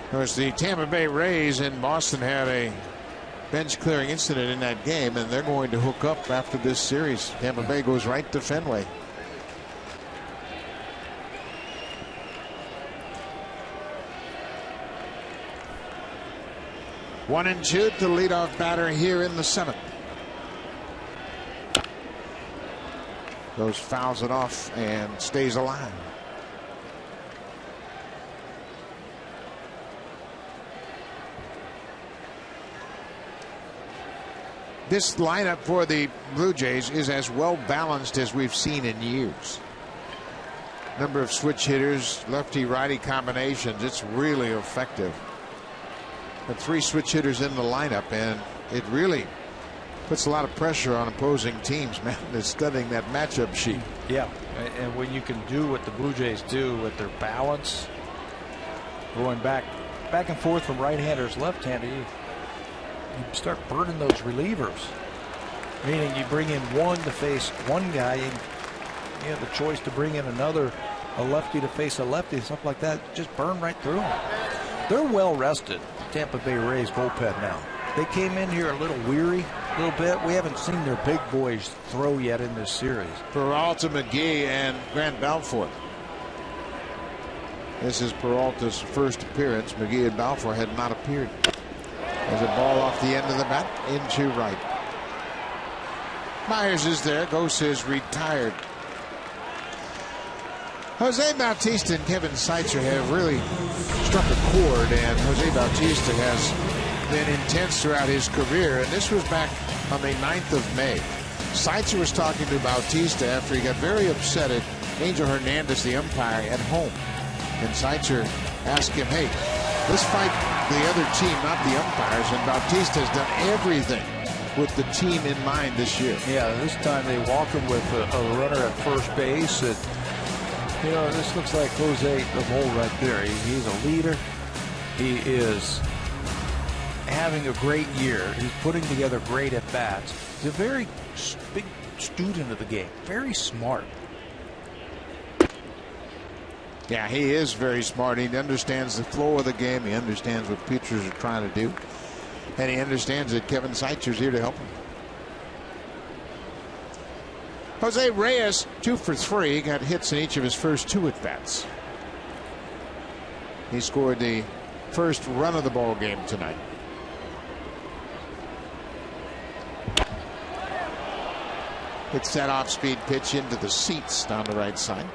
Of course, the Tampa Bay Rays in Boston had a bench clearing incident in that game, and they're going to hook up after this series. Tampa Bay goes right to Fenway. One and two to the leadoff batter here in the 7th. Goes fouls it off and stays alive. This lineup for the Blue Jays is as well balanced as we've seen in years. Number of switch hitters, lefty-righty combinations. It's really effective. The 3 switch hitters in the lineup, and it really puts a lot of pressure on opposing teams. Man, they're studying that matchup sheet. Yeah, and when you can do what the Blue Jays do with their balance, going back and forth from right-handers, left-hander, you start burning those relievers. Meaning you bring in one to face one guy, and you have the choice to bring in another, a lefty to face a lefty, something like that. Just burn right through them. They're well rested. Tampa Bay Rays bullpen now. They came in here a little weary, a little bit. We haven't seen their big boys throw yet in this series. Peralta, McGee, and Grant Balfour. This is Peralta's first appearance. McGee and Balfour had not appeared. There's a ball off the end of the bat into right. Myers is there. Ghost is retired. Jose Bautista and Kevin Seitzer have really struck a chord, and Jose Bautista has been intense throughout his career, and this was back on the 9th of May. Seitzer was talking to Bautista after he got very upset at Angel Hernandez, the umpire, at home. And Seitzer asked him, hey, let's fight the other team, not the umpires. And Bautista has done everything with the team in mind this year. Yeah, this time they walk him with a runner at first base. And, you know, this looks like Jose of old right there. He's a leader. He is having a great year. He's putting together great at-bats. He's a very big student of the game. Very smart. Yeah, he is very smart. He understands the flow of the game. He understands what pitchers are trying to do. And he understands that Kevin Seitzer's here to help him. Jose Reyes, 2 for 3, got hits in each of his first 2 at-bats. He scored the first run of the ball game tonight. Hits that off-speed pitch into the seats down the right side.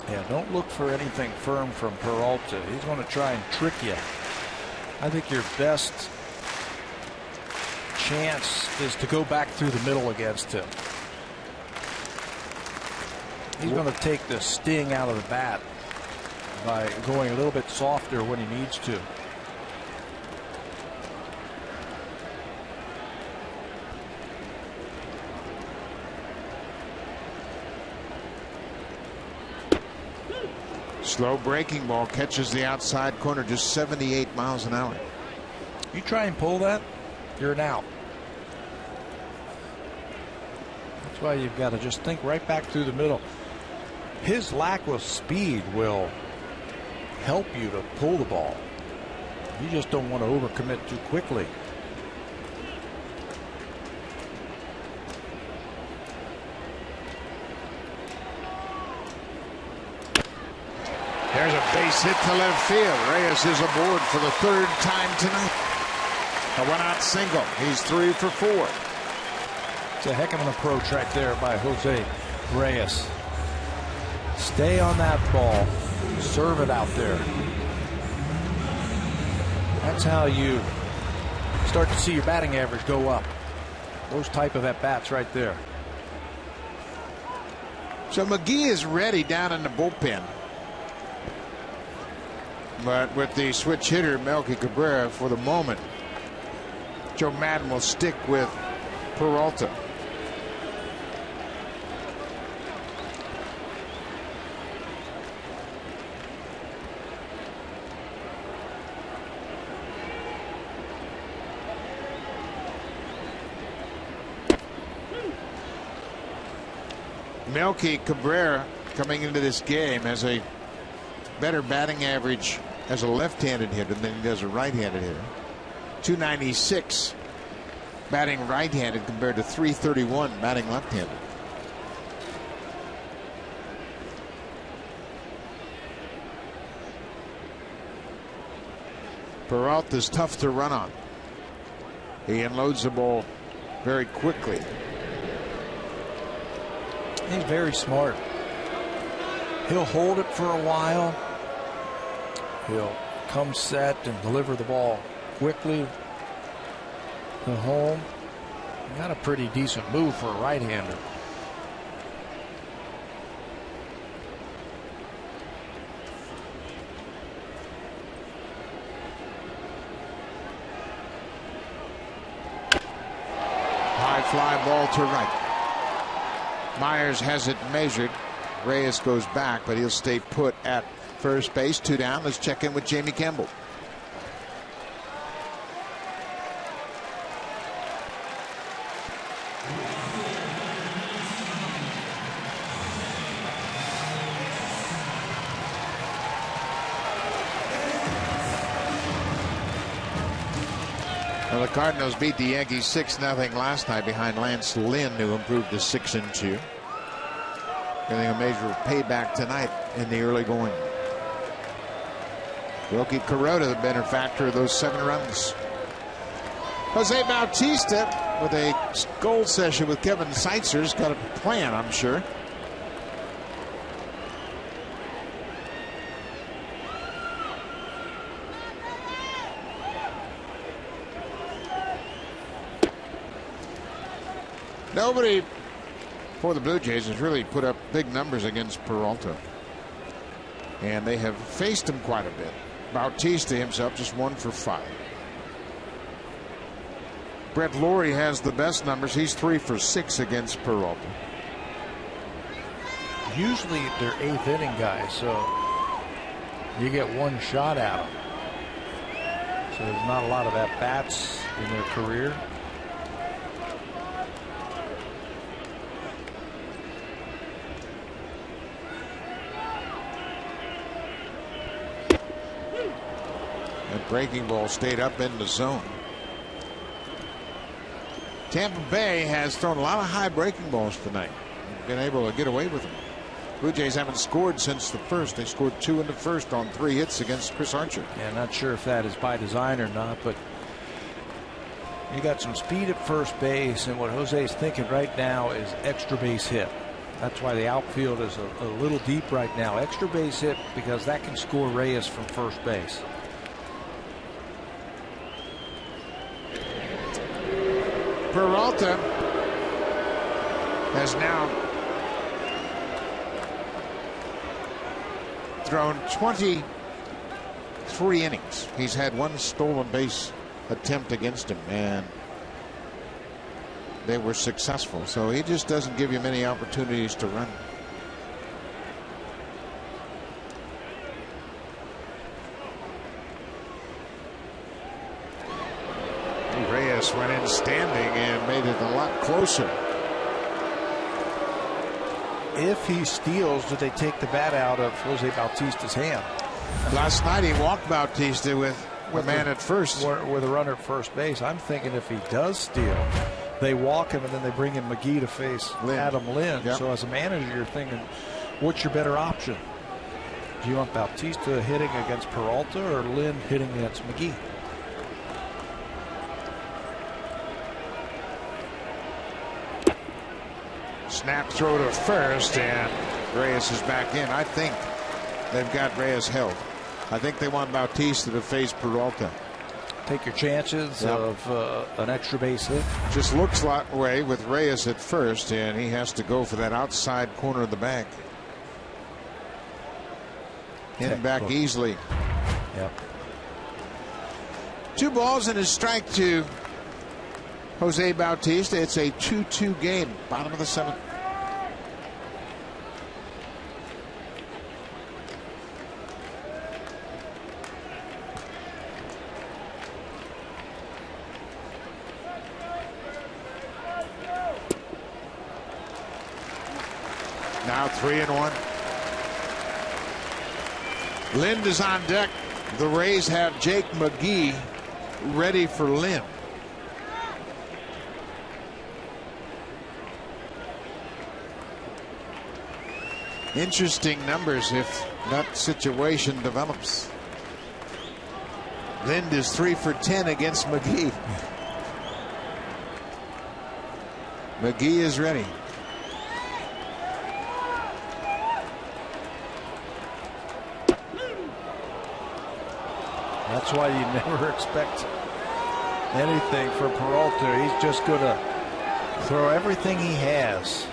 Yeah, don't look for anything firm from Peralta. He's going to try and trick you. I think your best chance is to go back through the middle against him. He's going to take the sting out of the bat by going a little bit softer when he needs to. Slow breaking ball catches the outside corner, just 78 miles an hour. You try and pull that, you're an out. That's why you've got to just think right back through the middle. His lack of speed will help you to pull the ball. You just don't want to overcommit too quickly. There's a base hit to left field. Reyes is aboard for the 3rd time tonight. A 1-out single. He's 3 for 4. It's a heck of an approach right there by Jose Reyes. Stay on that ball. Serve it out there. That's how you start to see your batting average go up. Those type of at-bats right there. So McGee is ready down in the bullpen. But with the switch hitter, Melky Cabrera, for the moment, Joe Madden will stick with Peralta. Melky Cabrera coming into this game has a better batting average as a left-handed hitter than he does a right-handed hitter. 296 batting right-handed compared to 331 batting left-handed. Peralta's tough to run on. He unloads the ball very quickly. He's very smart. He'll hold it for a while. He'll come set and deliver the ball quickly to home. Got a pretty decent move for a right-hander. High fly ball to right. Myers has it measured. Reyes goes back, but he'll stay put at first base. 2 down. Let's check in with Jamie Campbell. Well, the Cardinals beat the Yankees 6-0 last night behind Lance Lynn, who improved to 6-2. Getting a measure of payback tonight in the early going. Roki Kuroda, the benefactor of those 7 runs. Jose Bautista with a gold session with Kevin Seitzer's got a plan, I'm sure. Nobody for the Blue Jays has really put up big numbers against Peralta. And they have faced him quite a bit. Bautista himself just 1 for 5. Brett Lawrie has the best numbers. He's 3 for 6 against Peralta. Usually they're 8th inning guys, so you get one shot at them. So there's not a lot of at-bats in their career. That breaking ball stayed up in the zone. Tampa Bay has thrown a lot of high breaking balls tonight. Been able to get away with them. Blue Jays haven't scored since the first. They scored 2 in the first on 3 hits against Chris Archer. Yeah, not sure if that is by design or not, but you got some speed at first base, and what Jose's thinking right now is extra base hit. That's why the outfield is a little deep right now. Extra base hit because that can score Reyes from first base. Peralta has now thrown 23 innings. He's had 1 stolen base attempt against him, and they were successful. So he just doesn't give you many opportunities to run. Reyes went in standing and made it a lot closer. If he steals, do they take the bat out of Jose Bautista's hand? Last night he walked Bautista with a man at first. With a runner at first base. I'm thinking if he does steal, they walk him and then they bring in McGee to face Adam Lynn. Yep. So as a manager, you're thinking, what's your better option? Do you want Bautista hitting against Peralta or Lynn hitting against McGee? Snap throw to first, and Reyes is back in. I think they've got Reyes held. I think they want Bautista to face Peralta. Take your chances of an extra base hit. Just looks that way with Reyes at first, and he has to go for that outside corner of the bag. In back easily. Yep. 2 balls and a strike to Jose Bautista. It's a 2-2 game. Bottom of the 7th. Now 3-1. Lind is on deck. The Rays have Jake McGee ready for Lind. Interesting numbers if that situation develops. Lind is 3 for 10 against McGee. McGee is ready. That's why you never expect anything from Peralta. He's just going to throw everything he has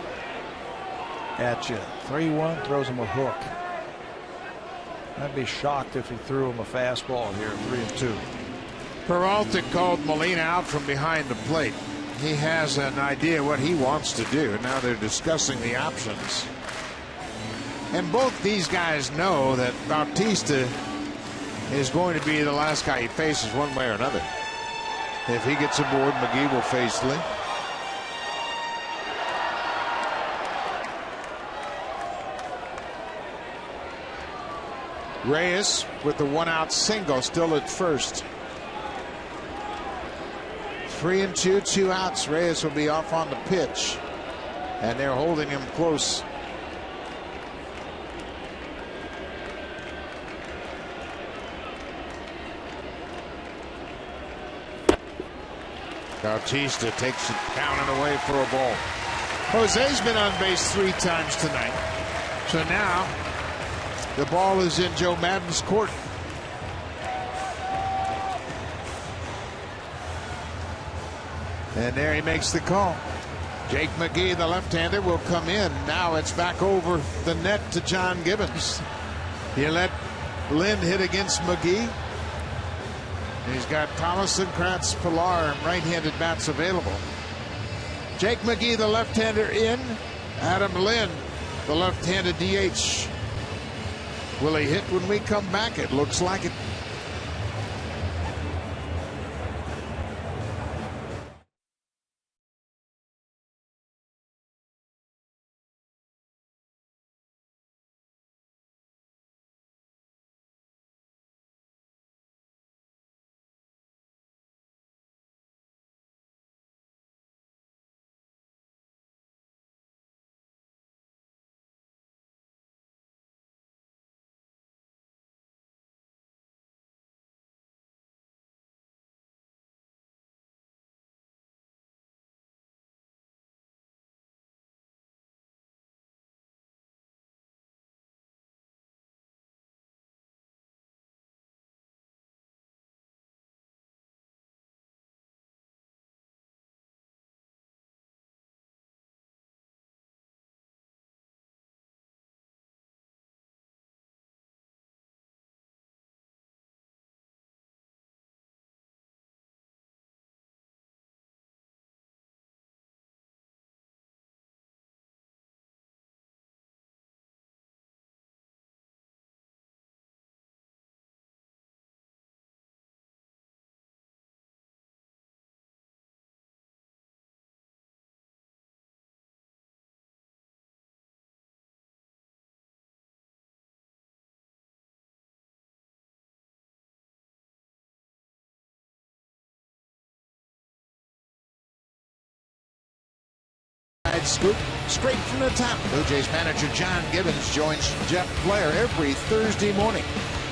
at you. 3-1, throws him a hook. I'd be shocked if he threw him a fastball here, 3-2. Peralta called Molina out from behind the plate. He has an idea what he wants to do. Now they're discussing the options. And both these guys know that Bautista is going to be the last guy he faces one way or another. If he gets aboard, McGee will face Lind. Reyes with the 1-out single, still at first. 3-2, 2 outs. Reyes will be off on the pitch, and they're holding him close. Bautista takes it down and away for a ball. Jose's been on base 3 times tonight. So now the ball is in Joe Maddon's court. And there he makes the call. Jake McGee, the left-hander, will come in. Now it's back over the net to John Gibbons. He let Lynn hit against McGee. He's got Thomason, Kratz, Pilar, and right-handed bats available. Jake McGee, the left-hander, in. Adam Lynn, the left-handed DH. Will he hit when we come back? It looks like it. Scoop straight from the top. Blue Jays manager John Gibbons joins Jeff Blair every Thursday morning.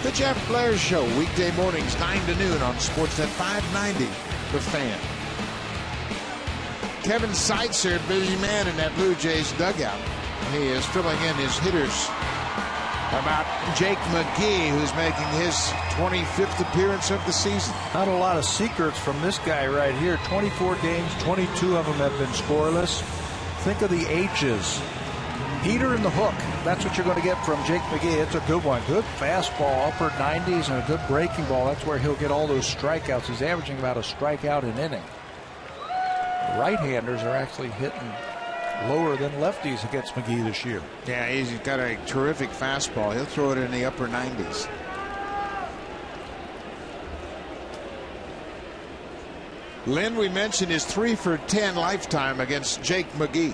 The Jeff Blair Show, weekday mornings 9 to noon on Sportsnet 590, The Fan. Kevin Seitzer, busy man in that Blue Jays dugout. He is filling in his hitters about Jake McGee, who's making his 25th appearance of the season. Not a lot of secrets from this guy right here. 24 games, 22 of them have been scoreless. Think of the H's. Heater in the hook. That's what you're going to get from Jake McGee. It's a good one. Good fastball, upper 90s, and a good breaking ball. That's where he'll get all those strikeouts. He's averaging about a strikeout an inning. Right-handers are actually hitting lower than lefties against McGee this year. Yeah, he's got a terrific fastball. He'll throw it in the upper 90s. Lynn, we mentioned, is 3 for 10 lifetime against Jake McGee.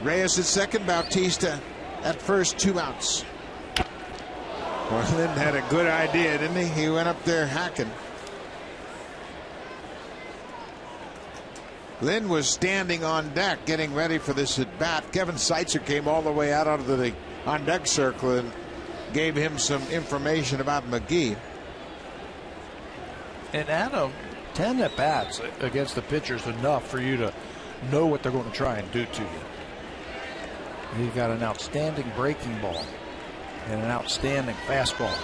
Reyes at second, Bautista at first, 2 outs. Well, Lynn had a good idea, didn't he? He went up there hacking. Lynn was standing on deck getting ready for this at bat. Kevin Seitzer came all the way out of the on deck circle and gave him some information about McGee. And Adam, 10 at bats against the pitchers enough for you to know what they're going to try and do to you. You've got an outstanding breaking ball and an outstanding fastball.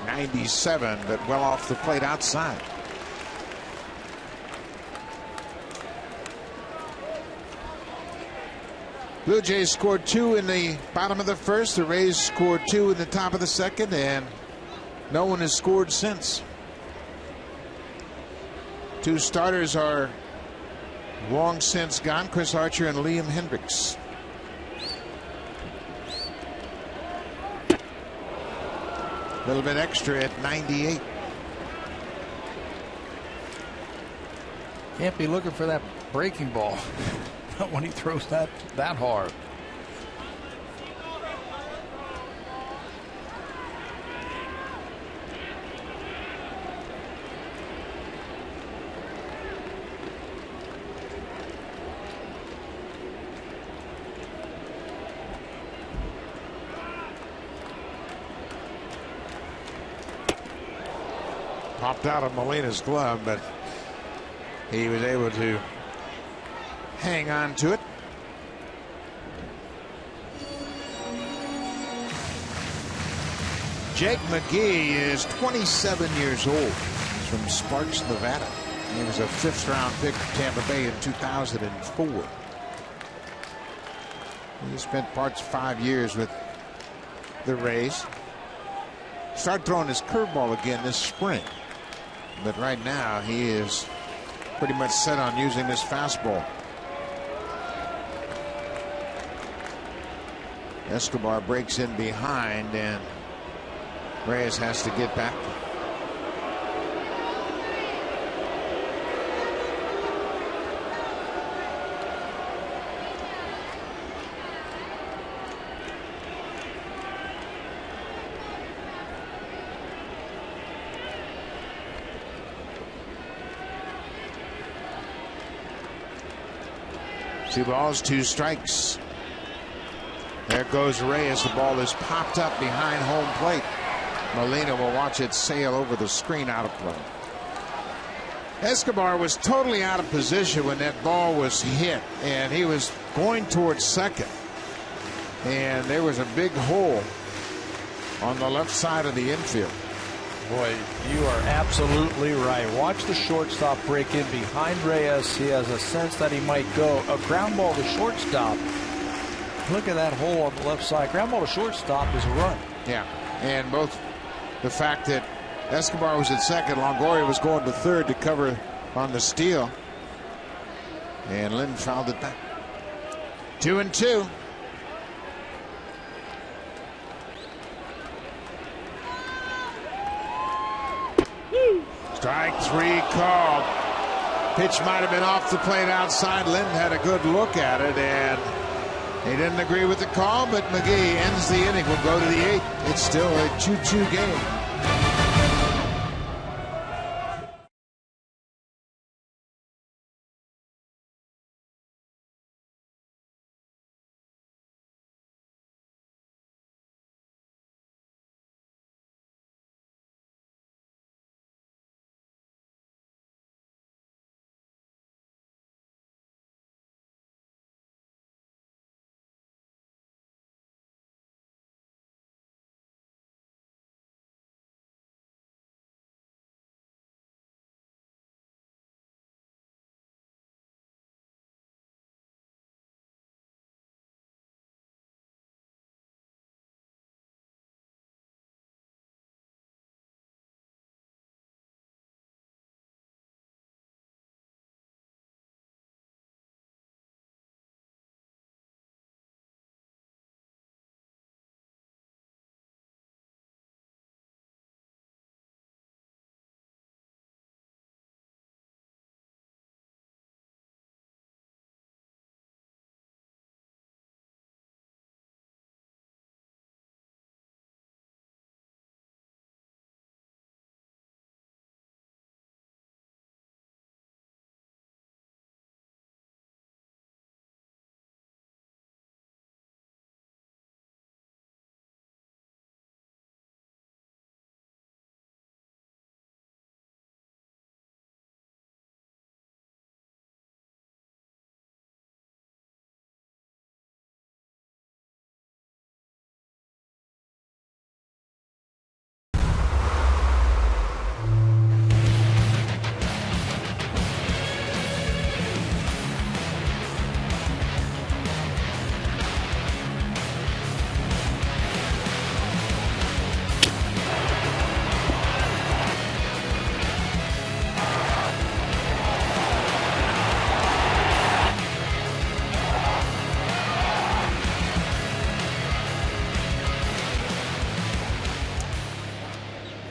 97, but well off the plate outside. Blue Jays scored 2 in the bottom of the first. The Rays scored 2 in the top of the second, and no one has scored since. 2 starters are long since gone, Chris Archer and Liam Hendricks. A little bit extra at 98. Can't be looking for that breaking ball. Not when he throws that hard. popped out of Molina's glove, but he was able to hang on to it. Jake McGee is 27 years old. He's from Sparks, Nevada. He was a 5th-round pick for Tampa Bay in 2004. He spent parts of 5 years with the Rays. Started throwing his curveball again this spring, but right now he is pretty much set on using this fastball. Escobar breaks in behind, and Reyes has to get back. Two balls, 2 strikes. There goes Reyes. The ball is popped up behind home plate. Molina will watch it sail over the screen out of play. Escobar was totally out of position when that ball was hit, and he was going towards second. And there was a big hole on the left side of the infield. Boy, you are absolutely right. Watch the shortstop break in behind Reyes. He has a sense that he might go. A ground ball to shortstop. Look at that hole on the left side. Ground ball to shortstop is a run. Yeah, and both the fact that Escobar was at second, Longoria was going to third to cover on the steal, and Lynn fouled it back. 2-2. Strike 3 called. Pitch might have been off the plate outside. Lynn had a good look at it, and he didn't agree with the call, but McGee ends the inning. We'll go to the 8th. It's still a 2-2 game.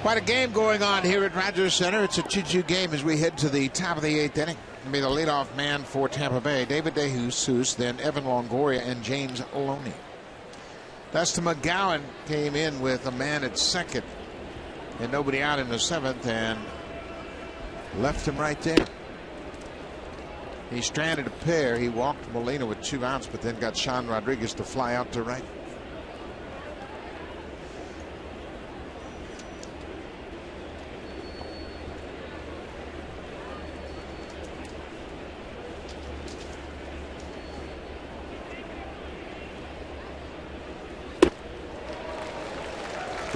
Quite a game going on here at Rogers Center. It's a 2-2 game as we head to the top of the 8th inning. It'll be the leadoff man for Tampa Bay, David DeJesus, then Evan Longoria and James Loney. Dustin McGowan came in with a man at second and nobody out in the 7th and left him right there. He stranded a pair. He walked Molina with 2 outs, but then got Sean Rodriguez to fly out to right.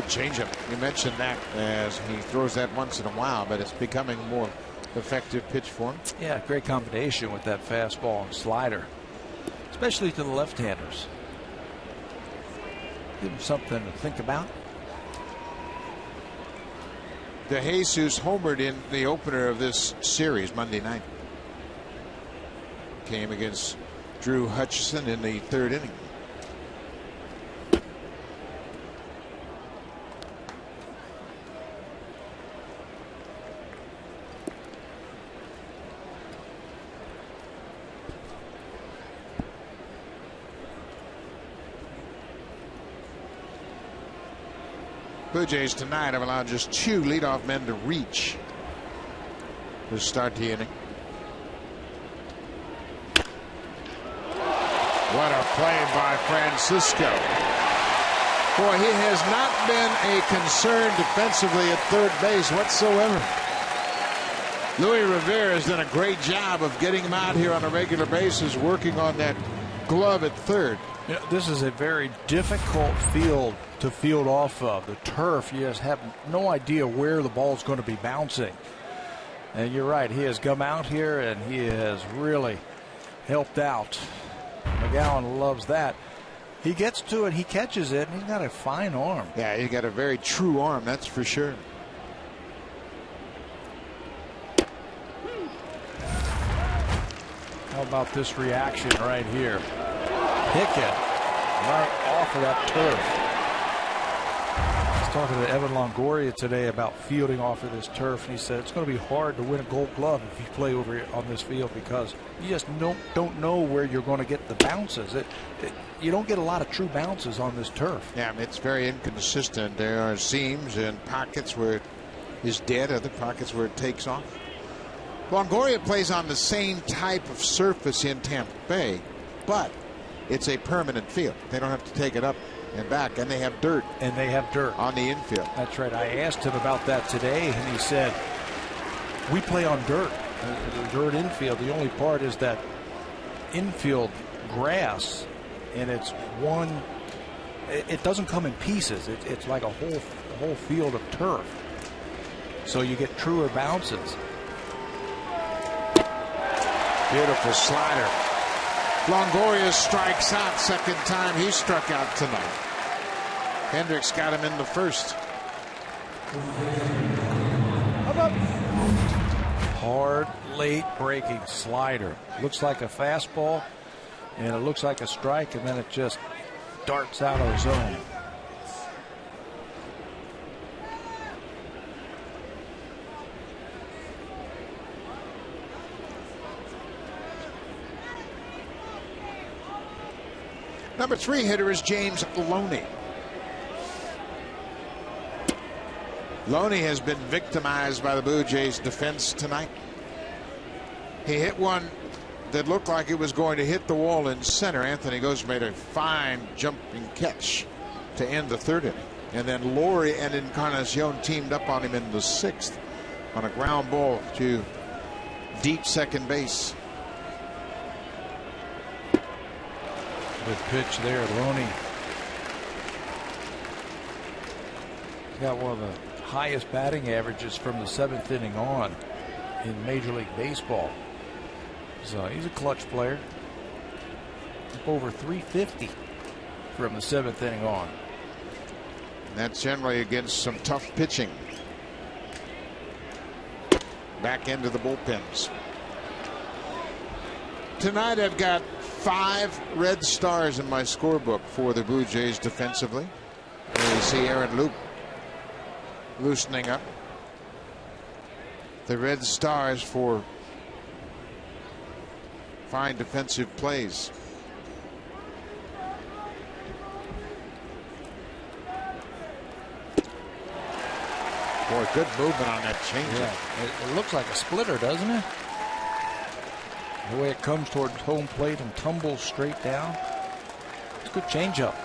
The changeup. You mentioned that as he throws that once in a while, but it's becoming a more effective pitch for him. Yeah, great combination with that fastball and slider, especially to the left-handers. Give him something to think about. De Jesus homered in the opener of this series Monday night. Came against Drew Hutchison in the 3rd inning. Blue Jays tonight have allowed just 2 leadoff men to reach to start the inning. What a play by Francisco. Boy, he has not been a concern defensively at 3rd base whatsoever. Luis Rivera has done a great job of getting him out here on a regular basis, working on that glove at 3rd. You know, this is a very difficult field to field off of. The turf, you just have no idea where the ball is going to be bouncing. And you're right, he has come out here and he has really helped out. McGowan loves that. He gets to it, he catches it, and he's got a fine arm. Yeah, he's got a very true arm, that's for sure. How about this reaction right here? Pickett right off of that turf. I was talking to Evan Longoria today about fielding off of this turf, and he said it's going to be hard to win a Gold Glove if you play over on this field because you just don't know where you're going to get the bounces. You don't get a lot of true bounces on this turf. Yeah, it's very inconsistent. There are seams and pockets where it is dead, other pockets where it takes off. Longoria plays on the same type of surface in Tampa Bay, but it's a permanent field. They don't have to take it up and back, and they have dirt. And they have dirt on the infield. That's right. I asked him about that today, and he said, we play on dirt. The dirt infield. The only part is that infield grass, and it's one. It doesn't come in pieces. It's like a whole field of turf. So you get truer bounces. Beautiful slider. Longoria strikes out, 2nd time he struck out tonight. Hendricks got him in the 1st. Hard, late breaking slider. Looks like a fastball, and it looks like a strike, and then it just darts out of the zone. Number 3 hitter is James Loney. Loney has been victimized by the Blue Jays defense tonight. He hit one that looked like it was going to hit the wall in center. Anthony Gose made a fine jumping catch to end the 3rd inning. And then Laurie and Encarnacion teamed up on him in the 6th on a ground ball to deep 2nd base. Good pitch there, Loney. He's got one of the highest batting averages from the 7th inning on in Major League Baseball. So he's a clutch player. Up over 350 from the 7th inning on. And that's generally against some tough pitching. Back into the bullpens. Tonight I've got 5 red stars in my scorebook for the Blue Jays defensively. There you see Aaron Loup loosening up. The red stars for fine defensive plays. Boy, good movement on that changeup. Yeah, it looks like a splitter, doesn't it? The way it comes towards home plate and tumbles straight down. It's a good changeup.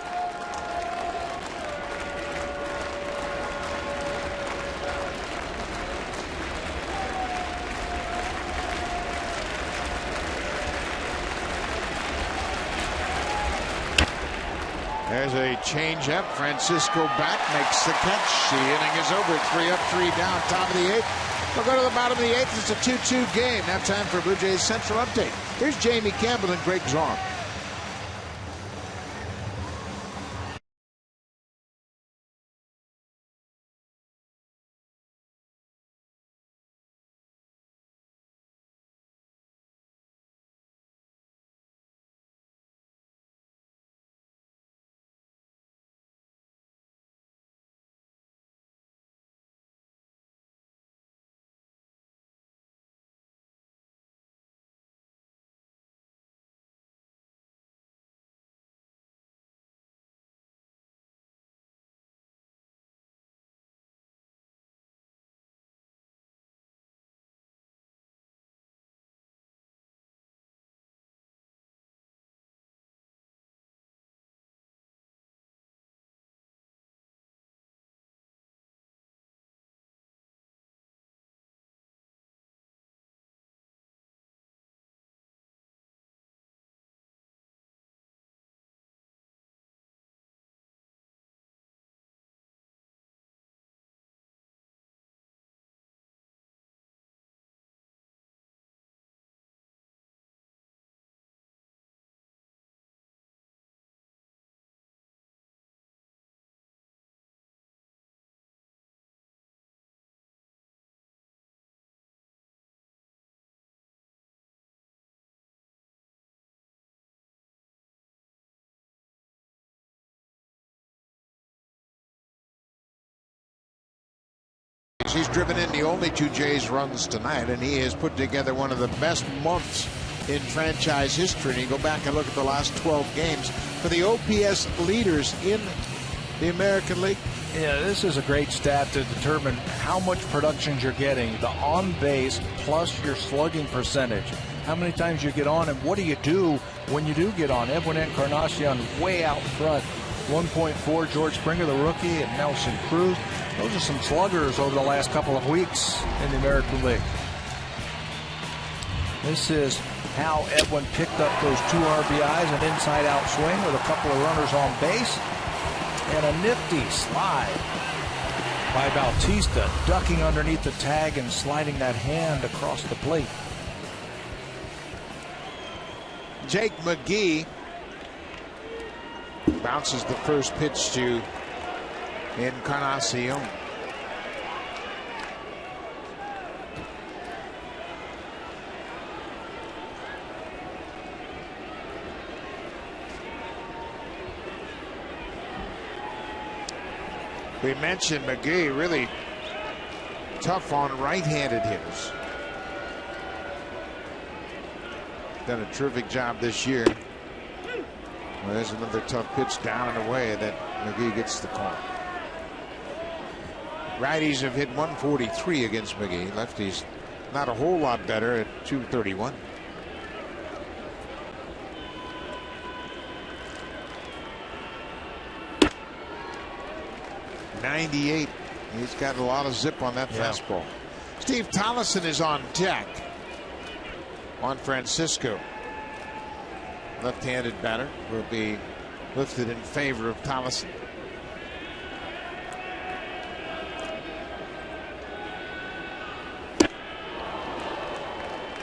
There's a changeup. Francisco back, makes the catch. The inning is over. 3 up, 3 down. Top of the 8th. We'll go to the bottom of the 8th. It's a 2-2 game. Now time for Blue Jays Central Update. Here's Jamie Campbell and Greg Zorn. He's driven in the only 2 Jays runs tonight, and he has put together one of the best months in franchise history. And you go back and look at the last 12 games for the OPS leaders in the American League. Yeah, this is a great stat to determine how much production you're getting. The on base plus your slugging percentage. How many times you get on, and what do you do when you do get on? Edwin Encarnacion way out front. 1.4, George Springer, the rookie, and Nelson Cruz. Those are some sluggers over the last couple of weeks in the American League. This is how Edwin picked up those 2 RBIs, an inside-out swing with a couple of runners on base, and a nifty slide by Bautista, ducking underneath the tag and sliding that hand across the plate. Jake McGee bounces the first pitch to Encarnacion. We mentioned McGee really tough on right-handed hitters. Done a terrific job this year. Well, there's another tough pitch down and away that McGee gets the call. Righties have hit 143 against McGee. Lefties not a whole lot better at 231. .98. He's got a lot of zip on that fastball. Steve Tollison is on deck on Francisco. Left-handed batter will be lifted in favor of Tollison.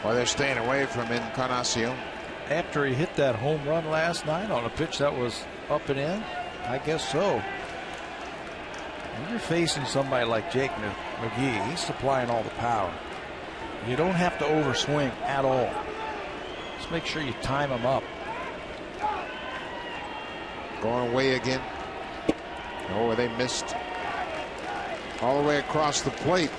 Well, they're staying away from Encarnacion. After he hit that home run last night on a pitch that was up and in, I guess so. When you're facing somebody like Jake McGee, he's supplying all the power. You don't have to overswing at all. Just make sure you time him up. Going away again. Oh, they missed all the way across the plate.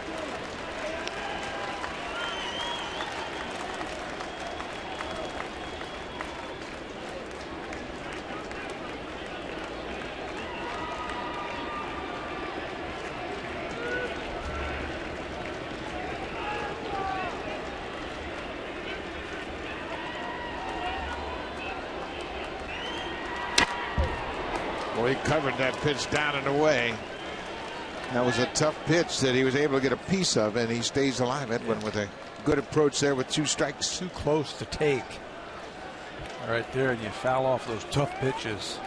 He covered that pitch down and away. That was a tough pitch that he was able to get a piece of, and he stays alive. Edwin with a good approach there with 2 strikes. Too close to take. Right there, and you foul off those tough pitches.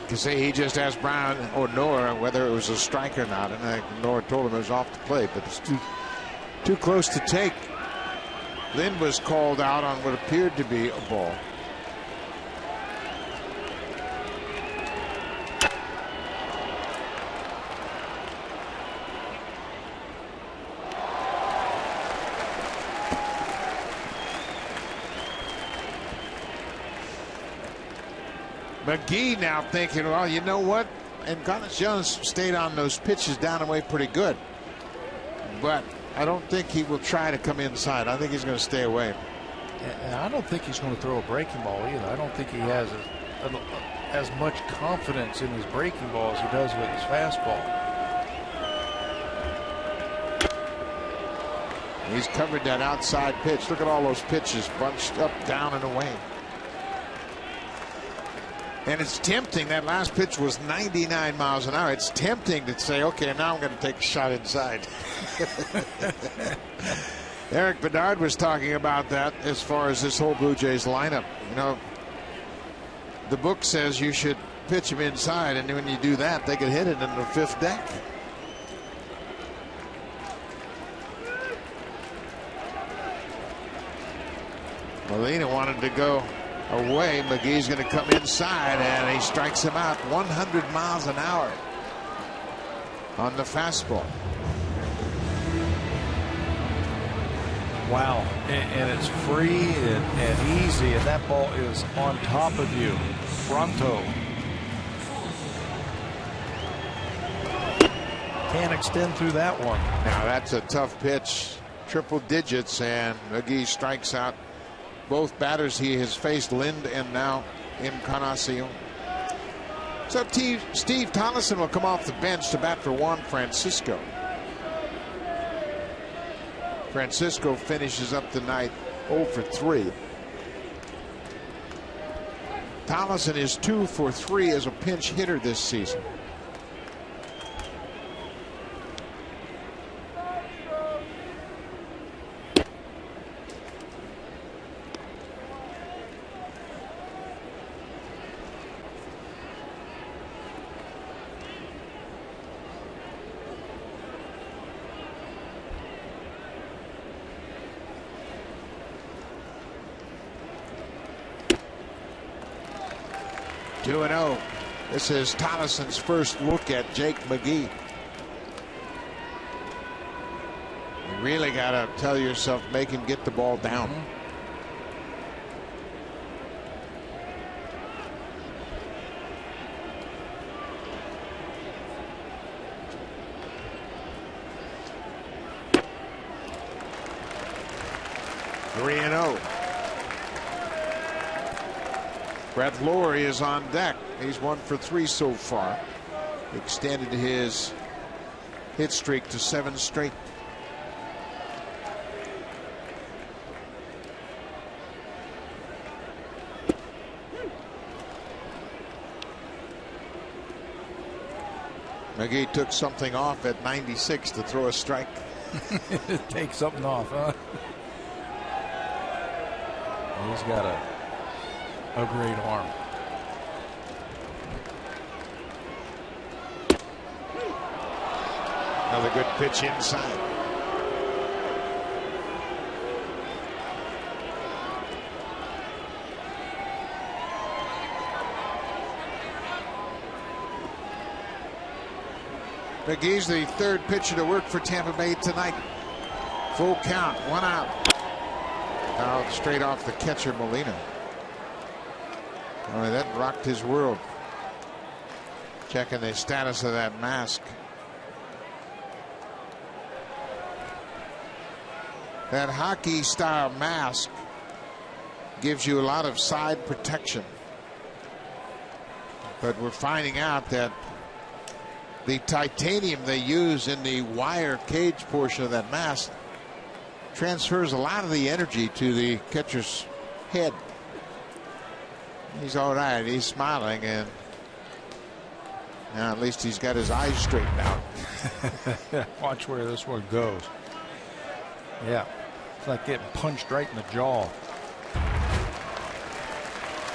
You say he just asked Brown or Noah whether it was a strike or not, and Noah told him it was off the plate, but it's too close to take. Lynn was called out on what appeared to be a ball. McGee now thinking, well, you know what? And Connors Jones stayed on those pitches down and away pretty good. But I don't think he will try to come inside. I think he's going to stay away. And I don't think he's going to throw a breaking ball either. I don't think he has as much confidence in his breaking ball as he does with his fastball. He's covered that outside pitch. Look at all those pitches bunched up, down, and away. And it's tempting. That last pitch was 99 miles an hour. It's tempting to say, okay, now I'm going to take a shot inside. Eric Bedard was talking about that as far as this whole Blue Jays lineup. You know, the book says you should pitch them inside, and when you do that, they can hit it in the fifth deck. Molina wanted to go away. McGee's going to come inside, and he strikes him out 100 miles an hour on the fastball. Wow. And it's free and easy, and that ball is on top of you. Fronto. Can't extend through that one. Now that's a tough pitch. Triple digits, and McGee strikes out both batters he has faced, Lind and now Encarnacion. So Steve Tolleson will come off the bench to bat for Juan Francisco. Francisco finishes up the night 0 for 3. Tolleson is 2 for 3 as a pinch hitter this season. This is Tolleson's first look at Jake McGee. You really got to tell yourself, make him get the ball down. Three and 0. Brett Lawrie is on deck. He's 1 for 3 so far. Extended his hit streak to 7 straight. McGee took something off at 96 to throw a strike. Take something off, huh? He's got a great arm. Another good pitch inside. McGee's the third pitcher to work for Tampa Bay tonight. Full count, 1 out. Now straight off the catcher, Molina. Oh, that rocked his world. Checking the status of that mask. That hockey style mask gives you a lot of side protection. But we're finding out that the titanium they use in the wire cage portion of that mask transfers a lot of the energy to the catcher's head. He's all right. He's smiling, and now at least he's got his eyes straightened out. Watch where this one goes. Yeah, it's like getting punched right in the jaw.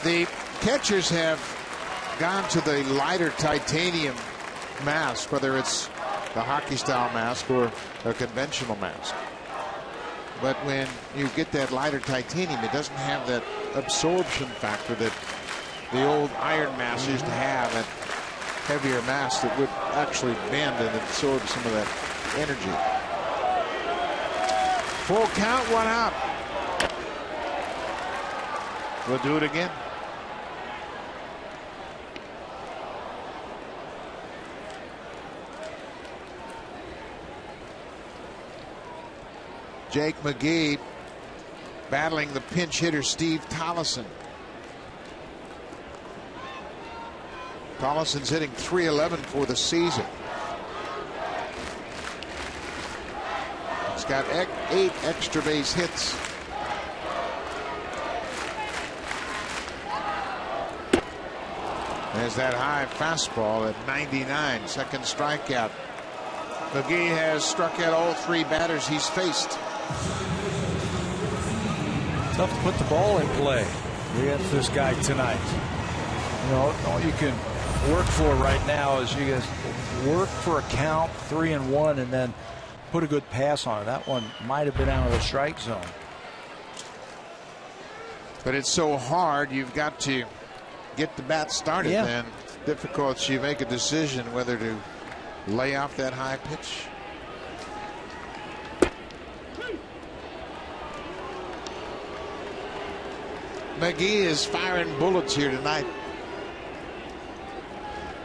The catchers have gone to the lighter titanium mask, whether it's the hockey style mask or a conventional mask. But when you get that lighter titanium, it doesn't have that absorption factor that the old iron mask used to have, and heavier mask that would actually bend and absorb some of that energy. Full count, 1 out. We'll do it again. Jake McGee battling the pinch hitter Steve Tollison. Tollison's hitting .311 for the season. He's got 8 extra base hits. There's that high fastball at 99, second strikeout. McGee has struck out all 3 batters he's faced. Tough to put the ball in play against this guy tonight. You know, all you can work for right now is you guys work for a count, 3-1, and then put a good pass on it. That one might have been out of the strike zone. But it's so hard, you've got to get the bat started. Yeah. Then difficult, you make a decision whether to lay off that high pitch. McGee is firing bullets here tonight.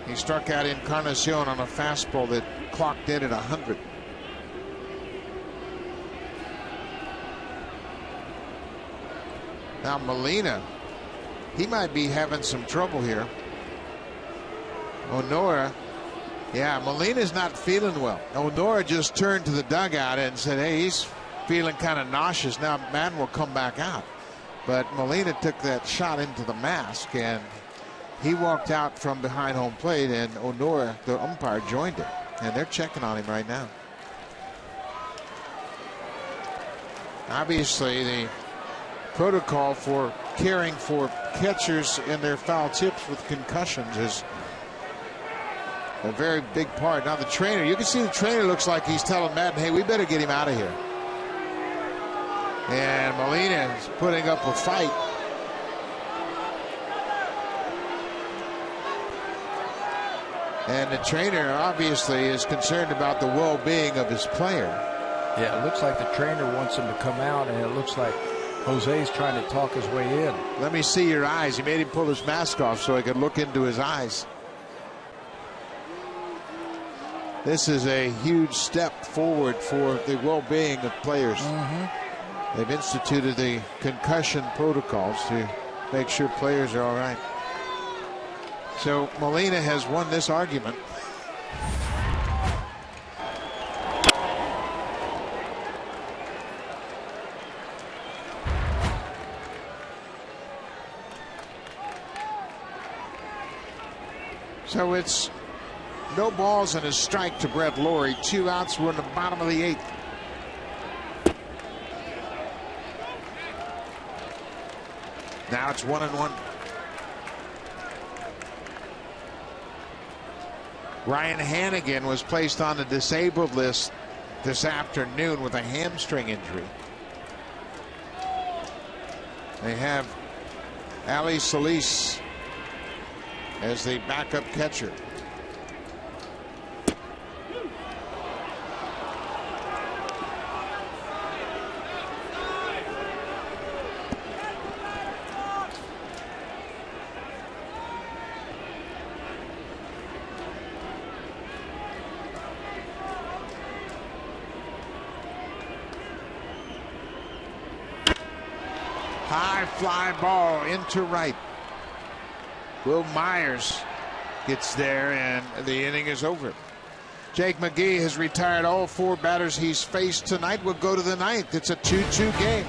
He struck out Encarnacion on a fastball that clocked in at 100. Now Molina, he might be having some trouble here. Honora, yeah, Molina's not feeling well. Honora just turned to the dugout and said, hey, he's feeling kind of nauseous. Now Madden will come back out. But Molina took that shot into the mask, and he walked out from behind home plate, and Honora, the umpire, joined him. And they're checking on him right now. Obviously, the protocol for caring for catchers in their foul tips with concussions is a very big part. Now the trainer, you can see the trainer looks like he's telling Madden, hey, we better get him out of here. And Molina is putting up a fight. And the trainer obviously is concerned about the well-being of his player. Yeah, it looks like the trainer wants him to come out, and it looks like Jose's trying to talk his way in. Let me see your eyes. He made him pull his mask off so he could look into his eyes. This is a huge step forward for the well-being of players. They've instituted the concussion protocols to make sure players are all right. So Molina has won this argument. So it's no balls and a strike to Brett Lawrie. 2 outs. We're in the bottom of the 8th. Now it's 1-1. Ryan Hannigan was placed on the disabled list this afternoon with a hamstring injury. They have Ali Solis as the backup catcher. High fly ball into right. Will Myers gets there, and the inning is over. Jake McGee has retired all 4 batters he's faced tonight. Will go to the 9th. It's a 2-2 game.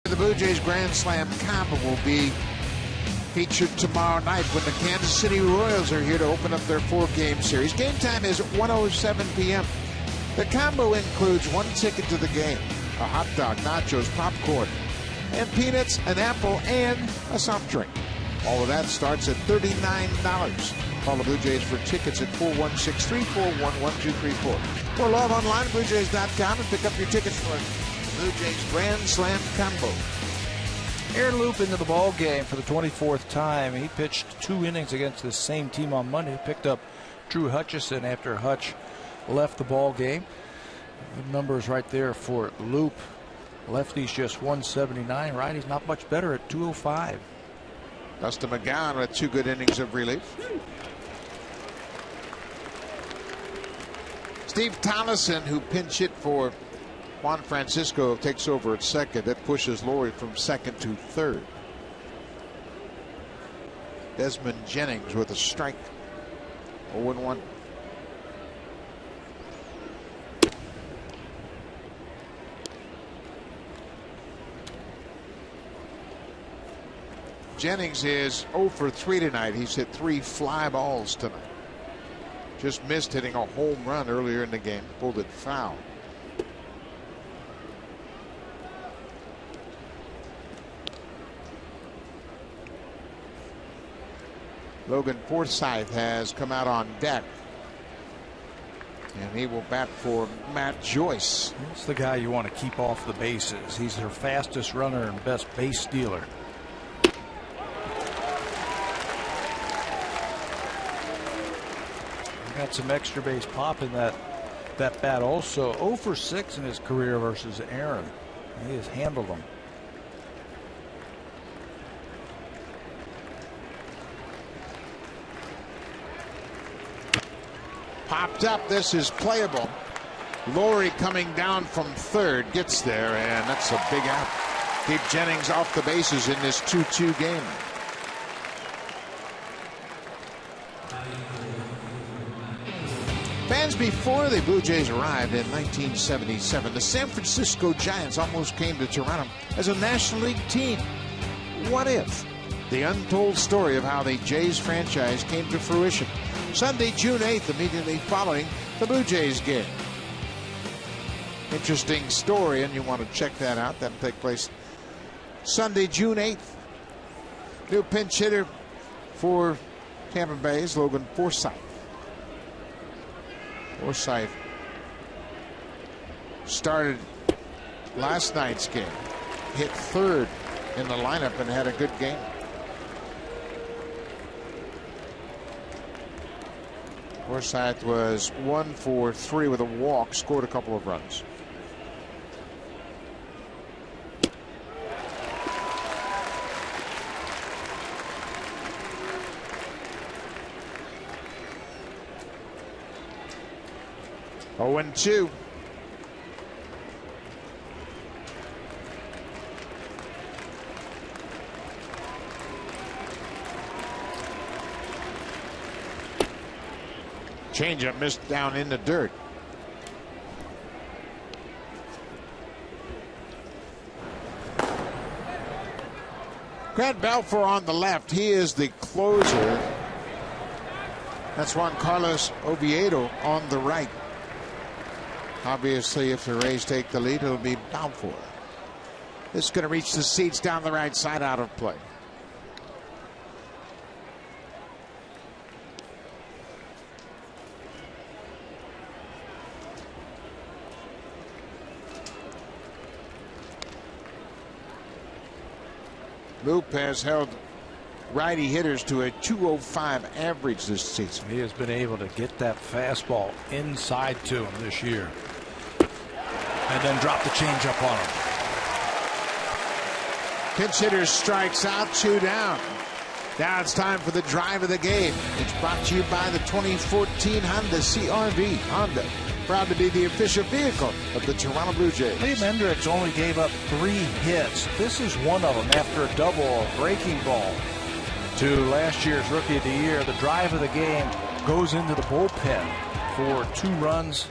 The Blue Jays Grand Slam combo will be featured tomorrow night when the Kansas City Royals are here to open up their 4-game series. Game time is at 1:07 p.m. The combo includes 1 ticket to the game, a hot dog, nachos, popcorn, and peanuts, an apple, and a soft drink. All of that starts at $39. Call the Blue Jays for tickets at 416-341-1234. Or log online at BlueJays.com and pick up your tickets for Blue Jays Grand Slam combo. Aaron Loop into the ball game for the 24th time. He pitched 2 innings against the same team on Monday. He picked up Drew Hutchison after Hutch left the ball game. The numbers right there for Loop. Lefty's just 179. Righty's not much better at 205. Dustin McGowan with 2 good innings of relief. Steve Tollison, who pinch hit for Juan Francisco, takes over at second. That pushes Laurie from second to third. Desmond Jennings with a strike. 0-1. Jennings is 0 for 3 tonight. He's hit 3 fly balls tonight. Just missed hitting a home run earlier in the game. Pulled it foul. Logan Forsythe has come out on deck. And he will bat for Matt Joyce. That's the guy you want to keep off the bases. He's their fastest runner and best base stealer. Got some extra base pop in that bat also. 0 for 6 in his career versus Aaron. He has handled them. Popped up. This is playable. Laurie coming down from third gets there, and that's a big out. Keep Jennings off the bases in this 2-2 game. Fans before the Blue Jays arrived in 1977, the San Francisco Giants almost came to Toronto as a National League team. What if? The untold story of how the Jays franchise came to fruition. Sunday, June 8th, immediately following the Blue Jays game. Interesting story, and you want to check that out. That'll take place Sunday, June 8th. New pinch hitter for Tampa Bay's Logan Forsythe. Forsythe started last night's game, hit third in the lineup, and had a good game. Forsythe was 1 for 3 with a walk, scored a couple of runs. Oh, and 2. Changeup missed down in the dirt. Grant Balfour on the left. He is the closer. That's Juan Carlos Oviedo on the right. Obviously, if the Rays take the lead, it'll be Balfour. This is going to reach the seats down the right side, out of play. Loop has held righty hitters to a 205 average this season. He has been able to get that fastball inside to him this year. And then drop the changeup on him. Pinch hitter strikes out, 2 down. Now it's time for the drive of the game. It's brought to you by the 2014 Honda CR-V. Honda, proud to be the official vehicle of the Toronto Blue Jays. Liam Hendricks only gave up 3 hits. This is one of them after a double, a breaking ball to last year's Rookie of the Year. The drive of the game goes into the bullpen for 2 runs,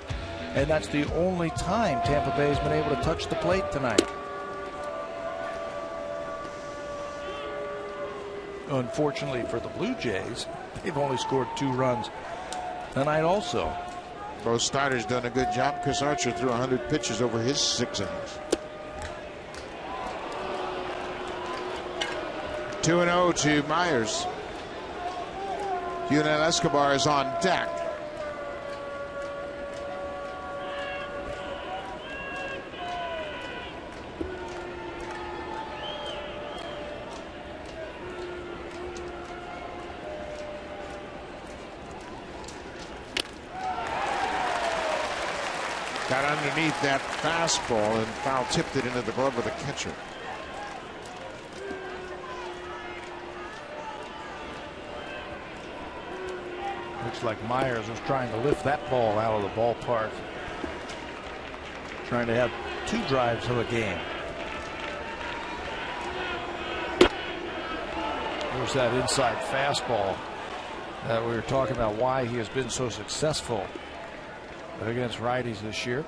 and that's the only time Tampa Bay has been able to touch the plate tonight. Unfortunately for the Blue Jays, they've only scored 2 runs tonight also. Both starters done a good job. Chris Archer threw 100 pitches over his 6 innings. 2-0 to Myers. Yunel Escobar is on deck. Got underneath that fastball and foul tipped it into the glove of the catcher. Looks like Myers was trying to lift that ball out of the ballpark. Trying to have 2 drives of a game. There's that inside fastball that we were talking about, why he has been so successful against righties this year.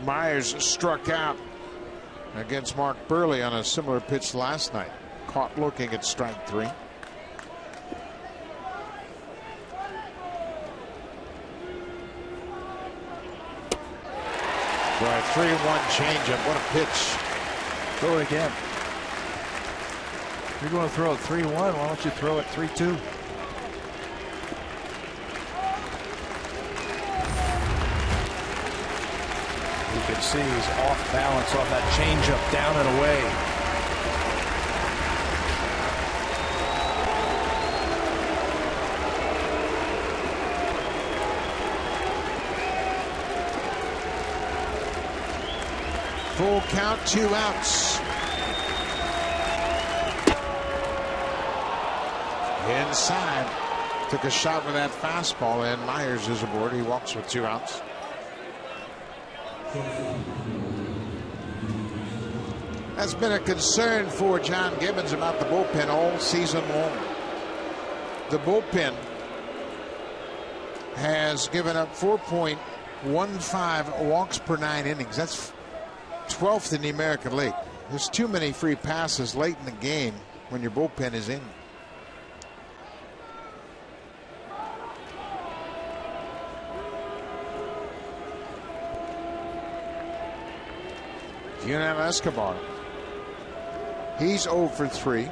Myers struck out against Mark Burley on a similar pitch last night. Caught looking at strike 3. For a 3-1 changeup. What a pitch. Throw it again. If you're going to throw it 3-1, why don't you throw it 3-2? You can see he's off balance on that changeup, down and away. Full count, 2 outs. Inside. Took a shot with that fastball, and Myers is aboard. He walks with 2 outs. That's been a concern for John Gibbons about the bullpen all season long. The bullpen has given up 4.15 walks per 9 innings. That's 12th in the American League. There's too many free passes late in the game when your bullpen is in. Yunel Escobar. He's 0 for 3.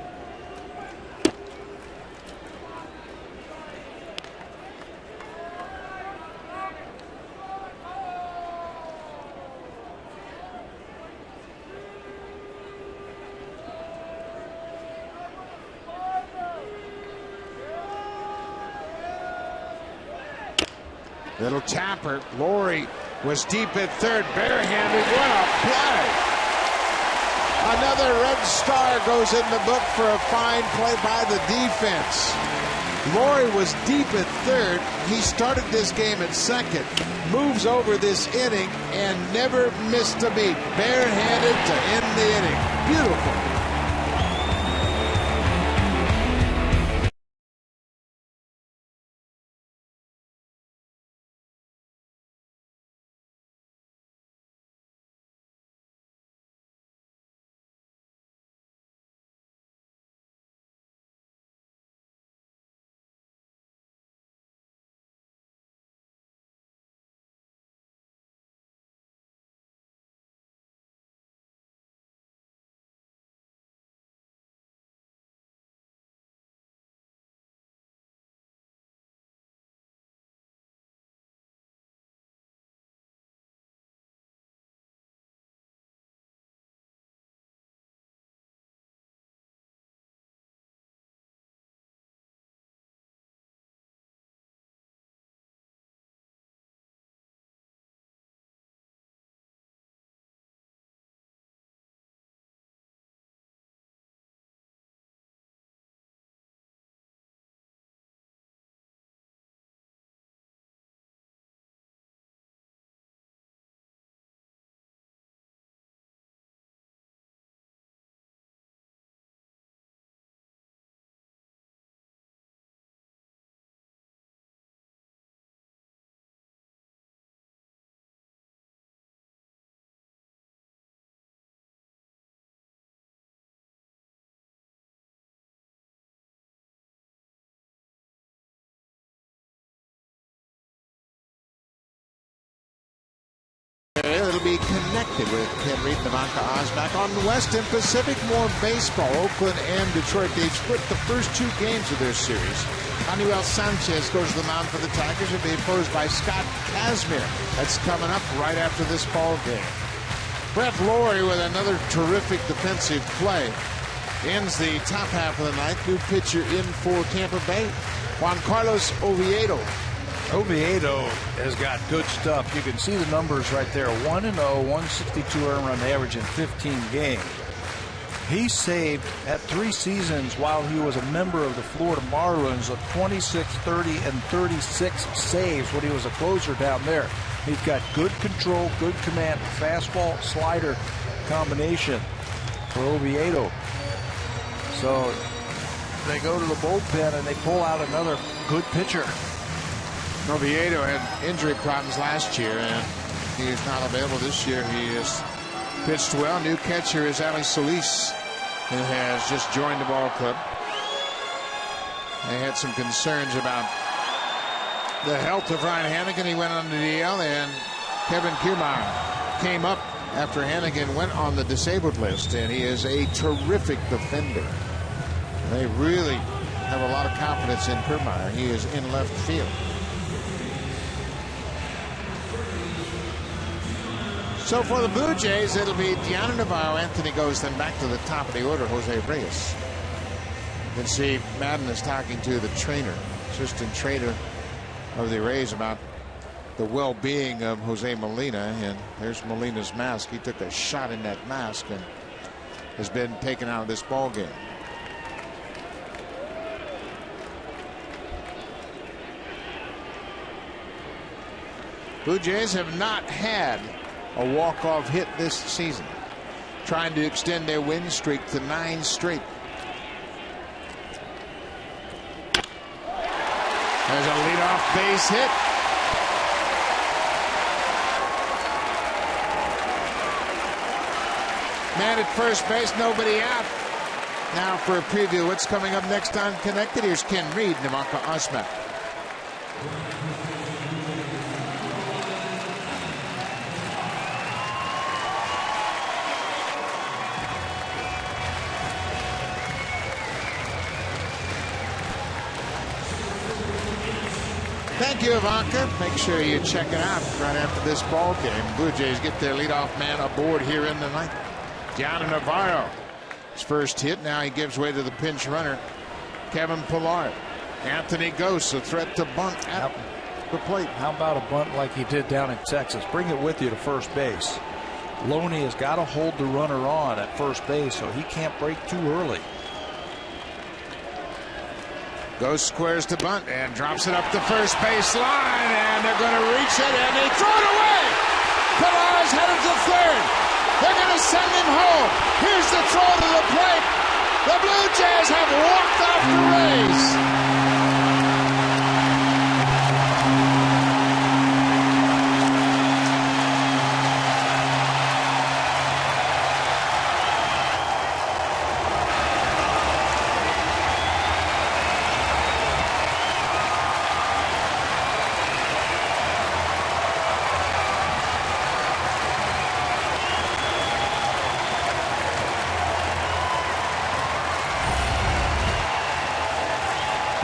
Little tapper. Laurie was deep at third, barehanded. What a play! Another red star goes in the book for a fine play by the defense. Laurie was deep at third. He started this game at second, moves over this inning, and never missed a beat. Barehanded to end the inning. Beautiful. connected with Ken Reed and Ivanka Osback. On the West and Pacific, more baseball. Oakland and Detroit, they've split the first 2 games of their series. Manuel Sanchez goes to the mound for the Tigers. He'll be opposed by Scott Kazmir. That's coming up right after this ball game. Brett Lawrie with another terrific defensive play ends the top half of the ninth. New pitcher in for Tampa Bay, Juan Carlos Oviedo. Oviedo has got good stuff. You can see the numbers right there. 1-0, 162 earned run average in 15 games. He saved at 3 seasons while he was a member of the Florida Marlins of 26, 30, and 36 saves when he was a closer down there. He's got good control, good command, fastball, slider combination for Oviedo. So they go to the bullpen and they pull out another good pitcher. Oviedo had injury problems last year, and he is not available this year. He has pitched well. New catcher is Alex Solis, who has just joined the ball club. They had some concerns about the health of Ryan Hannigan. He went on the DL, and Kevin Kiermaier came up after Hannigan went on the disabled list, and he is a terrific defender. They really have a lot of confidence in Kiermaier. He is in left field. So for the Blue Jays, it'll be Deanna Navarro. Anthony goes then back to the top of the order, Jose Reyes. You can see Madden is talking to the trainer, assistant trainer of the Rays, about the well-being of Jose Molina. And there's Molina's mask. He took a shot in that mask and has been taken out of this ball game. Blue Jays have not had a walk-off hit this season, trying to extend their win streak to 9 straight. There's a leadoff base hit. Man at first base, nobody out. Now for a preview of what's coming up next on Connected, here's Ken Reed and Ivanka Osback. Thank you, Ivanka. Make sure you check it out right after this ball game. Blue Jays get their leadoff man aboard here in the ninth. Deanna Navarro, his first hit. Now he gives way to the pinch runner, Kevin Pillar. Anthony Gose, a threat to bunt at the plate. How about a bunt like he did down in Texas? Bring it with you to first base. Loney has got to hold the runner on at first base so he can't break too early. Goes squares to bunt and drops it up the first base line, and they're going to reach it and they throw it away. Pillar's headed to third. They're going to send him home. Here's the throw to the plate. The Blue Jays have walked off the Rays.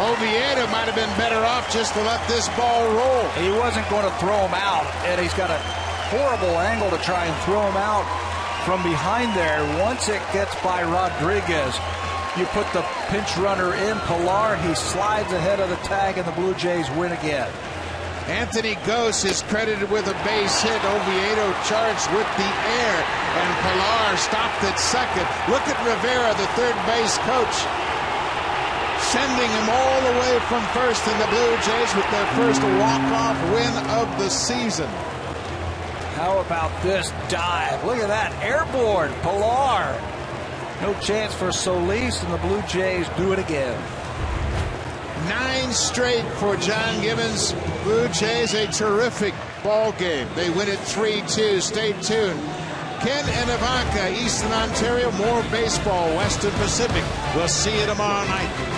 Oviedo might have been better off just to let this ball roll. He wasn't going to throw him out, and he's got a horrible angle to try and throw him out from behind there. Once it gets by Rodriguez, you put the pinch runner in. Pillar, he slides ahead of the tag, and the Blue Jays win again. Anthony Gose is credited with a base hit. Oviedo charged with the air, and Pillar stopped at second. Look at Rivera, the third base coach, sending him all the way from first, and the Blue Jays with their first walk-off win of the season. How about this dive? Look at that, airborne. Pillar. No chance for Solis, and the Blue Jays do it again. 9 straight for John Gibbons. Blue Jays, a terrific ball game. They win it 3-2. Stay tuned. Ken and Ivanka, Eastern Ontario, more baseball, Western Pacific. We'll see you tomorrow night.